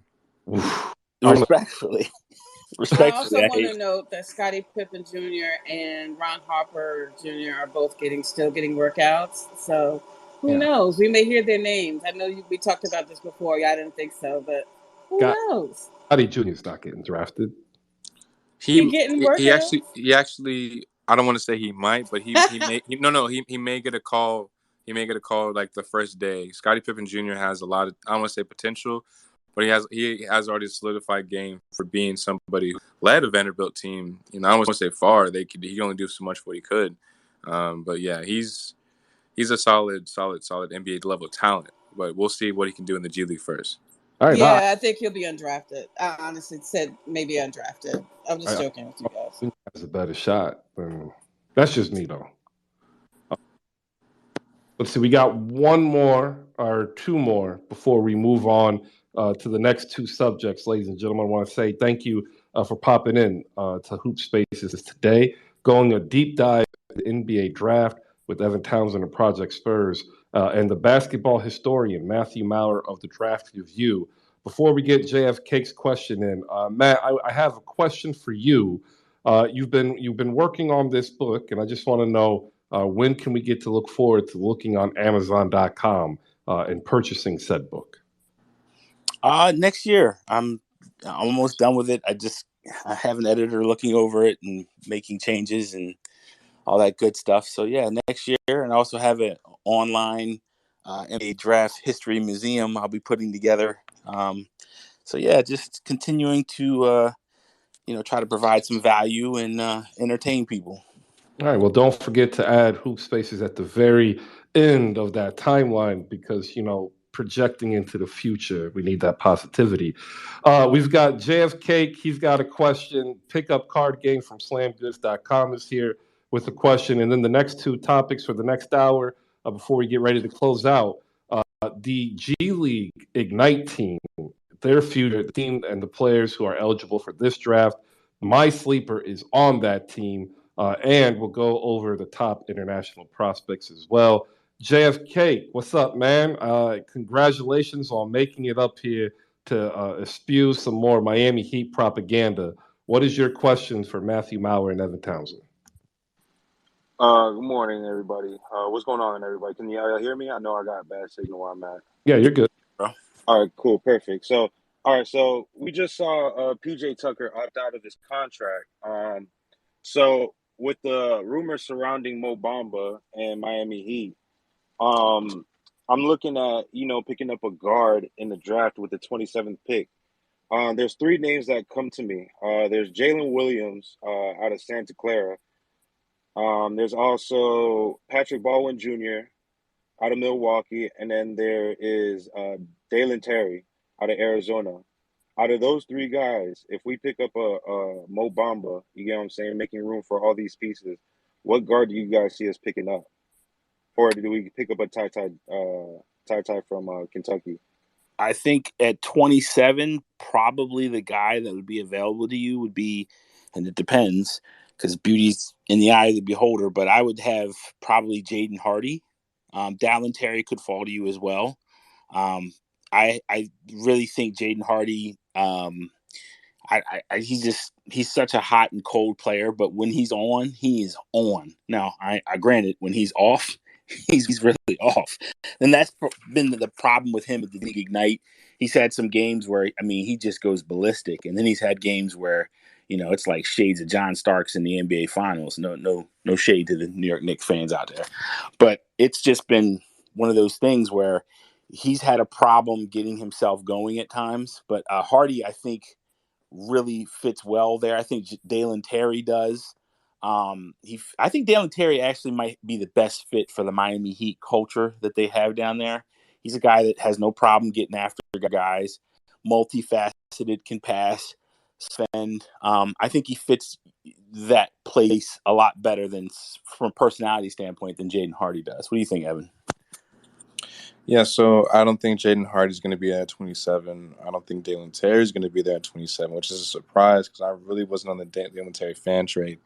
Oof. Respectfully. I also I want hate to note that Scottie Pippen Jr. and Ron Harper Jr. are both still getting workouts. So who knows? We may hear their names. I know we talked about this before. Y'all didn't think so, but who knows? Scottie Jr. is not getting drafted. He getting workouts? He actually I don't want to say he might, but he may get a call. He may get a call like the first day. Scottie Pippen Jr. has a lot of, I don't want to say potential, but he has already solidified game for being somebody who led a Vanderbilt team. I don't want to say far. He could only do so much for what he could. But yeah, he's a solid NBA level talent. But we'll see what he can do in the G League first. I think he'll be undrafted. I honestly said maybe undrafted. I'm just joking with you guys. He has a better shot. That's just me, though. Let's see. We got one more or two more before we move on to the next two subjects, ladies and gentlemen. I want to say thank you for popping in to Hoop Spaces today, going a deep dive into the NBA draft with Evan Townsend of Project Spurs and the basketball historian, Matthew Maurer of the Draft Review. Before we get JFK's question in, Matt, I have a question for you. You've been working on this book, and I just want to know when can we get to look forward to looking on Amazon.com and purchasing said book? Next year. I'm almost done with it. I have an editor looking over it and making changes and all that good stuff. So yeah, next year, and I also have an online NBA draft history museum I'll be putting together. So yeah, just continuing to try to provide some value and entertain people. All right. Well, don't forget to add Hoop Spaces at the very end of that timeline because, projecting into the future, we need that positivity. We've got JFK. He's got a question. Pickup card game from slamgoods.com is here with a question. And then the next two topics for the next hour before we get ready to close out. The G League Ignite team, their future, the team and the players who are eligible for this draft. My sleeper is on that team. And we'll go over the top international prospects as well. JFK, what's up, man? Congratulations on making it up here to spew some more Miami Heat propaganda. What is your question for Matthew Maurer and Evan Townsend? Good morning, everybody. What's going on, everybody? Can y'all hear me? I know I got a bad signal where I'm at. Yeah, you're good, bro. All right, cool, perfect. So we just saw PJ Tucker opt out of his contract. So with the rumors surrounding Mo Bamba and Miami Heat, I'm looking at picking up a guard in the draft with the 27th pick. There's three names that come to me. There's Jalen Williams out of Santa Clara. There's also Patrick Baldwin Jr. out of Milwaukee, and then there is Dalen Terry out of Arizona. Out of those three guys, if we pick up a Mo Bamba, you get what I'm saying, making room for all these pieces, what guard do you guys see us picking up? Or do we pick up a Ty from Kentucky? I think at 27, probably the guy that would be available to you would be, and it depends, because beauty's in the eye of the beholder, but I would have probably Jaden Hardy. Dalen Terry could fall to you as well. I really think Jaden Hardy, he's such a hot and cold player, but when he's on, he is on. Now, I granted, when he's off, he's really off. And that's been the problem with him at the League Ignite. He's had some games where, he just goes ballistic. And then he's had games where, it's like shades of John Starks in the NBA Finals. No shade to the New York Knicks fans out there. But it's just been one of those things where he's had a problem getting himself going at times. But Hardy, I think, really fits well there. I think Dalen Terry does. I think Dalen Terry actually might be the best fit for the Miami Heat culture that they have down there. He's a guy that has no problem getting after guys, multifaceted, can pass, defend. I think he fits that place a lot better from a personality standpoint than Jaden Hardy does. What do you think, Evan? Yeah, so I don't think Jaden Hardy's going to be there at 27. I don't think Dalen Terry's going to be there at 27, which is a surprise because I really wasn't on the Dalen Terry fan train.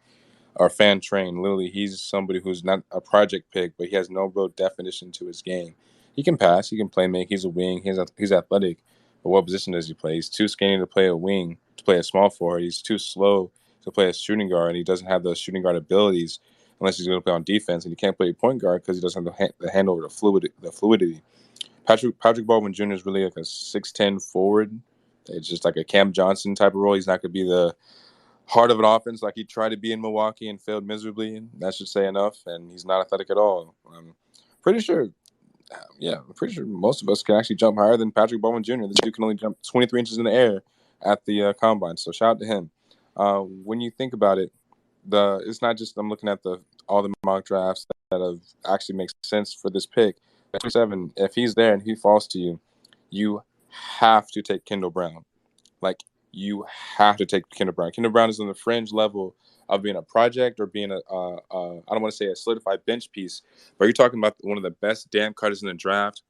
Literally, he's somebody who's not a project pick, but he has no real definition to his game. He can pass. He can play make. He's a wing. He's athletic. But what position does he play? He's too skinny to play a wing, to play a small forward. He's too slow to play a shooting guard, and he doesn't have those shooting guard abilities unless he's going to play on defense. And he can't play point guard because he doesn't have the hand over the fluidity. Patrick Baldwin Jr. is really like a 6'10" forward. It's just like a Cam Johnson type of role. He's not going to be the heart of an offense like he tried to be in Milwaukee and failed miserably. That should say enough. And he's not athletic at all. Pretty sure most of us can actually jump higher than Patrick Baldwin Jr. This dude can only jump 23 inches in the air at the combine. So shout out to him. When you think about it, it's not just I'm looking at all the mock drafts that have actually makes sense for this pick. 27, if he's there and he falls to you, you have to take Kendall Brown. Like, you have to take Kendall Brown. Kendall Brown is on the fringe level of being a project or being I don't want to say a solidified bench piece, but you're talking about one of the best damn cutters in the draft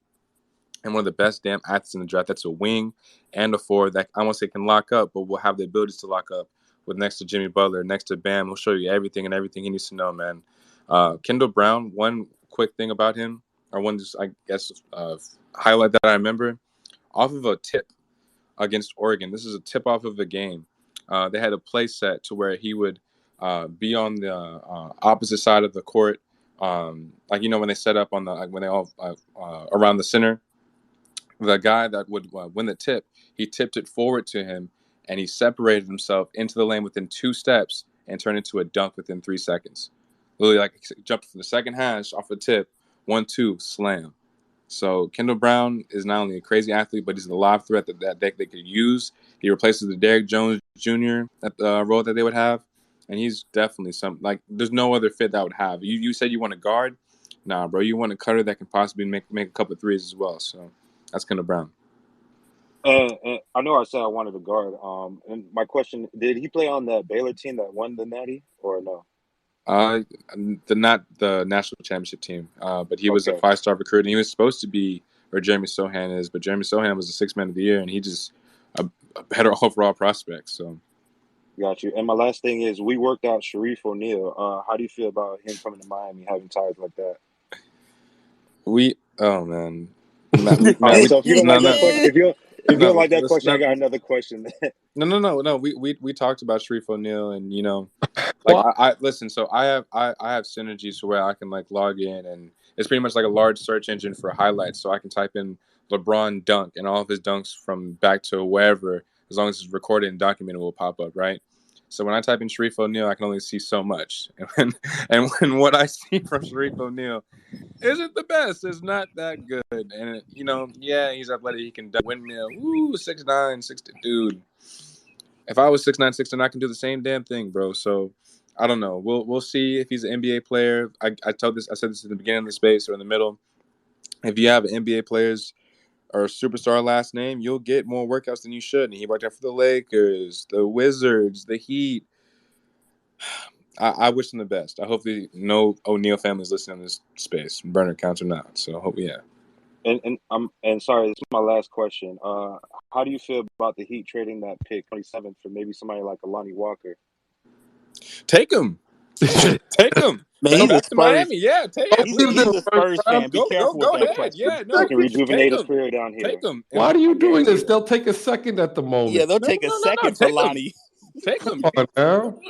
and one of the best damn athletes in the draft. That's a wing and a forward that I won't say can lock up, but will have the abilities to lock up with next to Jimmy Butler, next to Bam. He'll show you everything he needs to know, man. Kendall Brown, one quick thing about him, or one just, I guess, highlight that I remember, off of a tip against Oregon. This is a tip off of the game. They had a play set to where he would be on the opposite side of the court, like when they set up on when they all around the center. The guy that would win the tip, he tipped it forward to him, and he separated himself into the lane within 2 steps and turned into a dunk within 3 seconds. Literally, like, jumped from the second hash off a tip, 1-2, slam. So Kendall Brown is not only a crazy athlete, but he's a live threat that they could use. He replaces the Derrick Jones Jr. Role that they would have, and he's definitely there's no other fit that would have. You said you want a guard? Nah, bro, you want a cutter that can possibly make a couple of threes as well. So that's Kendall Brown. And I know I said I wanted a guard. And my question: did he play on the Baylor team that won the Natty, or no? Not the national championship team, but he was a 5-star recruit, and he was supposed to be where Jeremy Sohan is, but Jeremy Sohan was the 6th man of the year, and he just a better overall prospect. So, got you. And my last thing is, we worked out Sharif O'Neal. How do you feel about him coming to Miami, having ties like that? Oh man. So if you don't like that question, if you don't like that question, I got another question. No. We talked about Sharif O'Neal, and I listen. So I have synergies to where I can log in, and it's pretty much like a large search engine for highlights. So I can type in LeBron dunk, and all of his dunks from back to wherever, as long as it's recorded and documented, will pop up, right? So when I type in Sharif O'Neal, I can only see so much, and when what I see from Sharif O'Neal isn't the best. It's not that good. And, he's athletic. He can dunk windmill. 6'9", 6'2", dude. If I was 6'9", 6'10", I can do the same damn thing, bro. So, I don't know. We'll see if he's an NBA player. I said this in the beginning of the space or in the middle. If you have an NBA player's or a superstar last name, you'll get more workouts than you should. And he worked out for the Lakers, the Wizards, the Heat. I wish him the best. I hope no O'Neal families listening to this space, burner accounts or not. So I hope, yeah. And sorry, this is my last question. How do you feel about the Heat trading that pick 27 for maybe somebody like Lonnie Walker? Take him. Take him. Man, back to Miami. Yeah, take him. He's a Spurs fan. Be careful with that question. Yeah, no. He can rejuvenate his career down here. Take him. Why are you doing this? They'll take a second at the moment. Yeah, they'll take a second for Lonnie. Take him.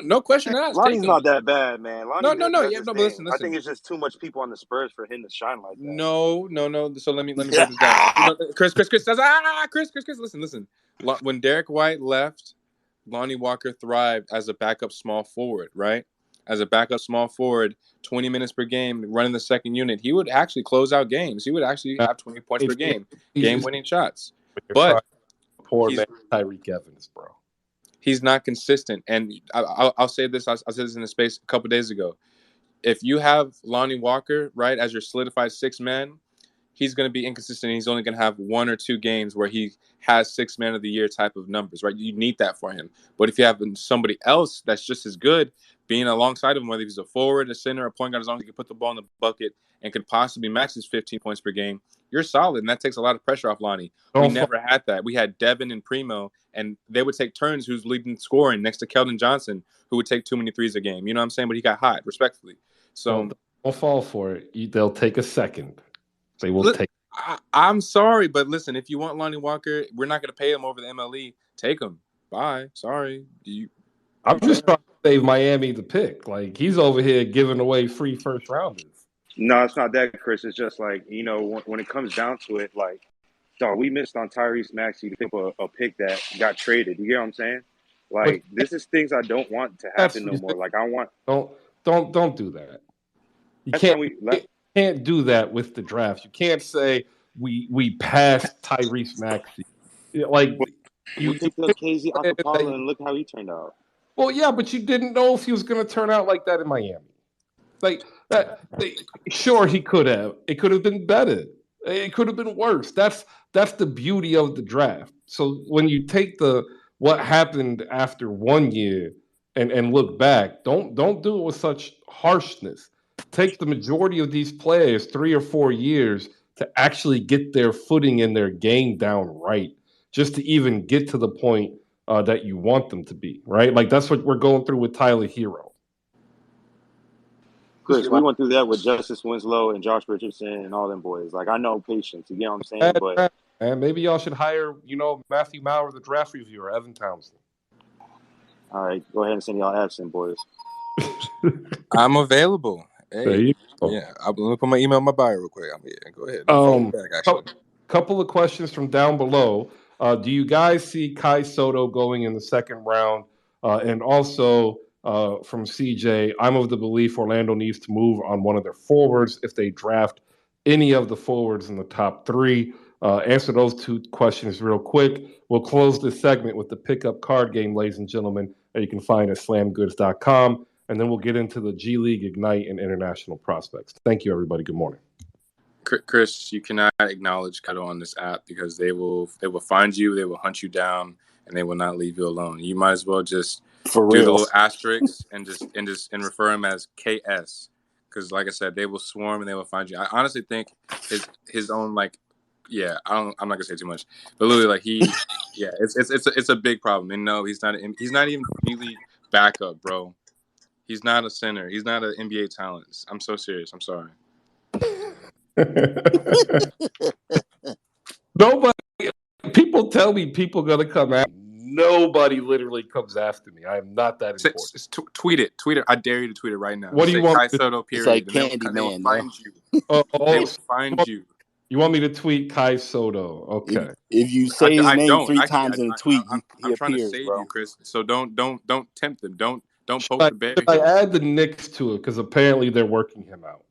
No question asked. Lonnie's not that bad, man. Lonnie no. Yeah, no, but listen. I think it's just too much people on the Spurs for him to shine like that. No. So let me break this down. Chris. Listen. When Derek White left, Lonnie Walker thrived as a backup small forward, right? As a backup small forward, 20 minutes per game, running the second unit. He would actually close out games. He would actually have 20 points per game, game-winning shots. But poor man, Tyreek Evans, bro. He's not consistent. And I'll say this. I said this in the space a couple days ago. If you have Lonnie Walker, right, as your solidified 6th man, he's going to be inconsistent. He's only going to have 1 or 2 games where he has 6th man of the year type of numbers, right? You need that for him. But if you have somebody else that's just as good, being alongside of him, whether he's a forward, a center, a point guard, as long as he can put the ball in the bucket and could possibly match his 15 points per game, you're solid. And that takes a lot of pressure off Lonnie. We never had that. We had Devin and Primo, and they would take turns who's leading scoring next to Keldon Johnson, who would take too many threes a game. You know what I'm saying? But he got hot, respectfully. So don't fall for it. They'll take a second. They will take. I'm sorry, but listen, if you want Lonnie Walker, we're not going to pay him over the MLE. Take him. Bye. Sorry. I'm just trying to save Miami the pick. Like, he's over here giving away free first rounders. No, it's not that, Chris. It's just like, when it comes down to it, like, dog, we missed on Tyrese Maxey to pick a pick that got traded. You get what I'm saying? But Like, this is things I don't want to happen no more. Like, I want. Don't do that. You Last can't time can't do that with the draft. You can't say we passed Tyrese Maxey. Like, we took the KZ Akapala and look how he turned out. Well, yeah, but you didn't know if he was going to turn out like that in Miami. Like that, sure, he could have. It could have been better. It could have been worse. That's the beauty of the draft. So when you take what happened after 1 year and look back, don't do it with such harshness. Take the majority of these players 3 or 4 years to actually get their footing and their game down right, just to even get to the point that you want them to be, right? Like, that's what we're going through with Tyler Hero. Chris, we went through that with Justice Winslow and Josh Richardson and all them boys. Like, I know patience. You get what I'm saying? But and maybe y'all should hire, Matthew Maurer, the draft reviewer, Evan Townsend. All right, go ahead and send y'all absent, boys. I'm available. Hey, there you go. Yeah, let me put my email in my bio real quick. Go ahead. Follow me back, actually. Couple of questions from down below. Do you guys see Kai Soto going in the second round? And also from CJ, I'm of the belief Orlando needs to move on one of their forwards if they draft any of the forwards in the top 3. Answer those 2 questions real quick. We'll close this segment with the pickup card game, ladies and gentlemen, that you can find at slamgoods.com. And then we'll get into the G League, Ignite, and international prospects. Thank you, everybody. Good morning. Chris, you cannot acknowledge Kato on this app because they will find you, they will hunt you down, and they will not leave you alone. You might as well just do the little asterisks and refer him as KS, because like I said, they will swarm and they will find you. I honestly think his own I'm not gonna say too much, but literally it's a big problem. And no, he's not even really backup, bro. He's not a center. He's not an NBA talent. I'm so serious. I'm sorry. Nobody. People tell me people gonna come after me. Nobody literally comes after me. I am not that important. Tweet it. I dare you to tweet it right now. What do you want? Kai Soto, period. It's like Candyman. They will find you. They will find you. You want me to tweet Kai Soto? Okay. If you say his name 3 times in a tweet, I'm trying to save you, Chris. So don't tempt them. Don't poke the bear. I add the Knicks to it because apparently they're working him out.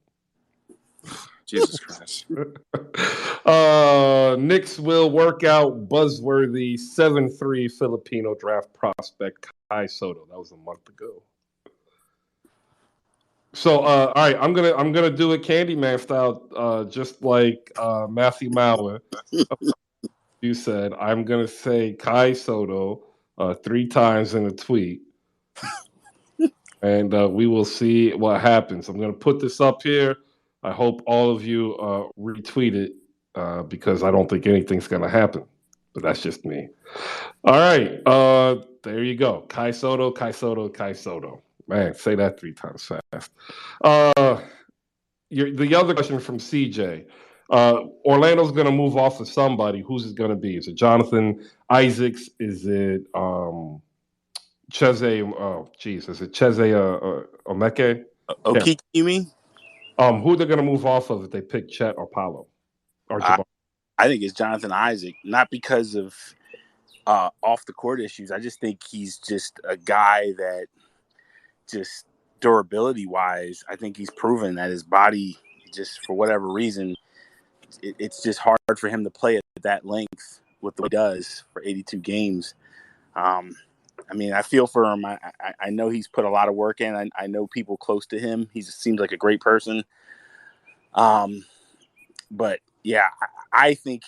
Jesus Christ. Knicks will work out buzzworthy 7'3" Filipino draft prospect Kai Soto. That was a month ago. So, all right, I'm gonna do it Candyman style, just like Matthew Maurer. You said I'm gonna say Kai Soto 3 times in a tweet, and we will see what happens. I'm gonna put this up here. I hope all of you retweet it because I don't think anything's gonna happen. But that's just me. All right, there you go. Kai Soto, Kai Soto, Kai Soto. Man, say that 3 times fast. The other question from CJ. Orlando's going to move off of somebody. Who's it going to be? Is it Jonathan Isaacs? Is it Cheze? Oh, geez. Is it Cheze Omeke? Okeke, you mean? Who they're going to move off of if they pick Chet or Paolo? Or I think it's Jonathan Isaac, not because of off the court issues. I just think he's just a guy that just durability wise, I think he's proven that his body, just for whatever reason, it's just hard for him to play at that length with what he does for 82 games. I mean, I feel for him. I know he's put a lot of work in. I know people close to him. He seems like a great person. But yeah, I think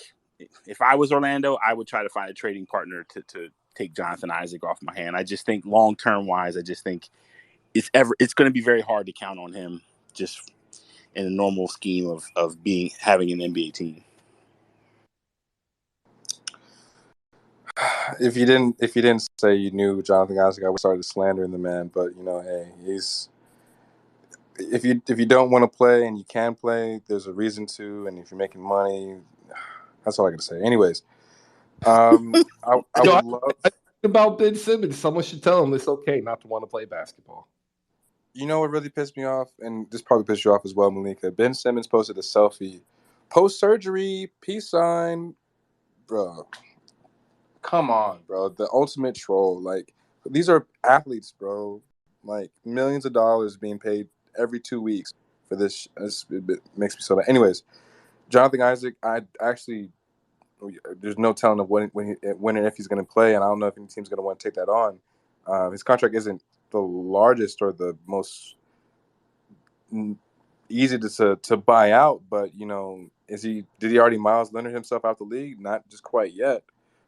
if I was Orlando, I would try to find a trading partner to take Jonathan Isaac off my hand. I just think long-term wise, I just think it's going to be very hard to count on him just in a normal scheme of having an NBA team. If you didn't say you knew Jonathan Isaac, I would start slandering the man. But hey, he's if you don't want to play and you can play, there's a reason to. And if you're making money, That's all I got to say. Anyways, I would love. About Ben Simmons, someone should tell him it's okay not to want to play basketball. You know what really pissed me off, and this probably pissed you off as well, Maliika. Ben Simmons posted a selfie, post-surgery, peace sign, bro. Come on, bro. The ultimate troll. Like, these are athletes, bro. Like, millions of dollars being paid every 2 weeks for this. It makes me so bad. Anyways, Jonathan Isaac, there's no telling of when and if he's going to play, and I don't know if any team's going to want to take that on. His contract isn't the largest or the most easy to buy out, but did he already Miles Leonard himself out the league? Not just quite yet.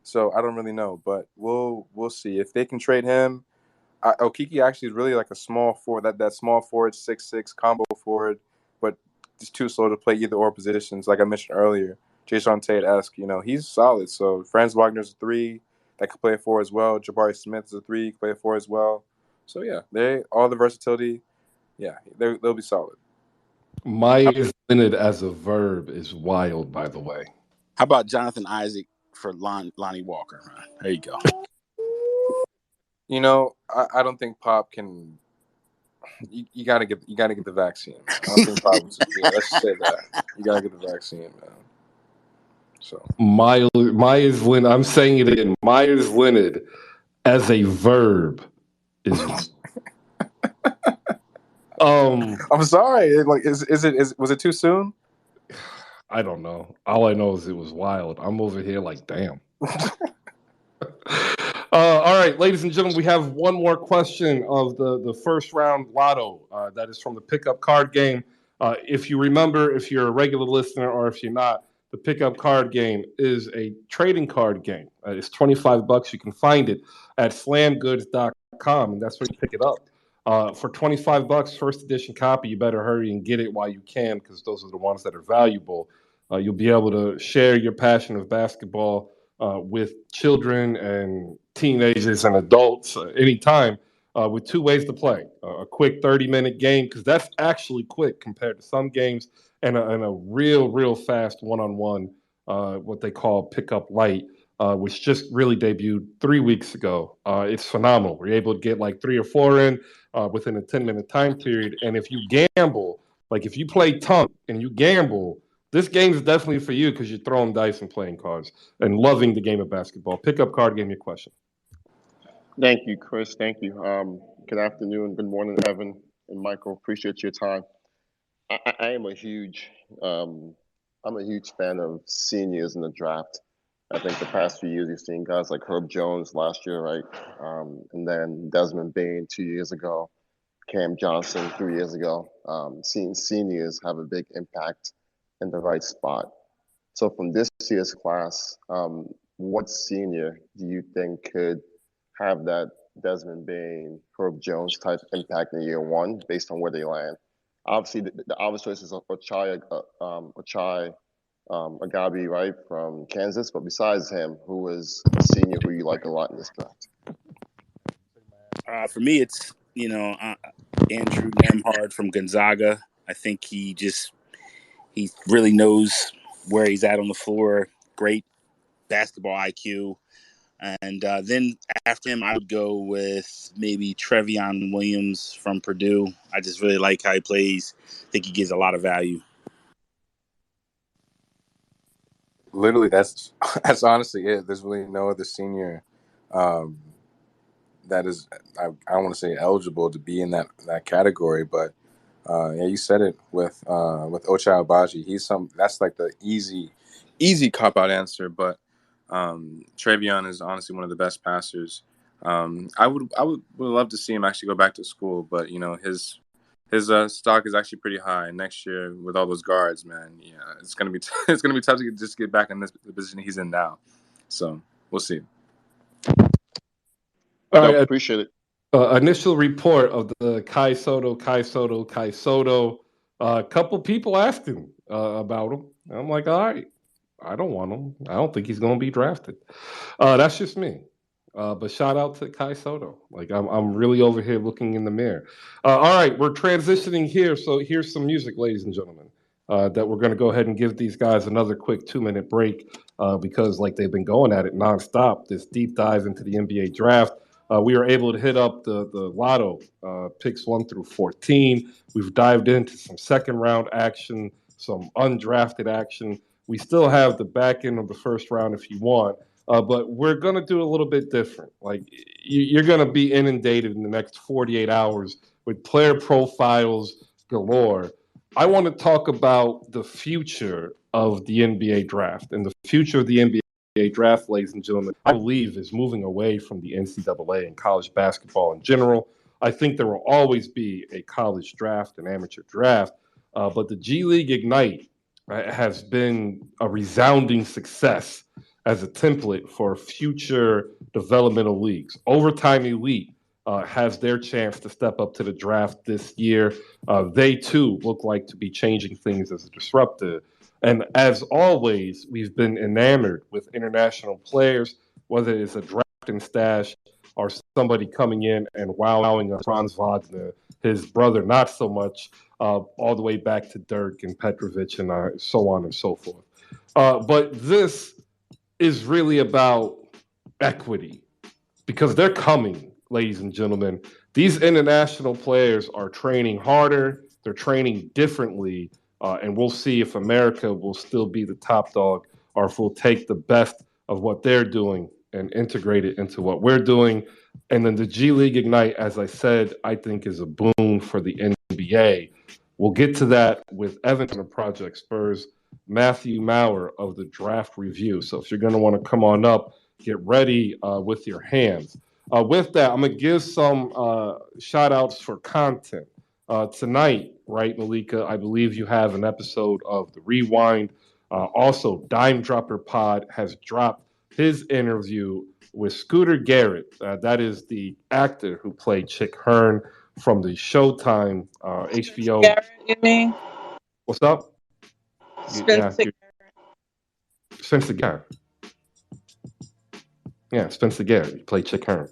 So I don't really know, but we'll see if they can trade him. Okiki actually is really like a small forward, that small forward, 6'6" combo forward, but just too slow to play either or positions. Like I mentioned earlier, Jason Tate-esque, he's solid. So Franz Wagner's a 3 that could play a 4 as well. Jabari Smith is a 3, can play a 4 as well. So yeah, all the versatility. Yeah, they'll be solid. Myers Leonard as a verb is wild, by the way. How about Jonathan Isaac for Lonnie Walker? There you go. I don't think Pop can. You gotta get the vaccine. I don't think Pop. Let's just say that you gotta get the vaccine, man. So Myers Leonard. I'm saying it again. Myers Leonard as a verb is. I'm sorry. Was it too soon? I don't know. All I know is it was wild. I'm over here like, damn. All right, ladies and gentlemen, we have one more question of the first round lotto. That is from the pickup card game. If you remember, if you're a regular listener or if you're not, the pickup card game is a trading card game. It's $25. You can find it at slamgoods.com, and that's where you pick it up. For $25, first edition copy, you better hurry and get it while you can, because those are the ones that are valuable. You'll be able to share your passion of basketball with children and teenagers and adults anytime with 2 ways to play. A quick 30-minute game, because that's actually quick compared to some games, and a real fast one-on-one, what they call pickup light, which just really debuted 3 weeks ago. It's phenomenal. We're able to get like 3 or 4 in within a 10-minute time period. And if you gamble, like if you play Tunk and you gamble, this game is definitely for you because you're throwing dice and playing cards and loving the game of basketball. Pickup card game, your question. Thank you, Chris. Thank you. Good afternoon, good morning, Evan and Michael. Appreciate your time. I am a huge fan of seniors in the draft. I think the past few years you've seen guys like Herb Jones last year, right? And then Desmond Bain 2 years ago, Cam Johnson 3 years ago. Seeing seniors have a big impact in the right spot. So from this year's class, what senior do you think could have that Desmond Bain, Herb Jones type impact in year one based on where they land? Obviously, the obvious choices are Ochai Agabi, right, from Kansas. But besides him, who is a senior who you like a lot in this draft? For me, it's Andrew Nemhard from Gonzaga. I think he really knows where he's at on the floor. Great basketball IQ. And then after him, I would go with maybe Trevion Williams from Purdue. I just really like how he plays. I think he gives a lot of value. Literally, that's honestly it. There's really no other senior that is, I don't want to say eligible to be in that category, but yeah, you said it with Ochai Agbaji. That's like the easy cop out answer, but Trevion is honestly one of the best passers. I would love to see him actually go back to school, but his stock is actually pretty high. Next year with all those guards, man, yeah, it's gonna be it's gonna be tough to just get back in the position he's in now. So we'll see. All right, appreciate it. Initial report of the Kai Soto. A couple people asking about him. I'm like, all right, I don't want him. I don't think he's going to be drafted. That's just me. But shout out to Kai Soto. Like I'm really over here looking in the mirror. All right, we're transitioning here. So here's some music, ladies and gentlemen, that we're going to go ahead and give these guys another quick 2-minute break. because like they've been going at it nonstop. This deep dive into the NBA draft. We were able to hit up the lotto picks 1 through 14. We've dived into some second round action, some undrafted action. We still have the back end of the first round if you want, but we're gonna do a little bit different. Like you're gonna be inundated in the next 48 hours with player profiles galore. I want to talk about the future of the NBA draft, and the future of the NBA draft, ladies and gentlemen, I believe is moving away from the NCAA and college basketball in general. I think there will always be a college draft, an amateur draft, but the G League Ignite has been a resounding success as a template for future developmental leagues. Overtime Elite has their chance to step up to the draft this year. They too look like to be changing things as a disruptor. And as always, we've been enamored with international players, whether it's a draft and stash or somebody coming in and wowing us, Franz Wagner, his brother, not so much, all the way back to Dirk and Petrovic and so on and so forth. But this is really about equity because they're coming, ladies and gentlemen. These international players are training harder, they're training differently, and we'll see if America will still be the top dog or if we'll take the best of what they're doing and integrate it into what we're doing. And then the G League Ignite, as I said, I think is a boon for the NBA. We'll get to that with Evan of Project Spurs, Matthew Maurer of the Draft Review. So if you're going to want to come on up, get ready with your hands. With that, I'm going to give some shout outs for content. Tonight, right, Maliika, I believe you have an episode of The Rewind. Also, Dime Dropper Pod has dropped his interview with Scooter Garrett. That is the actor who played Chick Hearn from the Showtime HBO. Garrett, you mean? What's up? Spencer. Spencer Garrett. Yeah, Spencer Garrett. He played Chick Hearn.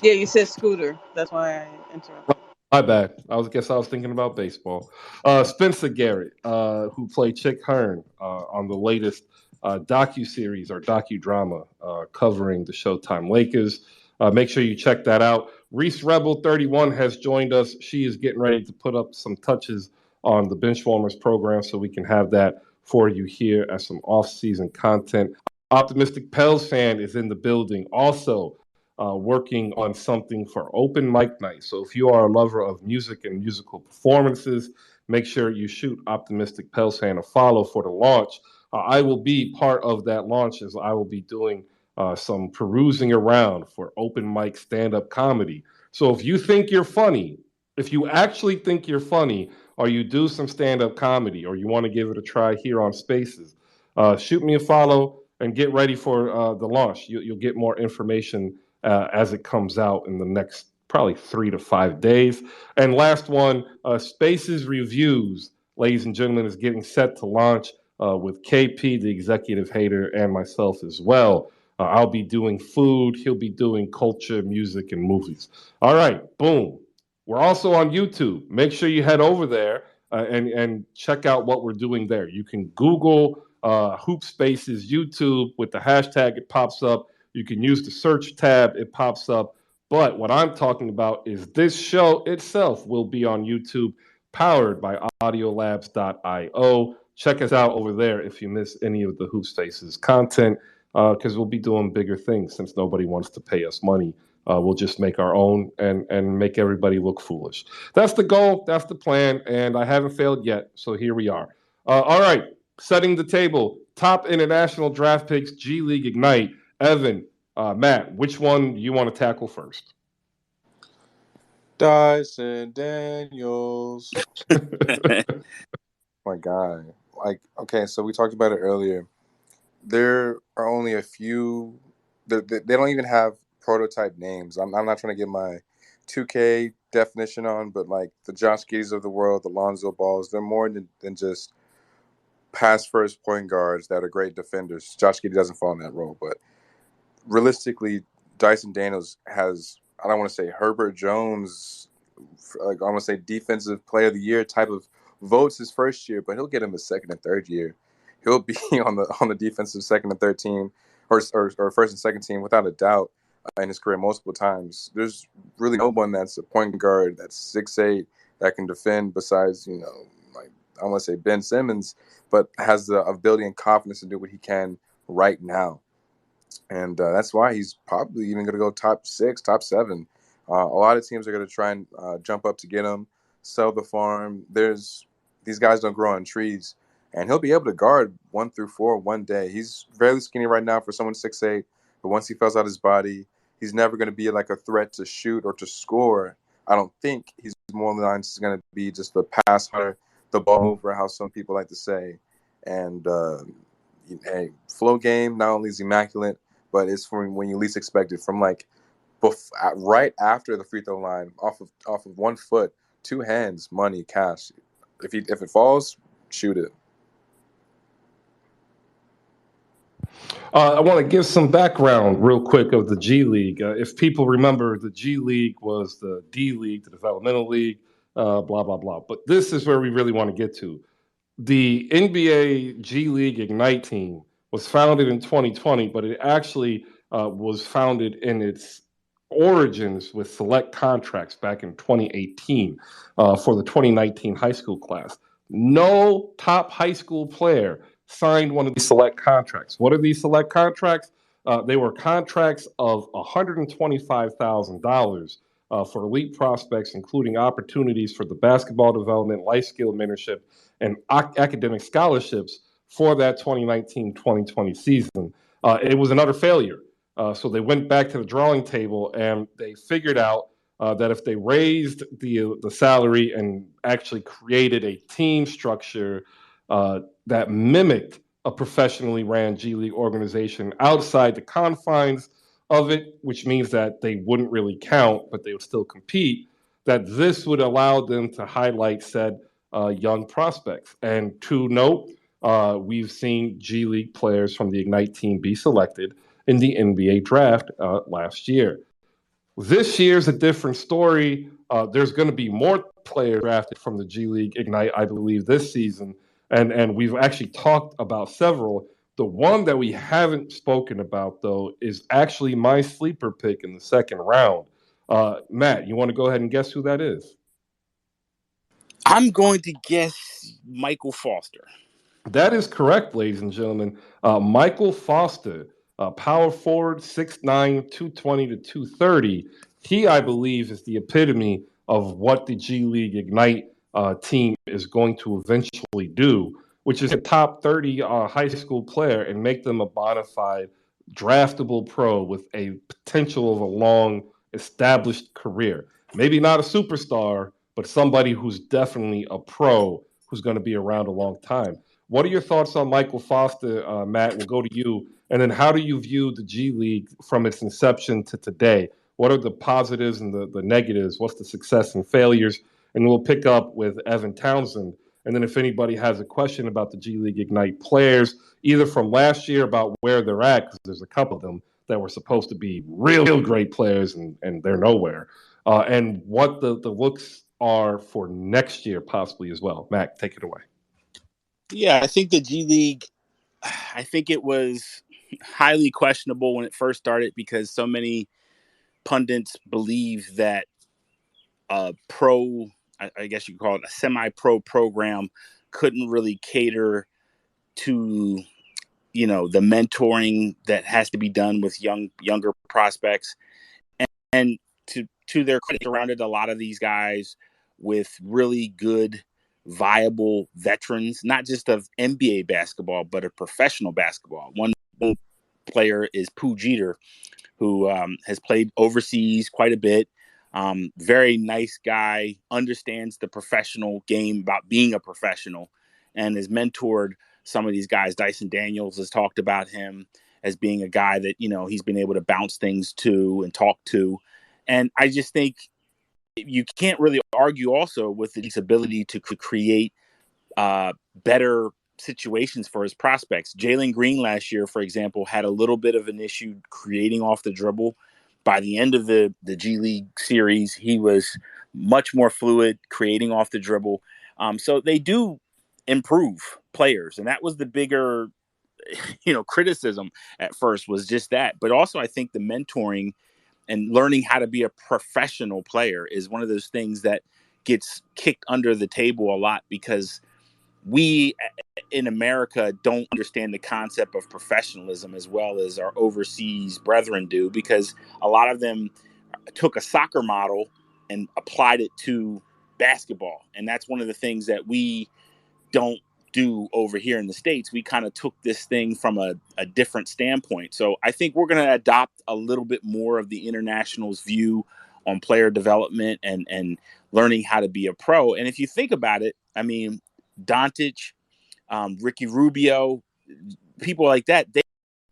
Yeah, you said Scooter. That's why I interrupted. My bad. I guess I was thinking about baseball. Spencer Garrett, who played Chick Hearn on the latest docuseries or docudrama covering the Showtime Lakers. Make sure you check that out. Reese Rebel 31 has joined us. She is getting ready to put up some touches on the Benchwarmers program, so we can have that for you here as some off-season content. Optimistic Pels fan is in the building, also working on something for open mic night. So if you are a lover of music and musical performances, make sure you shoot Optimistic Pels fan a follow for the launch. I will be part of that launch as I will be doing some perusing around for open mic stand-up comedy. So if you think you're funny, if you actually think you're funny, or you do some stand-up comedy, or you want to give it a try here on Spaces, shoot me a follow and get ready for the launch. You'll get more information as it comes out in the next probably 3 to 5 days. And last one, Spaces Reviews, ladies and gentlemen, is getting set to launch with KP, the executive hater, and myself as well. I'll be doing food. He'll be doing culture, music, and movies. All right, boom. We're also on YouTube. Make sure you head over there and check out what we're doing there. You can Google Hoop Spaces YouTube with the hashtag. It pops up. You can use the search tab. It pops up. But what I'm talking about is this show itself will be on YouTube, powered by audiolabs.io. Check us out over there if you miss any of the Hoop Spaces content, because we'll be doing bigger things since nobody wants to pay us money. We'll just make our own and make everybody look foolish. That's the goal. That's the plan. And I haven't failed yet. So here we are. All right. Setting the table. Top international draft picks, G League Ignite. Evan, Matt, which one do you want to tackle first? Dyson Daniels. My guy. Like, okay, so we talked about it earlier. There are only a few. They don't even have prototype names. I'm not trying to get my 2K definition on, but like the Josh Giddys of the world, the Lonzo Balls, they're more than just pass first point guards that are great defenders. Josh Giddey doesn't fall in that role, but realistically, Dyson Daniels has, I don't want to say Herbert Jones, like I want to say defensive player of the year type of votes his first year, but he'll get him his second and third year. he'll be on the defensive second and third team or first and second team without a doubt in his career multiple times. There's really no one that's a point guard that's 6'8" that can defend besides, like, I don't want to say Ben Simmons, but has the ability and confidence to do what he can right now. And that's why he's probably even going to go top 6, top 7. A lot of teams are going to try and jump up to get him, sell the farm. These guys don't grow on trees, and he'll be able to guard 1 through 4 one day. He's fairly skinny right now for someone 6'8", but once he fills out his body, he's never going to be like a threat to shoot or to score. I don't think he's more than he's going to be just the pass hunter, the ball mover, how some people like to say. And hey, flow game not only is immaculate, but it's from when you least expect it. From like right after the free throw line, off of 1 foot, 2 hands, money, cash. If it falls, shoot it. I want to give some background real quick of the G League. If people remember, the G League was the D League, the developmental league, blah, blah, blah. But this is where we really want to get to. The NBA G League Ignite team was founded in 2020, but it actually was founded in its origins with select contracts back in 2018 for the 2019 high school class. No top high school player signed one of these select contracts. What are these select contracts? They were contracts of $125,000 for elite prospects, including opportunities for the basketball development, life skill mentorship, and academic scholarships for that 2019-2020 season. It was another failure. So they went back to the drawing table and they figured out that if they raised the salary and actually created a team structure that mimicked a professionally ran G League organization outside the confines of it, which means that they wouldn't really count, but they would still compete, that this would allow them to highlight said young prospects. And to note, we've seen G League players from the Ignite team be selected in the NBA draft last year. This year's a different story. There's going to be more players drafted from the G League Ignite, I believe, this season. And we've actually talked about several. The one that we haven't spoken about, though, is actually my sleeper pick in the second round. Matt, you want to go ahead and guess who that is? I'm going to guess Michael Foster. That is correct, ladies and gentlemen. Michael Foster, power forward, 6'9", 220 to 230. He, I believe, is the epitome of what the G League Ignite team is going to eventually do, which is a top 30 high school player and make them a bona fide draftable pro with a potential of a long established career. Maybe not a superstar, but somebody who's definitely a pro who's going to be around a long time. What are your thoughts on Michael Foster, Matt? We'll go to you. And then how do you view the G League from its inception to today? What are the positives and the negatives? What's the success and failures? And we'll pick up with Evan Townsend. And then if anybody has a question about the G League Ignite players, either from last year about where they're at, because there's a couple of them that were supposed to be real great players and they're nowhere, and what the looks are for next year possibly as well. Matt, take it away. Yeah, I think the G League, I think it was highly questionable when it first started because so many pundits believe that a pro, I guess you could call it a semi-pro program, couldn't really cater to, the mentoring that has to be done with younger prospects. And to their credit, surrounded a lot of these guys with really good, viable veterans, not just of NBA basketball, but of professional basketball. One player is Pooh Jeter, who has played overseas quite a bit. Very nice guy, understands the professional game about being a professional, and has mentored some of these guys. Dyson Daniels has talked about him as being a guy that, he's been able to bounce things to and talk to. And I just think you can't really argue also with his ability to create better situations for his prospects. Jalen Green last year, for example, had a little bit of an issue creating off the dribble. By the end of the G League series, he was much more fluid, creating off the dribble. So they do improve players. And that was the bigger, criticism at first, was just that. But also, I think the mentoring and learning how to be a professional player is one of those things that gets kicked under the table a lot, because we in America don't understand the concept of professionalism as well as our overseas brethren do, because a lot of them took a soccer model and applied it to basketball. And that's one of the things that we don't do over here in the States. We kind of took this thing from a different standpoint. So I think we're going to adopt a little bit more of the international's view on player development and learning how to be a pro. And if you think about it, I mean, Doncic, Ricky Rubio, people like that, they've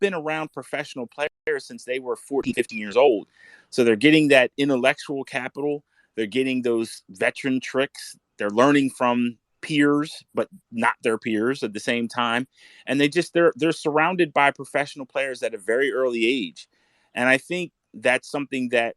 been around professional players since they were 14, 15 years old. So they're getting that intellectual capital. They're getting those veteran tricks. They're learning from peers, but not their peers at the same time. And they're surrounded by professional players at a very early age. And I think that's something that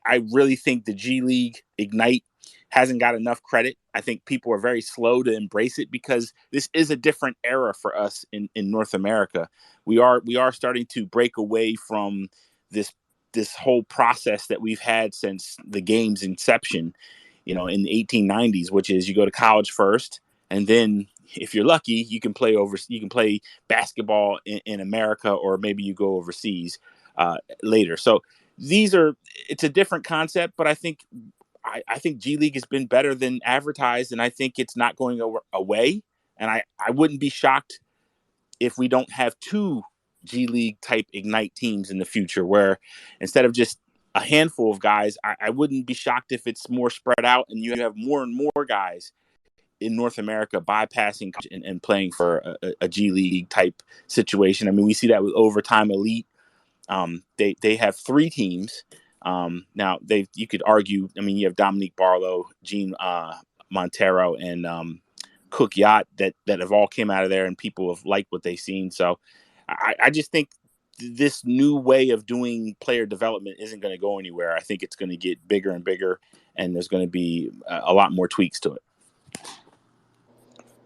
I really think the G League Ignite hasn't got enough credit. I think people are very slow to embrace it, because this is a different era for us in North America. We are starting to break away from this whole process that we've had since the game's inception, in the 1890s, which is you go to college first, and then if you're lucky, you can play basketball in America, or maybe you go overseas later. So it's a different concept, but I think G League has been better than advertised, and I think it's not going away. And I wouldn't be shocked if we don't have two G League type Ignite teams in the future, where instead of just a handful of guys, I wouldn't be shocked if it's more spread out and you have more and more guys in North America bypassing and playing for a G League type situation. I mean, we see that with Overtime Elite. They have three teams. Now you could argue, I mean, you have Dominique Barlow, Gene Montero, and Cook Yacht that have all came out of there, and people have liked what they've seen. So I just think this new way of doing player development isn't going to go anywhere. I think it's going to get bigger and bigger, and there's going to be a lot more tweaks to it.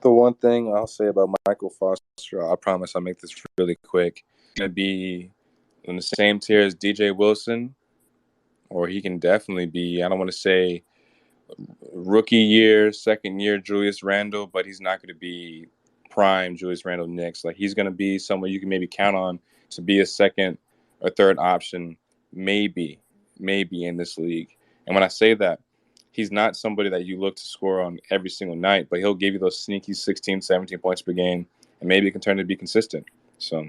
The one thing I'll say about Michael Foster, I promise I'll make this really quick, he's going to be in the same tier as DJ Wilson, or he can definitely be, I don't want to say rookie year, second year Julius Randle, but he's not going to be prime Julius Randle Knicks. Like, he's going to be someone you can maybe count on to be a second or third option, maybe in this league. And when I say that, he's not somebody that you look to score on every single night, but he'll give you those sneaky 16, 17 points per game, and maybe it can turn to be consistent. So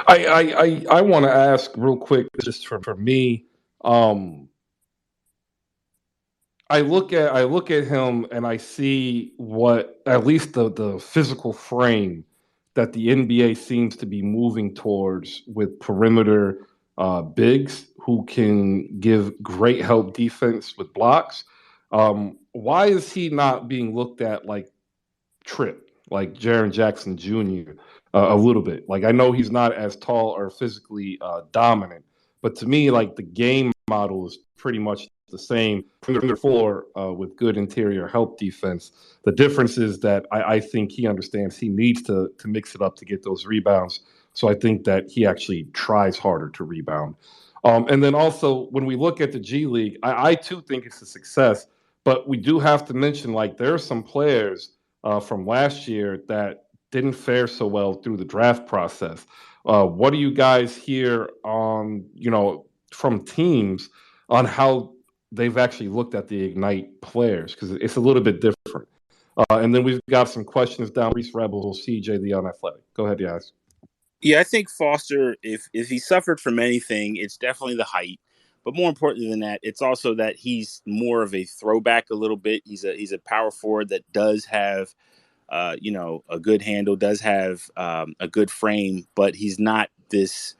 I want to ask real quick, just for me. I look at him and I see what, at least the physical frame that the NBA seems to be moving towards, with perimeter bigs who can give great help defense with blocks. Why is he not being looked at like Trip, like Jaren Jackson Jr. A little bit? Like, I know he's not as tall or physically dominant, but to me, like, the game model is pretty much the same from the floor with good interior help defense. The difference is that I think he understands he needs to mix it up to get those rebounds. So I think that he actually tries harder to rebound. And then also, when we look at the G League, I too think it's a success, but we do have to mention, like, there are some players from last year that didn't fare so well through the draft process. What do you guys hear on, from teams on how they've actually looked at the Ignite players? Because it's a little bit different. And then we've got some questions down. Reese Rebels, CJ the Unathletic. Go ahead, guys. Yeah, I think Foster, if he suffered from anything, it's definitely the height. But more importantly than that, it's also that he's more of a throwback a little bit. He's a power forward that does have a good handle, does have a good frame, but he's not this,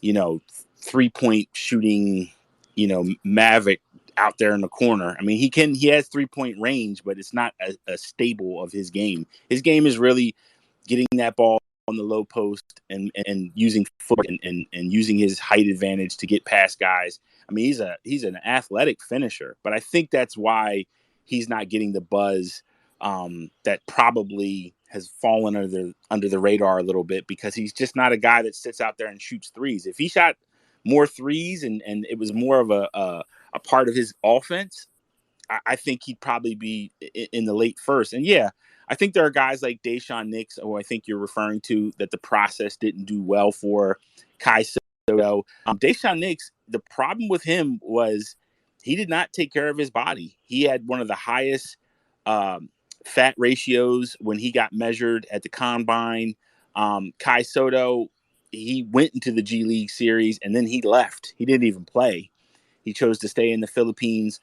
3-point shooting, maverick out there in the corner. I mean, he has 3-point range, but it's not a staple of his game. His game is really getting that ball on the low post and using foot and using his height advantage to get past guys. I mean, he's an athletic finisher, but I think that's why he's not getting the buzz that probably has fallen under the radar a little bit because he's just not a guy that sits out there and shoots threes. If he shot more threes and it was more of a part of his offense, I think he'd probably be in the late first. And yeah, I think there are guys like Daishawn Nix, who I think you're referring to, that the process didn't do well for. Kai Soto. Daishawn Nix, the problem with him was he did not take care of his body. He had one of the highest fat ratios when he got measured at the combine. Kai Soto, he went into the G League series and then he left. He didn't even play. He chose to stay in the Philippines.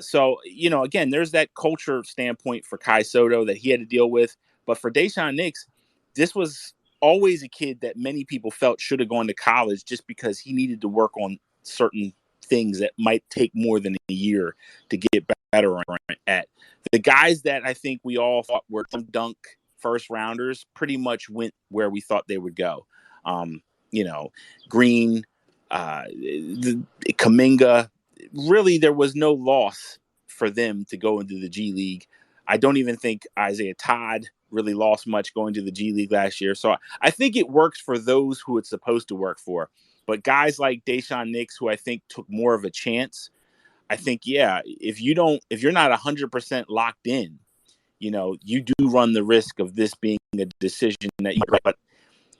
So, again, there's that culture standpoint for Kai Soto that he had to deal with. But for Daishawn Nix, this was always a kid that many people felt should have gone to college just because he needed to work on certain things that might take more than a year to get better at. The guys that I think we all thought were dunk first rounders pretty much went where we thought they would go. Green, Kuminga, really there was no loss for them to go into the G League. I don't even think Isaiah Todd really lost much going to the G League last year. So I think it works for those who it's supposed to work for. But guys like Daishawn Nix, who I think took more of a chance, I think, if you're not 100% locked in, you do run the risk of this being a decision that but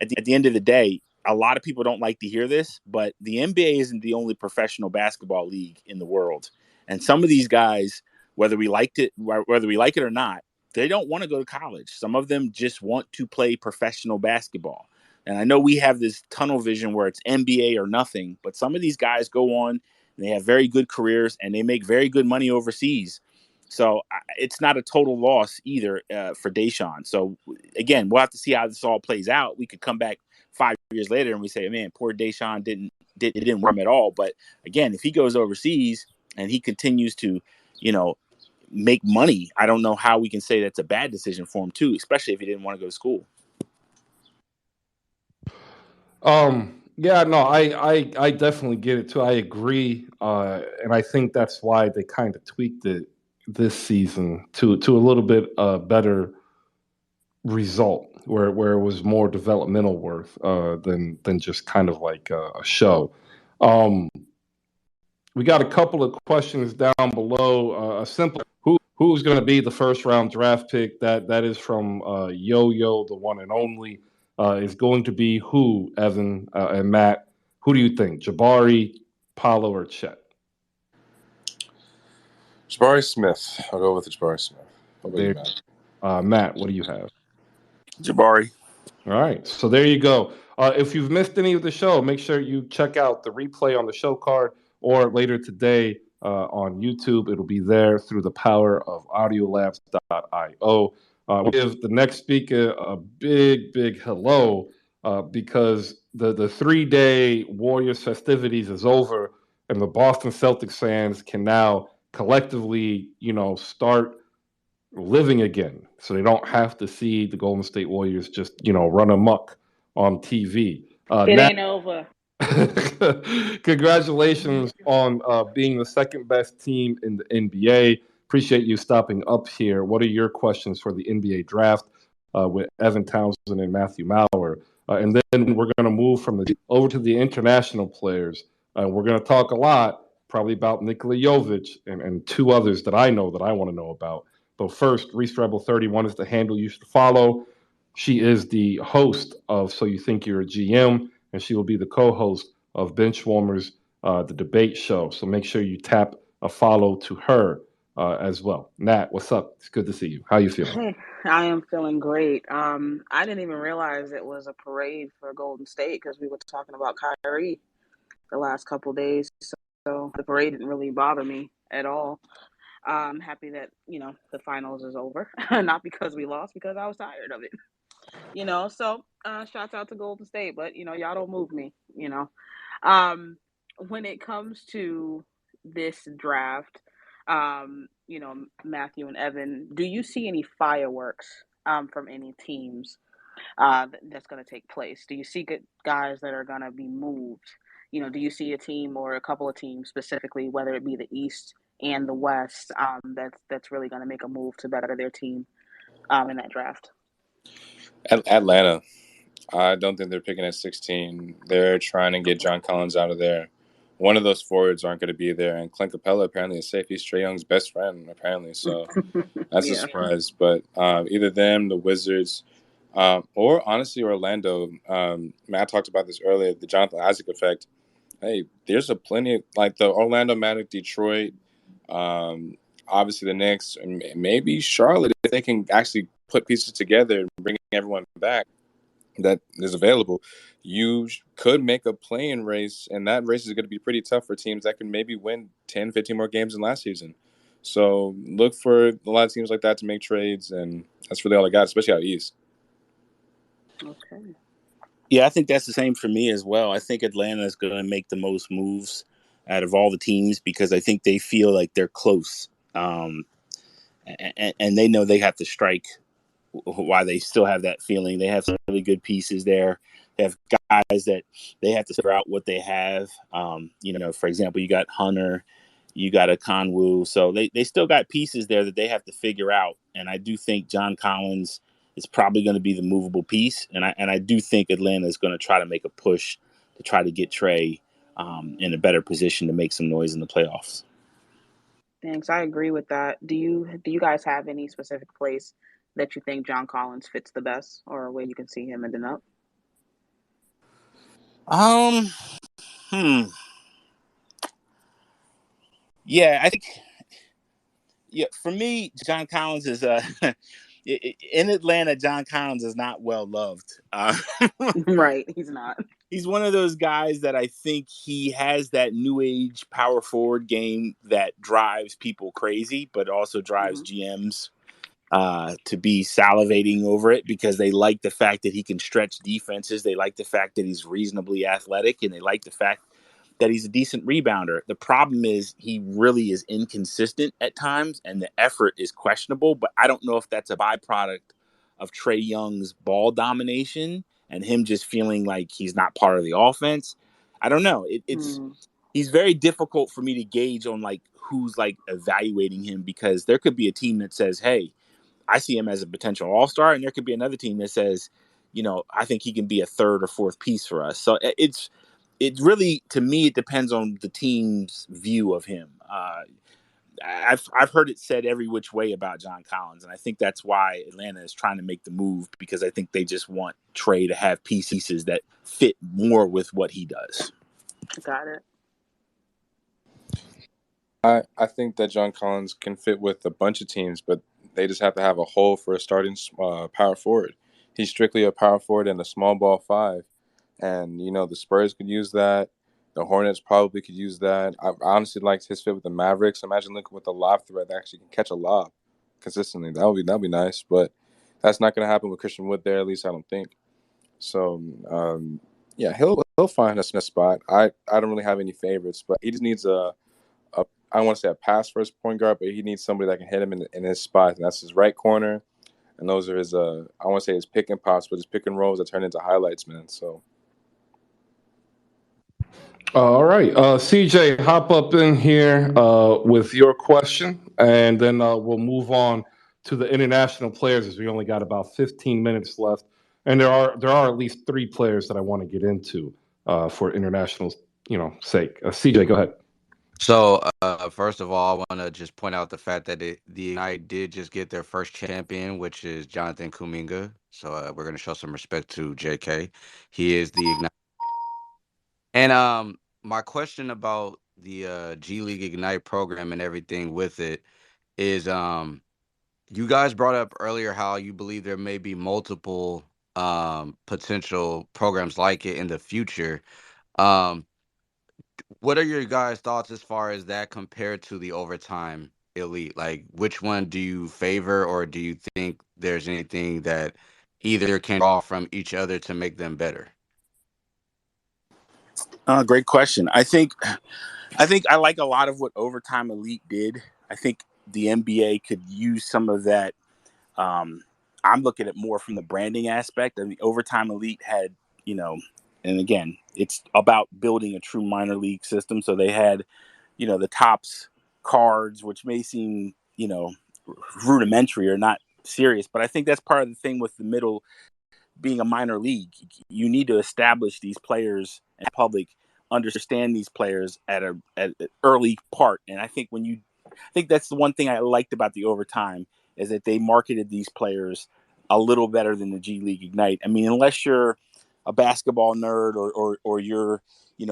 at the end of the day, a lot of people don't like to hear this, but the NBA isn't the only professional basketball league in the world. And some of these guys, whether we like it or not, they don't want to go to college. Some of them just want to play professional basketball. And I know we have this tunnel vision where it's NBA or nothing, but some of these guys go on and they have very good careers and they make very good money overseas. So it's not a total loss either for Daishawn. So again, we'll have to see how this all plays out. We could come back 5 years later and we say, man, poor Daishawn didn't work at all. But again, if he goes overseas and he continues to, make money, I don't know how we can say that's a bad decision for him too, especially if he didn't want to go to school. Yeah, no, I definitely get it too. I agree. And I think that's why they kind of tweaked it this season to a little bit better result where it was more developmental worth than just kind of like a show. We got a couple of questions down below. A simple who's going to be the first round draft pick? That is from Yo-Yo, the one and only. Is going to be who, Evan and Matt? Who do you think? Jabari, Paolo, or Chet? Jabari Smith. I'll go with Jabari Smith. What about you, Matt? Matt, what do you have? Jabari. All right, so there you go. If you've missed any of the show, make sure you check out the replay on the show card or later today on YouTube. It'll be there through the power of audiolabs.io. Give the next speaker a big hello because the 3-day Warriors festivities is over and the Boston Celtics fans can now collectively, start living again, so they don't have to see the Golden State Warriors just run amok on TV. It ain't over. Congratulations on being the second best team in the NBA. Appreciate you stopping up here. What are your questions for the NBA draft with Evan Townsend and Matthew Maurer? And then we're going to move over to the international players. We're going to talk a lot, probably about Nikola Jovic and two others that I know that I want to know about. But first, Reese Rebel 31 is the handle you should follow. She is the host of So You Think You're a GM, and she will be the co-host of Benchwarmers, the debate show. So make sure you tap a follow to her as well. Nat, what's up? It's good to see you. How you feeling? Hey, I am feeling great. I didn't even realize it was a parade for Golden State because we were talking about Kyrie the last couple of days. So the parade didn't really bother me at all. I'm happy that, the finals is over. Not because we lost, because I was tired of it. So shouts out to Golden State, but y'all don't move me. When it comes to this draft, Matthew and Evan, do you see any fireworks from any teams that's going to take place? Do you see guys that are going to be moved? Do you see a team or a couple of teams specifically, whether it be the East and the West that's really going to make a move to better their team in that draft? Atlanta. I don't think they're picking at 16. They're trying to get John Collins out of there. One of those forwards aren't going to be there, and Clint Capella apparently is safe. He's Trae Young's best friend, apparently. So that's a Yeah. surprise. But either them, the Wizards, or honestly Orlando. Matt talked about this earlier, the Jonathan Isaac effect. Hey, there's a plenty of, like the Orlando Magic, Detroit, obviously the Knicks, and maybe Charlotte, if they can actually put pieces together and bring everyone back that is available, you could make a play-in race, and that race is going to be pretty tough for teams that can maybe win 10, 15 more games than last season. So look for a lot of teams like that to make trades, and that's really all I got, especially out east. Okay. Yeah, I think that's the same for me as well. I think Atlanta is going to make the most moves out of all the teams because I think they feel like they're close. And they know they have to strike why they still have that feeling. They have some really good pieces there. They have guys that they have to figure out what they have. For example, you got Hunter, you got a Conwu. So they still got pieces there that they have to figure out. And I do think John Collins is probably going to be the movable piece. And I do think Atlanta is going to try to make a push to try to get Trae in a better position to make some noise in the playoffs. Thanks. I agree with that. Do you guys have any specific place that you think John Collins fits the best, or where you can see him ending up? Yeah, I think. Yeah, for me, John Collins is in Atlanta. John Collins is not well loved. Right, he's not. He's one of those guys that I think he has that new age power forward game that drives people crazy, but also drives GMs to be salivating over it because they like the fact that he can stretch defenses. They like the fact that he's reasonably athletic, and they like the fact that he's a decent rebounder. The problem is he really is inconsistent at times, and the effort is questionable. But I don't know if that's a byproduct of Trae Young's ball domination and him just feeling like he's not part of the offense. I don't know. He's very difficult for me to gauge on like who's like evaluating him because there could be a team that says, "Hey, I see him as a potential all-star," and there could be another team that says, I think he can be a third or fourth piece for us. So it really, to me, it depends on the team's view of him. I've heard it said every which way about John Collins, and I think that's why Atlanta is trying to make the move because I think they just want Trae to have pieces that fit more with what he does. Got it. I think that John Collins can fit with a bunch of teams, but they just have to have a hole for a starting power forward. He's strictly a power forward and a small ball five. And, the Spurs could use that. The Hornets probably could use that. I honestly liked his fit with the Mavericks. Imagine looking with a lob threat that actually can catch a lob consistently. That'd be nice. But that's not going to happen with Christian Wood there, at least I don't think. So, yeah, he'll find us in a spot. I don't really have any favorites, but he just needs I don't want to say a pass first point guard, but he needs somebody that can hit him in his spot, and that's his right corner. And those are his, I want to say his pick and pops, but his pick and rolls that turn into highlights, man. So. All right. CJ, hop up in here with your question, and then we'll move on to the international players as we only got about 15 minutes left. And there are at least 3 players that I want to get into for international, sake. CJ, go ahead. So, first of all, I want to just point out the fact that the Ignite did just get their first champion, which is Jonathan Kuminga. So, we're going to show some respect to JK. He is the Ignite. And my question about the G League Ignite program and everything with it is, you guys brought up earlier how you believe there may be multiple potential programs like it in the future. Um, What are your guys' thoughts as far as that compared to the overtime elite? Like, which one do you favor, or do you think there's anything that either can draw from each other to make them better? Great question. I think I like a lot of what Overtime Elite did. I think the NBA could use some of that. I'm looking at more from the branding aspect. I mean, Overtime Elite had, and again, it's about building a true minor league system. So they had, the tops cards, which may seem, rudimentary or not serious. But I think that's part of the thing with the middle being a minor league. You need to establish these players and public understand these players at an early part. And I think that's the one thing I liked about the overtime is that they marketed these players a little better than the G League Ignite. I mean, unless you're a basketball nerd or you're,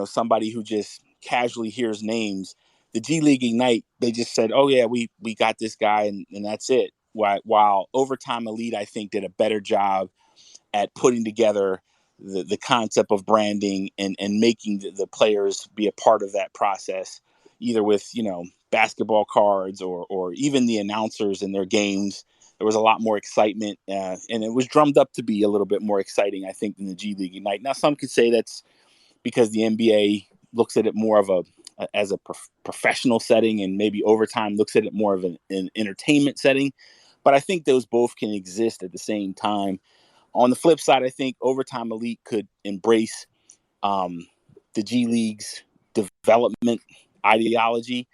somebody who just casually hears names, the G League Ignite, they just said, oh yeah, we got this guy and that's it. While Overtime Elite, I think, did a better job at putting together the concept of branding and making the players be a part of that process, either with, basketball cards or even the announcers in their games. There was a lot more excitement, and it was drummed up to be a little bit more exciting, I think, than the G League Ignite. Now, some could say that's because the NBA looks at it more of as a professional setting, and maybe Overtime looks at it more of an entertainment setting. But I think those both can exist at the same time. On the flip side, I think Overtime Elite could embrace the G League's development ideology.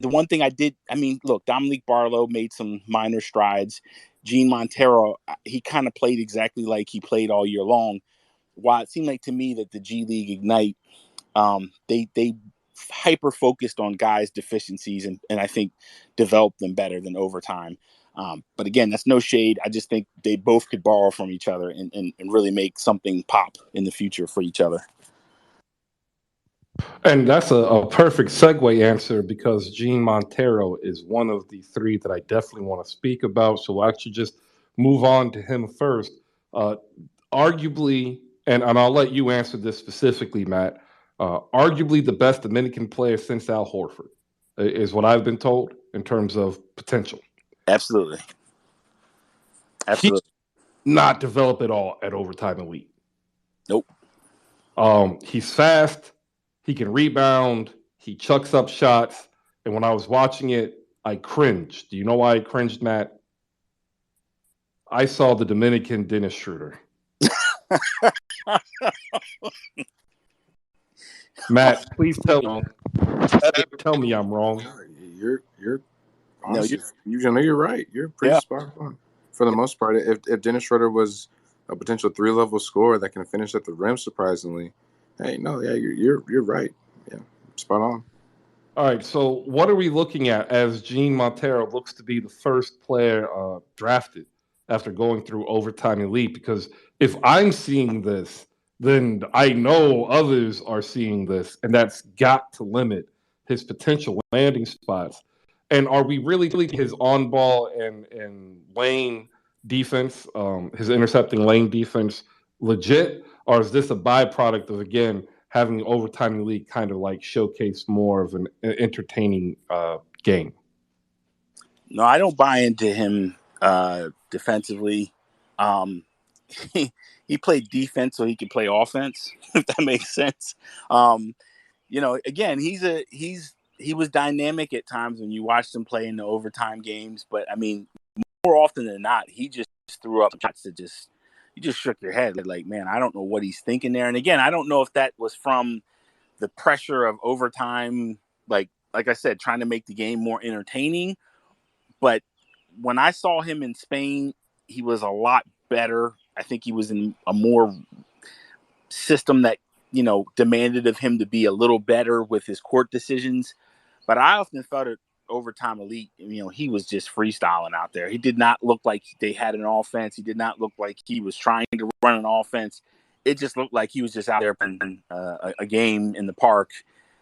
The one thing look, Dominique Barlow made some minor strides. Gene Montero, he kind of played exactly like he played all year long. While it seemed like to me that the G League Ignite, they hyper focused on guys' deficiencies and I think developed them better than Overtime. But again, that's no shade. I just think they both could borrow from each other and really make something pop in the future for each other. And that's a perfect segue answer because Gene Montero is one of the three that I definitely want to speak about. So we'll actually just move on to him first. Arguably, and I'll let you answer this specifically, Matt, arguably the best Dominican player since Al Horford is what I've been told in terms of potential. Absolutely. He not develop at all at Overtime Elite. Nope. He's fast. He can rebound. He chucks up shots. And when I was watching it, I cringed. Do you know why I cringed, Matt? I saw the Dominican Dennis Schroeder. Matt, please tell me I'm wrong. You're honestly, you're right. You're pretty spot on. For the most part, if Dennis Schroeder was a potential 3-level scorer that can finish at the rim, surprisingly, you're right. Yeah, spot on. All right, so what are we looking at as Gene Montero looks to be the first player drafted after going through Overtime Elite? Because if I'm seeing this, then I know others are seeing this, and that's got to limit his potential landing spots. And are we really his on-ball and lane defense, his intercepting lane defense, legit, or is this a byproduct of, again, having Overtime Elite kind of like showcase more of an entertaining game? No, I don't buy into him defensively. He played defense so he could play offense, if that makes sense. Again, he was dynamic at times when you watched him play in the overtime games, but I mean, more often than not, he just threw up shots that you just shook your head like, man, I don't know what he's thinking there. And again, I don't know if that was from the pressure of overtime, like I said, trying to make the game more entertaining. But when I saw him in Spain, he was a lot better. I think he was in a more system that, demanded of him to be a little better with his court decisions. But I often felt at Overtime Elite, he was just freestyling out there. He did not look like they had an offense. He did not look like he was trying to run an offense. It just looked like he was just out there playing a game in the park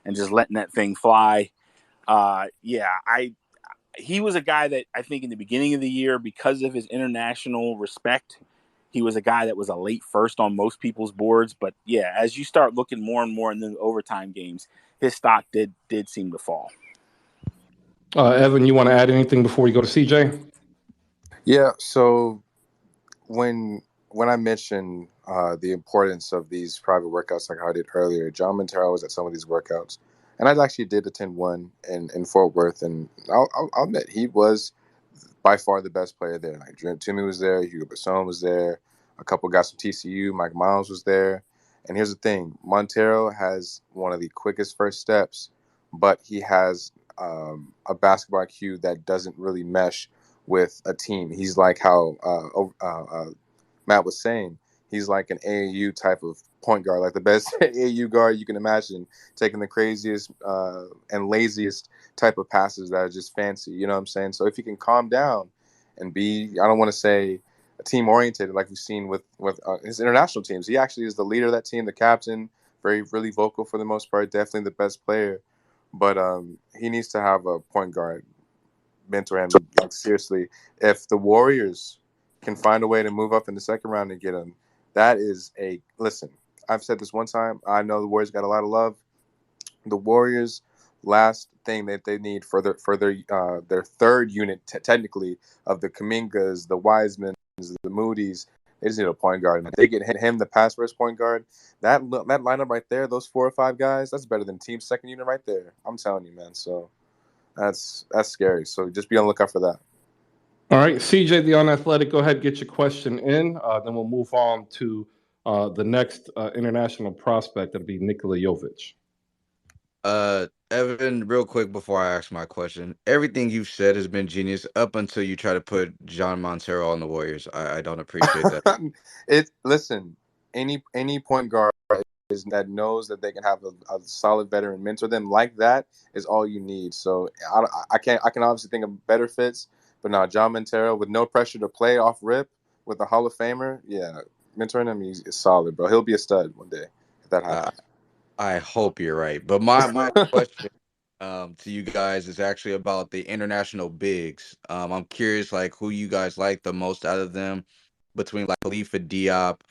and just letting that thing fly. He was a guy that I think in the beginning of the year, because of his international respect, he was a guy that was a late first on most people's boards. But yeah, as you start looking more and more in the overtime games, his stock did seem to fall. Evan, you want to add anything before we go to CJ? Yeah, so when I mentioned the importance of these private workouts, like how I did earlier, John Montero was at some of these workouts, and I actually did attend one in Fort Worth, and I'll admit he was by far the best player there. Like Timmy was there, Hugo Besson was there, a couple guys from TCU, Mike Miles was there. And here's the thing, Montero has one of the quickest first steps, but he has a basketball IQ that doesn't really mesh with a team. He's like how Matt was saying. He's like an AAU type of point guard, like the best AAU guard you can imagine, taking the craziest and laziest type of passes that are just fancy. You know what I'm saying? So if he can calm down and be, I don't want to say team oriented like we've seen with his international teams. He actually is the leader of that team, the captain, really vocal for the most part, definitely the best player. But he needs to have a point guard mentor him. Like, seriously, if the Warriors can find a way to move up in the second round and get him, that is listen. I've said this one time. I know the Warriors got a lot of love. The Warriors' last thing that they need for their third unit, technically, of the Kumingas, the Wisemans, the Moody's, they just need a point guard. And if they get him, the pass first point guard, that lineup right there, those 4 or 5 guys, that's better than team's second unit right there. I'm telling you, man. So that's scary. So just be on the lookout for that. All right, CJ, the Unathletic, go ahead, get your question in. Then we'll move on to the next international prospect. That'll be Nikola Jovic. Evan, real quick before I ask my question, everything you've said has been genius up until you try to put John Montero on the Warriors. I don't appreciate that. Listen, any point guard that knows that they can have a solid veteran mentor them like that is all you need. So I can obviously think of better fits, but now John Montero with no pressure to play off rip with a Hall of Famer, yeah, mentoring him is solid, bro. He'll be a stud one day if that happens. I hope you're right. But my question to you guys is actually about the international bigs. I'm curious, like, who you guys like the most out of them between like Khalifa Diop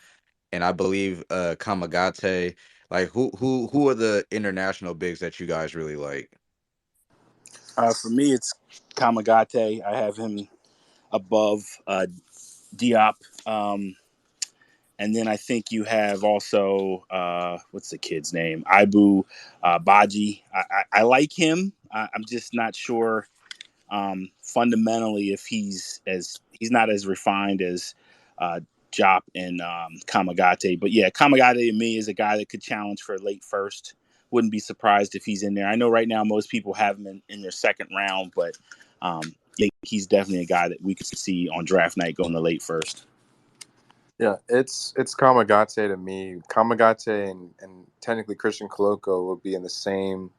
and I believe Kamagate. Like, who are the international bigs that you guys really like? For me, it's Kamagate. I have him above Diop. And then I think you have also, what's the kid's name? Ibu Baji. I like him. I'm just not sure fundamentally if he's not as refined as Jop and Kamagate. But yeah, Kamagate to me is a guy that could challenge for late first. Wouldn't be surprised if he's in there. I know right now most people have him in their second round, but he's definitely a guy that we could see on draft night going to late first. Yeah, it's Kamagate to me. Kamagate and technically Christian Koloko would be in the same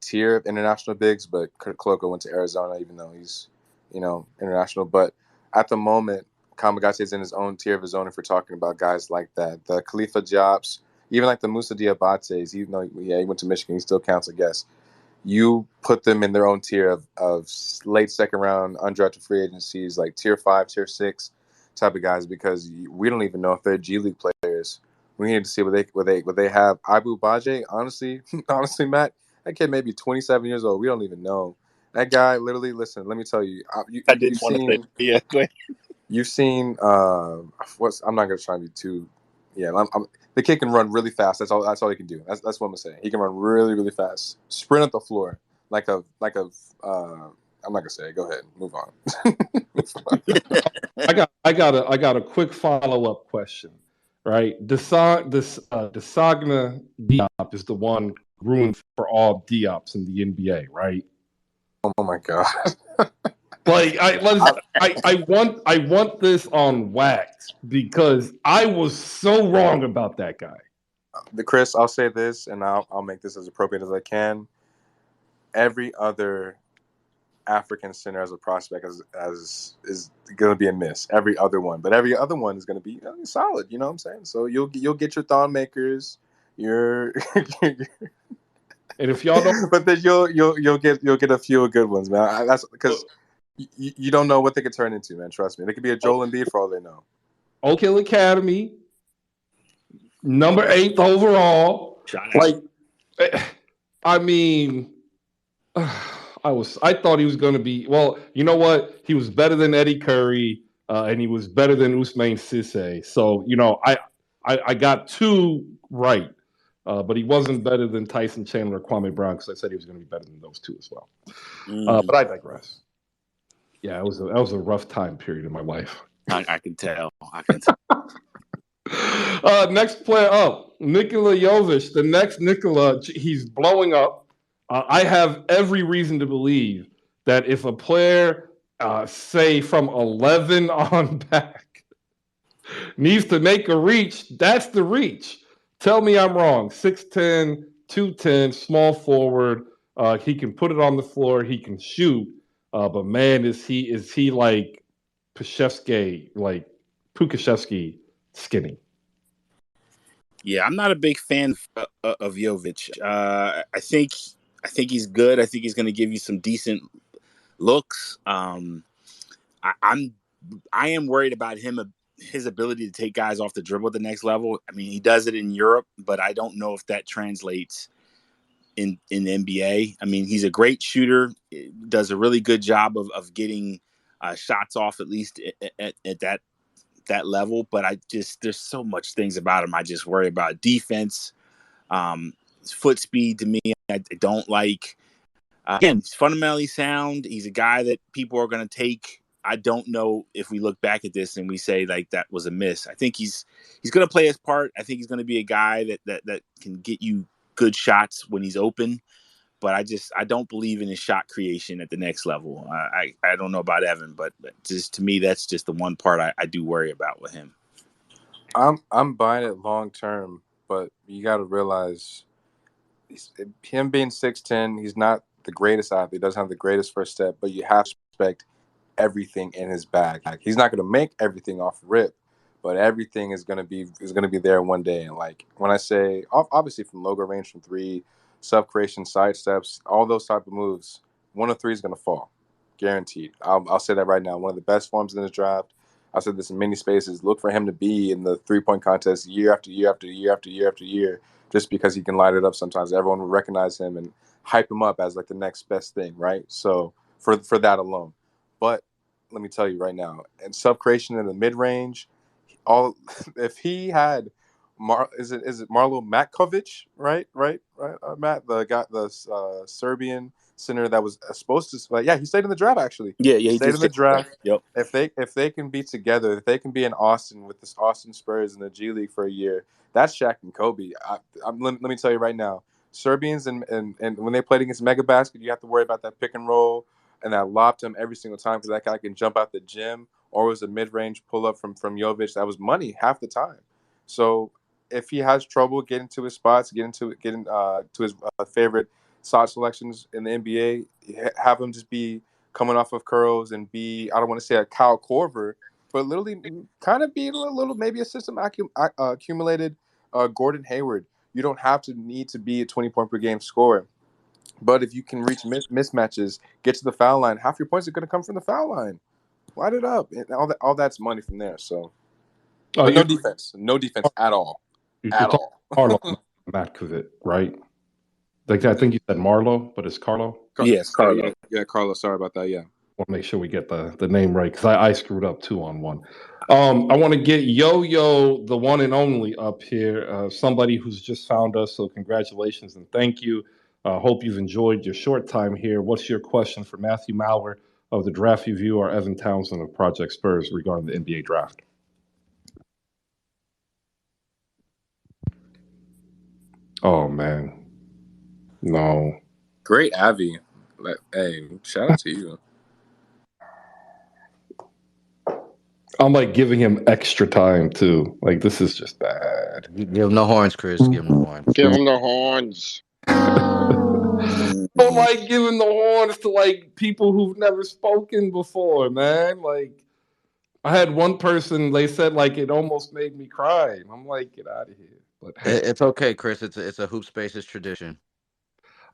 tier of international bigs, but Koloko went to Arizona even though he's, international. But at the moment, Kamagate is in his own tier of his own if we're talking about guys like that. The Khalifa Jobs, even like the Musa Diabates, even though he went to Michigan, he still counts, I guess. You put them in their own tier of late second round undrafted free agencies, like tier 5, tier 6 type of guys, because we don't even know if they're G League players. We need to see what they have. Ibu Baje, honestly, Matt, that kid may be 27 years old. We don't even know. That guy, literally, listen, let me tell you. I didn't want to say, yeah, go ahead. You've seen I'm not gonna try to be too. Yeah, the kid can run really fast. That's all he can do. That's what I'm saying. He can run really, really fast. Sprint up the floor like a. I'm not gonna say it. Go ahead. Move on. I got a quick follow-up question. Right, Desagna Diop is the one groomed for all Diops in the NBA, right? Oh my god! Like I want this on wax because I was so wrong about that guy. Chris, I'll say this, and I'll make this as appropriate as I can. Every other African center as a prospect is going to be a miss. Every other one, but every other one is going to be solid. You know what I'm saying? So you'll get your thon makers. And if y'all don't, but then you'll get a few good ones, man. That's because you don't know what they could turn into, man. Trust me, they could be a Joel Embiid for all they know. Oak Hill Academy, number 8 overall. Like, I mean. I thought he was going to be, well, you know what? He was better than Eddie Curry, and he was better than Ousmane Cisse. So, I got 2 right, but he wasn't better than Tyson Chandler or Kwame Brown because I said he was going to be better than those 2 as well. But I digress. Yeah, that was a rough time period in my life. I can tell. Next player up, Nikola Jovic. The next Nikola, he's blowing up. I have every reason to believe that if a player, say from 11 on back, needs to make a reach, that's the reach. Tell me I'm wrong. 6'10", 210, small forward. He can put it on the floor. He can shoot. But man, is he like Pukashevsky skinny? Yeah, I'm not a big fan of Jovic. I think he's good. I think he's going to give you some decent looks. I am worried about his ability to take guys off the dribble at the next level. I mean, he does it in Europe, but I don't know if that translates in the NBA. I mean, he's a great shooter, does a really good job of getting shots off, at least at that level. But there's so much things about him I just worry about. Defense, foot speed to me, I don't like. Again, he's fundamentally sound. He's a guy that people are going to take. I don't know if we look back at this and we say like that was a miss. I think he's going to play his part. I think he's going to be a guy that can get you good shots when he's open. But I don't believe in his shot creation at the next level. I don't know about Evan, but just to me, that's just the one part I do worry about with him. I'm buying it long term, but you got to realize him being 6'10", he's not the greatest athlete. He doesn't have the greatest first step, but you have to respect everything in his bag. Like, he's not going to make everything off rip, but everything is going to be there one day. And like when I say, obviously from logo range, from three, sub creation, side steps, all those type of moves, 1 of 3 is going to fall, guaranteed. I'll say that right now. One of the best forms in this draft. I said this in many spaces. Look for him to be in the 3-point contest year after year after year after year after year, just because he can light it up sometimes. Everyone will recognize him and hype him up as like the next best thing, right? So for that alone. But let me tell you right now, and sub creation in the mid range, if he had is it Marlo Matkovic, right, Matt, the guy, the Serbian center that was supposed to, he stayed in the draft actually. Yeah, he stayed in the draft. Yep. If they can be together, if they can be in Austin with this Austin Spurs in the G League for a year, that's Shaq and Kobe. Let me tell you right now, Serbians and when they played against Mega Basket, you have to worry about that pick and roll and that lob to him every single time because that guy can jump out the gym, or it was a mid-range pull-up from Jovic that was money half the time. So if he has trouble getting to his spots, getting to his favorite shot selections in the NBA, have him just be coming off of curls and be, I don't want to say a Kyle Korver, but literally kind of be a little maybe a system accumulated Gordon Hayward. You don't have to need to be a 20-point per game scorer. But if you can reach mismatches, get to the foul line, half your points are going to come from the foul line. Light it up. And all that's money from there. So, but no defense at all. At all. Marlo Matkovic, right? Like I think you said Marlo, but it's Carlo. Yes, Carlo. Yeah, Carlo. Sorry about that. Yeah. Want to make sure we get the name right because I screwed up 2-on-1. I want to get Yo-Yo, the one and only, up here. Somebody who's just found us, so congratulations and thank you. Hope you've enjoyed your short time here. What's your question for Matthew Maurer of the Draft Review or Evan Townsend of Project Spurs regarding the NBA draft? Oh man, no. Great, Avi. Hey, shout out to you. I'm like giving him extra time too. Like this is just bad. Give him the horns, Chris. Give him the horns. Give him the horns. Don't like giving the horns to like people who've never spoken before, man. Like I had one person, they said like it almost made me cry. And I'm like, get out of here. But hey. It's okay, Chris. It's a Hoop Spaces tradition.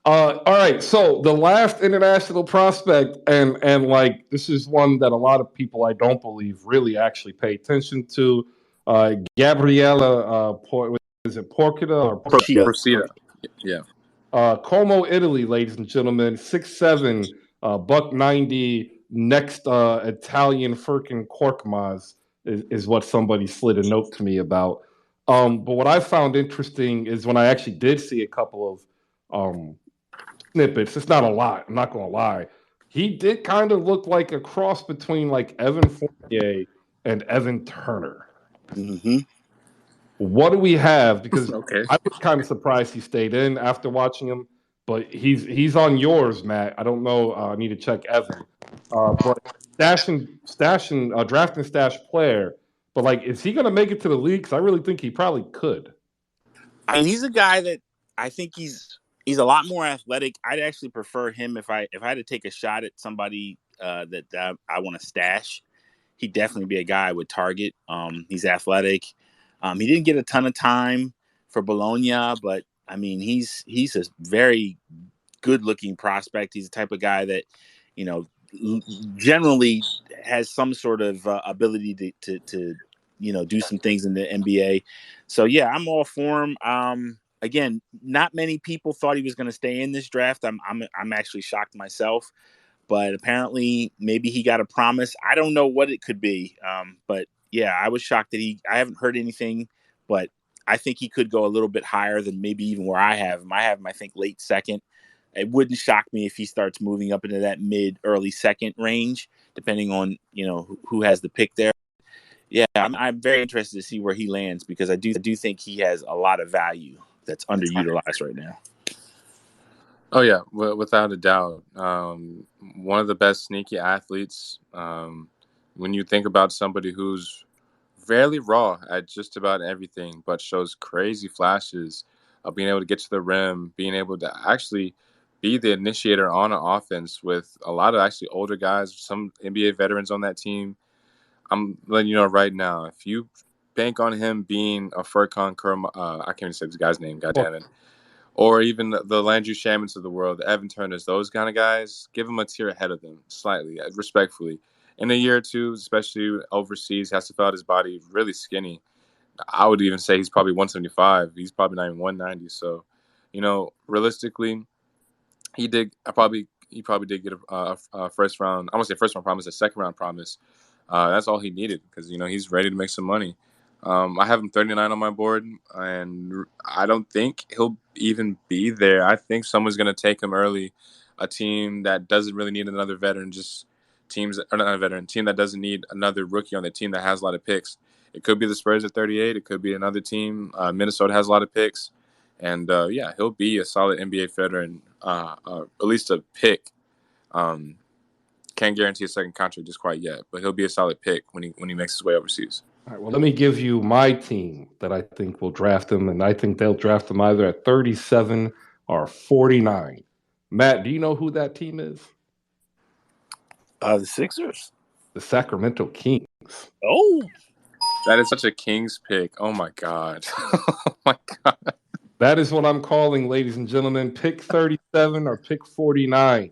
All right, so the last international prospect, and like this is one that a lot of people I don't believe really actually pay attention to. Gabriella, is it Porcida or Procida? Yeah. Como, Italy, ladies and gentlemen, 6'7", $190. Next Italian Firkin Korkmaz is what somebody slid a note to me about. But what I found interesting is when I actually did see a couple of snippets. It's not a lot. I'm not going to lie. He did kind of look like a cross between like Evan Fournier and Evan Turner. Mm-hmm. What do we have? Because I was kind of surprised he stayed in after watching him. but he's on yours, Matt. I don't know. I need to check Evan. But drafting stash player. But like, is he going to make it to the league? Because I really think he probably could. I mean, he's a guy that I think he's a lot more athletic. I'd actually prefer him if I had to take a shot at somebody that I want to stash. He'd definitely be a guy I would target. He's athletic. He didn't get a ton of time for Bologna, but I mean, he's a very good-looking prospect. He's the type of guy that, you know, generally has some sort of ability to you know, do some things in the NBA. So yeah, I'm all for him. Again, not many people thought he was going to stay in this draft. I'm actually shocked myself, but apparently maybe he got a promise. I don't know what it could be. But yeah, I was shocked that I haven't heard anything, but I think he could go a little bit higher than maybe even where I have him. I have him, I think, late second. It wouldn't shock me if he starts moving up into that early second range, depending on, you know, who has the pick there. Yeah, I'm very interested to see where he lands because I do think he has a lot of value that's underutilized right now. Oh yeah, without a doubt. One of the best sneaky athletes. When you think about somebody who's fairly raw at just about everything, but shows crazy flashes of being able to get to the rim, being able to actually be the initiator on an offense with a lot of actually older guys, some NBA veterans on that team. I'm letting you know right now, if you bank on him being a Furkan I can't even say this guy's name, goddammit. Or even the Landry Shamans of the world, the Evan Turners, those kind of guys, give him a tier ahead of them, slightly, respectfully. In a year or two, especially overseas, has to fill out his body really skinny. I would even say he's probably 175. He's probably not even 190. So, you know, realistically, he probably did get a first round. I won't say first round promise, a second round promise. That's all he needed because, you know, he's ready to make some money. I have him 39 on my board, and I don't think he'll even be there. I think someone's going to take him early. A team that doesn't really need another veteran, team that doesn't need another rookie on the team that has a lot of picks. It could be the Spurs at 38. It could be another team. Minnesota has a lot of picks. And, yeah, he'll be a solid NBA veteran, at least a pick. Can't guarantee a second contract just quite yet, but he'll be a solid pick when he makes his way overseas. All right, well, let me give you my team that I think will draft him, and I think they'll draft him either at 37 or 49. Matt, do you know who that team is? The Sixers. The Sacramento Kings. Oh, that is such a Kings pick. Oh my God. Oh my God. That is what I'm calling, ladies and gentlemen, pick 37 or pick 49.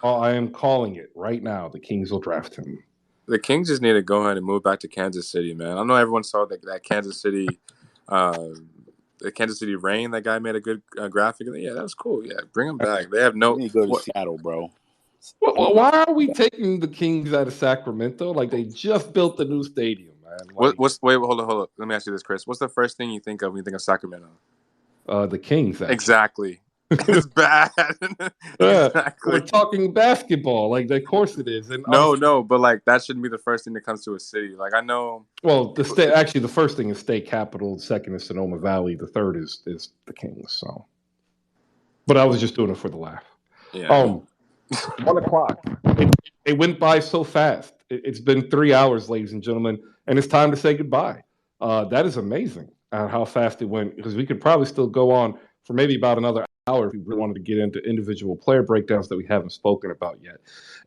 I am calling it right now. The Kings will draft him. The Kings just need to go ahead and move back to Kansas City, man. I know everyone saw that Kansas City, the Kansas City Rain. That guy made a good graphic. Yeah, that was cool. Yeah, bring him back. They have no. You need to go to Seattle, bro. Why are we taking the Kings out of Sacramento? Like, they just built the new stadium, man. Like, wait, hold on. Let me ask you this, Chris. What's the first thing you think of when you think of Sacramento? The Kings. Actually. Exactly. It's bad. Exactly. We're talking basketball. Like, of course it is. And no, but like that shouldn't be the first thing that comes to a city. Like, I know. Well, the first thing is state capital. The second is Sonoma Valley. The third is the Kings. So, but I was just doing it for the laugh. Yeah. 1 o'clock. It went by so fast. It's been 3 hours, ladies and gentlemen, and it's time to say goodbye. That is amazing how fast it went, because we could probably still go on for maybe about another hour if we really wanted to get into individual player breakdowns that we haven't spoken about yet.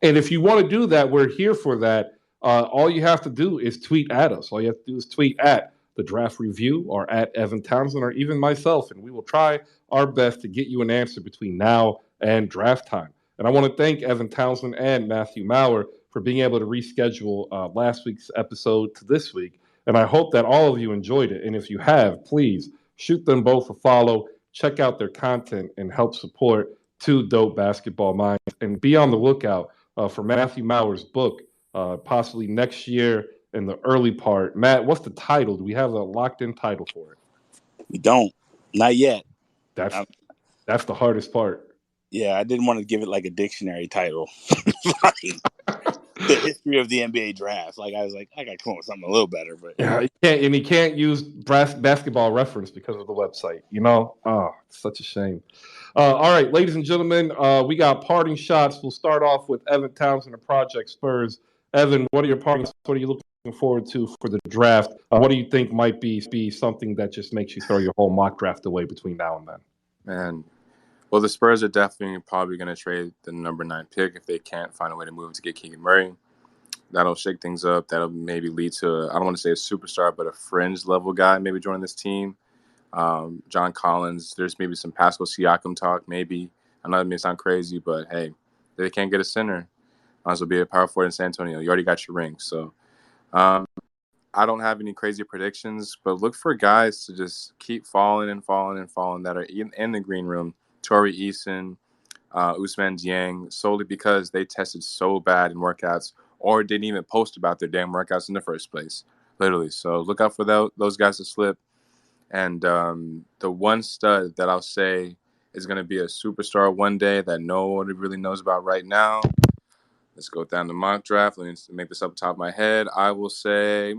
And if you want to do that, we're here for that. All you have to do is tweet at us. All you have to do is tweet at the Draft Review or at Evan Townsend or even myself, and we will try our best to get you an answer between now and draft time. And I want to thank Evan Townsend and Matthew Maurer for being able to reschedule last week's episode to this week. And I hope that all of you enjoyed it. And if you have, please shoot them both a follow, check out their content, and help support Two Dope Basketball Minds. And be on the lookout for Matthew Maurer's book, possibly next year in the early part. Matt, what's the title? Do we have a locked-in title for it? We don't. Not yet. That's the hardest part. Yeah, I didn't want to give it like a dictionary title. the history of the NBA draft. Like I was like, I got to come up with something a little better, but Yeah, he can't use basketball reference because of the website. Oh, it's such a shame. All right, ladies and gentlemen, we got parting shots. We'll start off with Evan Townsend and Project Spurs. Evan, what are your parting shots? What are you looking forward to for the draft? What do you think might be something that just makes you throw your whole mock draft away between now and then? Man, well, the Spurs are definitely probably going to trade the number 9 pick if they can't find a way to move to get Keegan Murray. That'll shake things up. That'll maybe lead to, I don't want to say a superstar, but a fringe level guy maybe joining this team. John Collins, there's maybe some Pascal Siakam talk, maybe. I know that may sound crazy, but hey, they can't get a center. Might as well be a power forward in San Antonio. You already got your ring. So I don't have any crazy predictions, but look for guys to just keep falling and falling and falling that are in the green room. Torrey Eason, Ousmane Dieng, solely because they tested so bad in workouts or didn't even post about their damn workouts in the first place, literally. So look out for those guys to slip. And the one stud that I'll say is going to be a superstar one day that nobody really knows about right now. Let's go down the mock draft. Let me make this up top of my head. I will say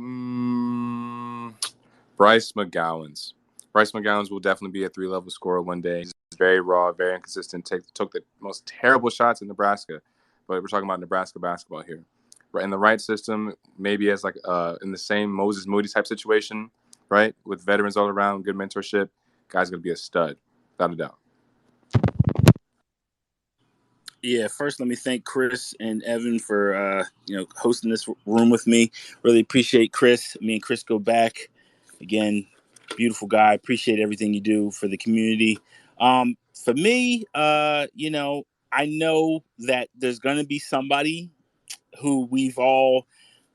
Bryce McGowens. Bryce McGowens will definitely be a 3-level scorer one day. He's very raw, very inconsistent. Took the most terrible shots in Nebraska, but we're talking about Nebraska basketball here. In the right system, maybe as like in the same Moses Moody type situation, right? With veterans all around, good mentorship, guy's gonna be a stud, without a doubt. yeah. First, let me thank Chris and Evan for hosting this room with me. Really appreciate Chris. Me and Chris go back. Again, beautiful guy. Appreciate everything you do for the community. For me, I know that there's gonna be somebody who we've all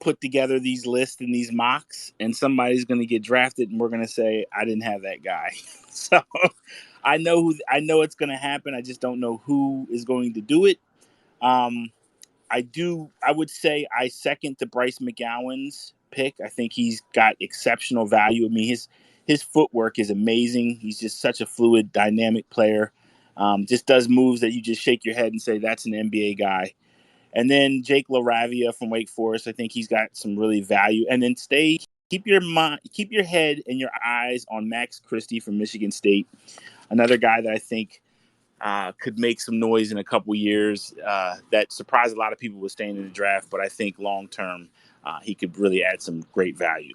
put together these lists and these mocks, and somebody's going to get drafted, and we're going to say, I didn't have that guy. So I know it's going to happen. I just don't know who is going to do it. I would say I second the Bryce McGowens pick. I think he's got exceptional value. I mean, his footwork is amazing. He's just such a fluid, dynamic player. Just does moves that you just shake your head and say, that's an NBA guy. And then Jake LaRavia from Wake Forest, I think he's got some really value. And then keep your head and your eyes on Max Christie from Michigan State, another guy that I think could make some noise in a couple years. That surprised a lot of people with staying in the draft, but I think long term he could really add some great value.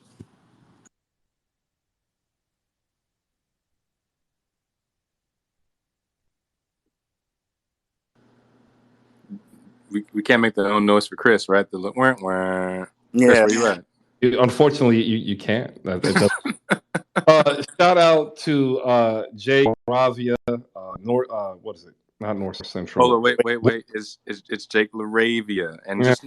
We can't make the own noise for Chris, right? The look, Chris, Yeah. where you at? Unfortunately, you can't. Shout out to Jay Ravia, what is it? Not North Central. Hold on, wait. It's Jake LaRavia. And just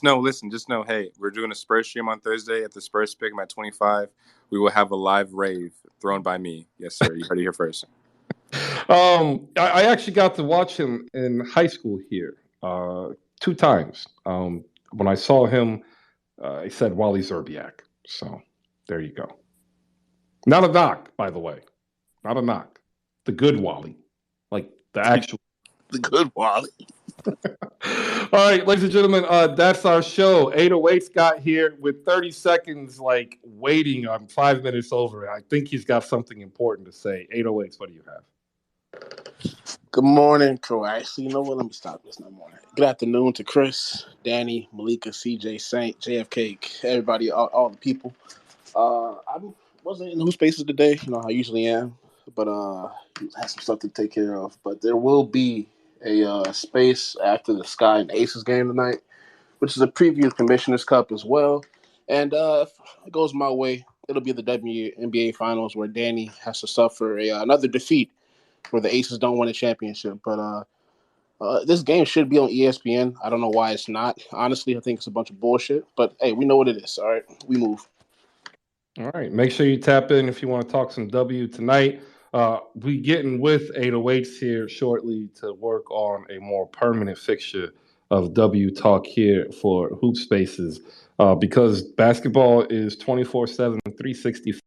know, listen, hey, we're doing a Spurs stream on Thursday at the Spurs pick. I'm at 25. We will have a live rave thrown by me. Yes, sir. You heard it here first. I actually got to watch him in high school here 2 times. When I saw him, he said Wally Zerbiak. So there you go. Not a knock, by the way. Not a knock. The good Wally. Like the actual. The good Wally. All right, ladies and gentlemen, that's our show. 808's got here with 30 seconds, waiting. I'm 5 minutes over. I think he's got something important to say. 808's, what do you have? Good morning, Actually, you know what? Let me stop this no more. Good afternoon to Chris, Danny, Maliika, CJ, Saint, JFK, everybody, all the people. I wasn't in Who Spaces today, I usually am, but I had some stuff to take care of. But there will be a space after the Sky and Aces game tonight, which is a preview of Commissioner's Cup as well. And if it goes my way, it'll be the WNBA Finals where Danny has to suffer another defeat where the Aces don't win a championship. But this game should be on ESPN. I don't know why it's not. Honestly, I think it's a bunch of bullshit. But, hey, we know what it is, all right? We move. All right. Make sure you tap in if you want to talk some W tonight. We getting with 808s here shortly to work on a more permanent fixture of W Talk here for Hoop Spaces because basketball is 24/7, 365.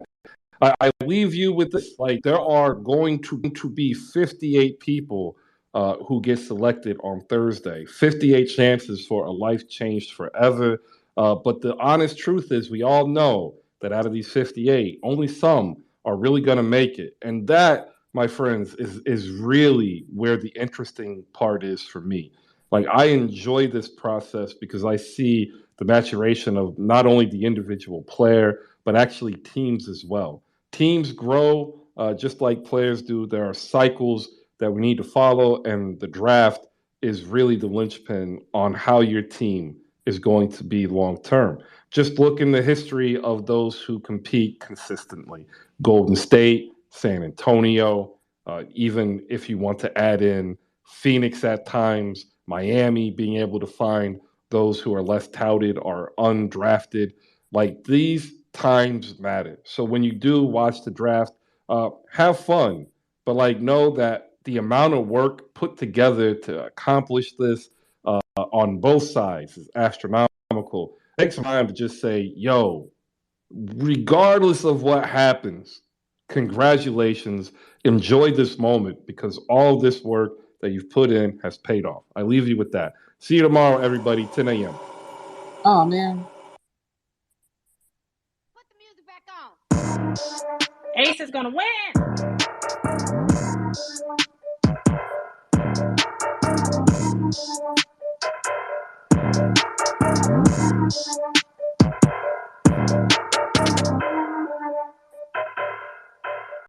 I leave you with this. There are going to be 58 people who gets selected on Thursday. 58 chances for a life changed forever. But the honest truth is, we all know that out of these 58, only some are really going to make it. And that, my friends, is really where the interesting part is for me. Like, I enjoy this process because I see the maturation of not only the individual player, but actually teams as well. Teams grow just like players do. There are cycles that we need to follow, and the draft is really the linchpin on how your team is going to be long term. Just look in the history of those who compete consistently: Golden State, San Antonio, even if you want to add in Phoenix at times, Miami, being able to find those who are less touted or undrafted. Like, these times matter. So when you do watch the draft, have fun, but like, know that the amount of work put together to accomplish this on both sides is astronomical. It takes time to just say, yo, regardless of what happens, congratulations, enjoy this moment, because all this work that you've put in has paid off. I leave you with that. See you tomorrow, everybody, 10 a.m. Oh man. Put the music back on. Ace is gonna win.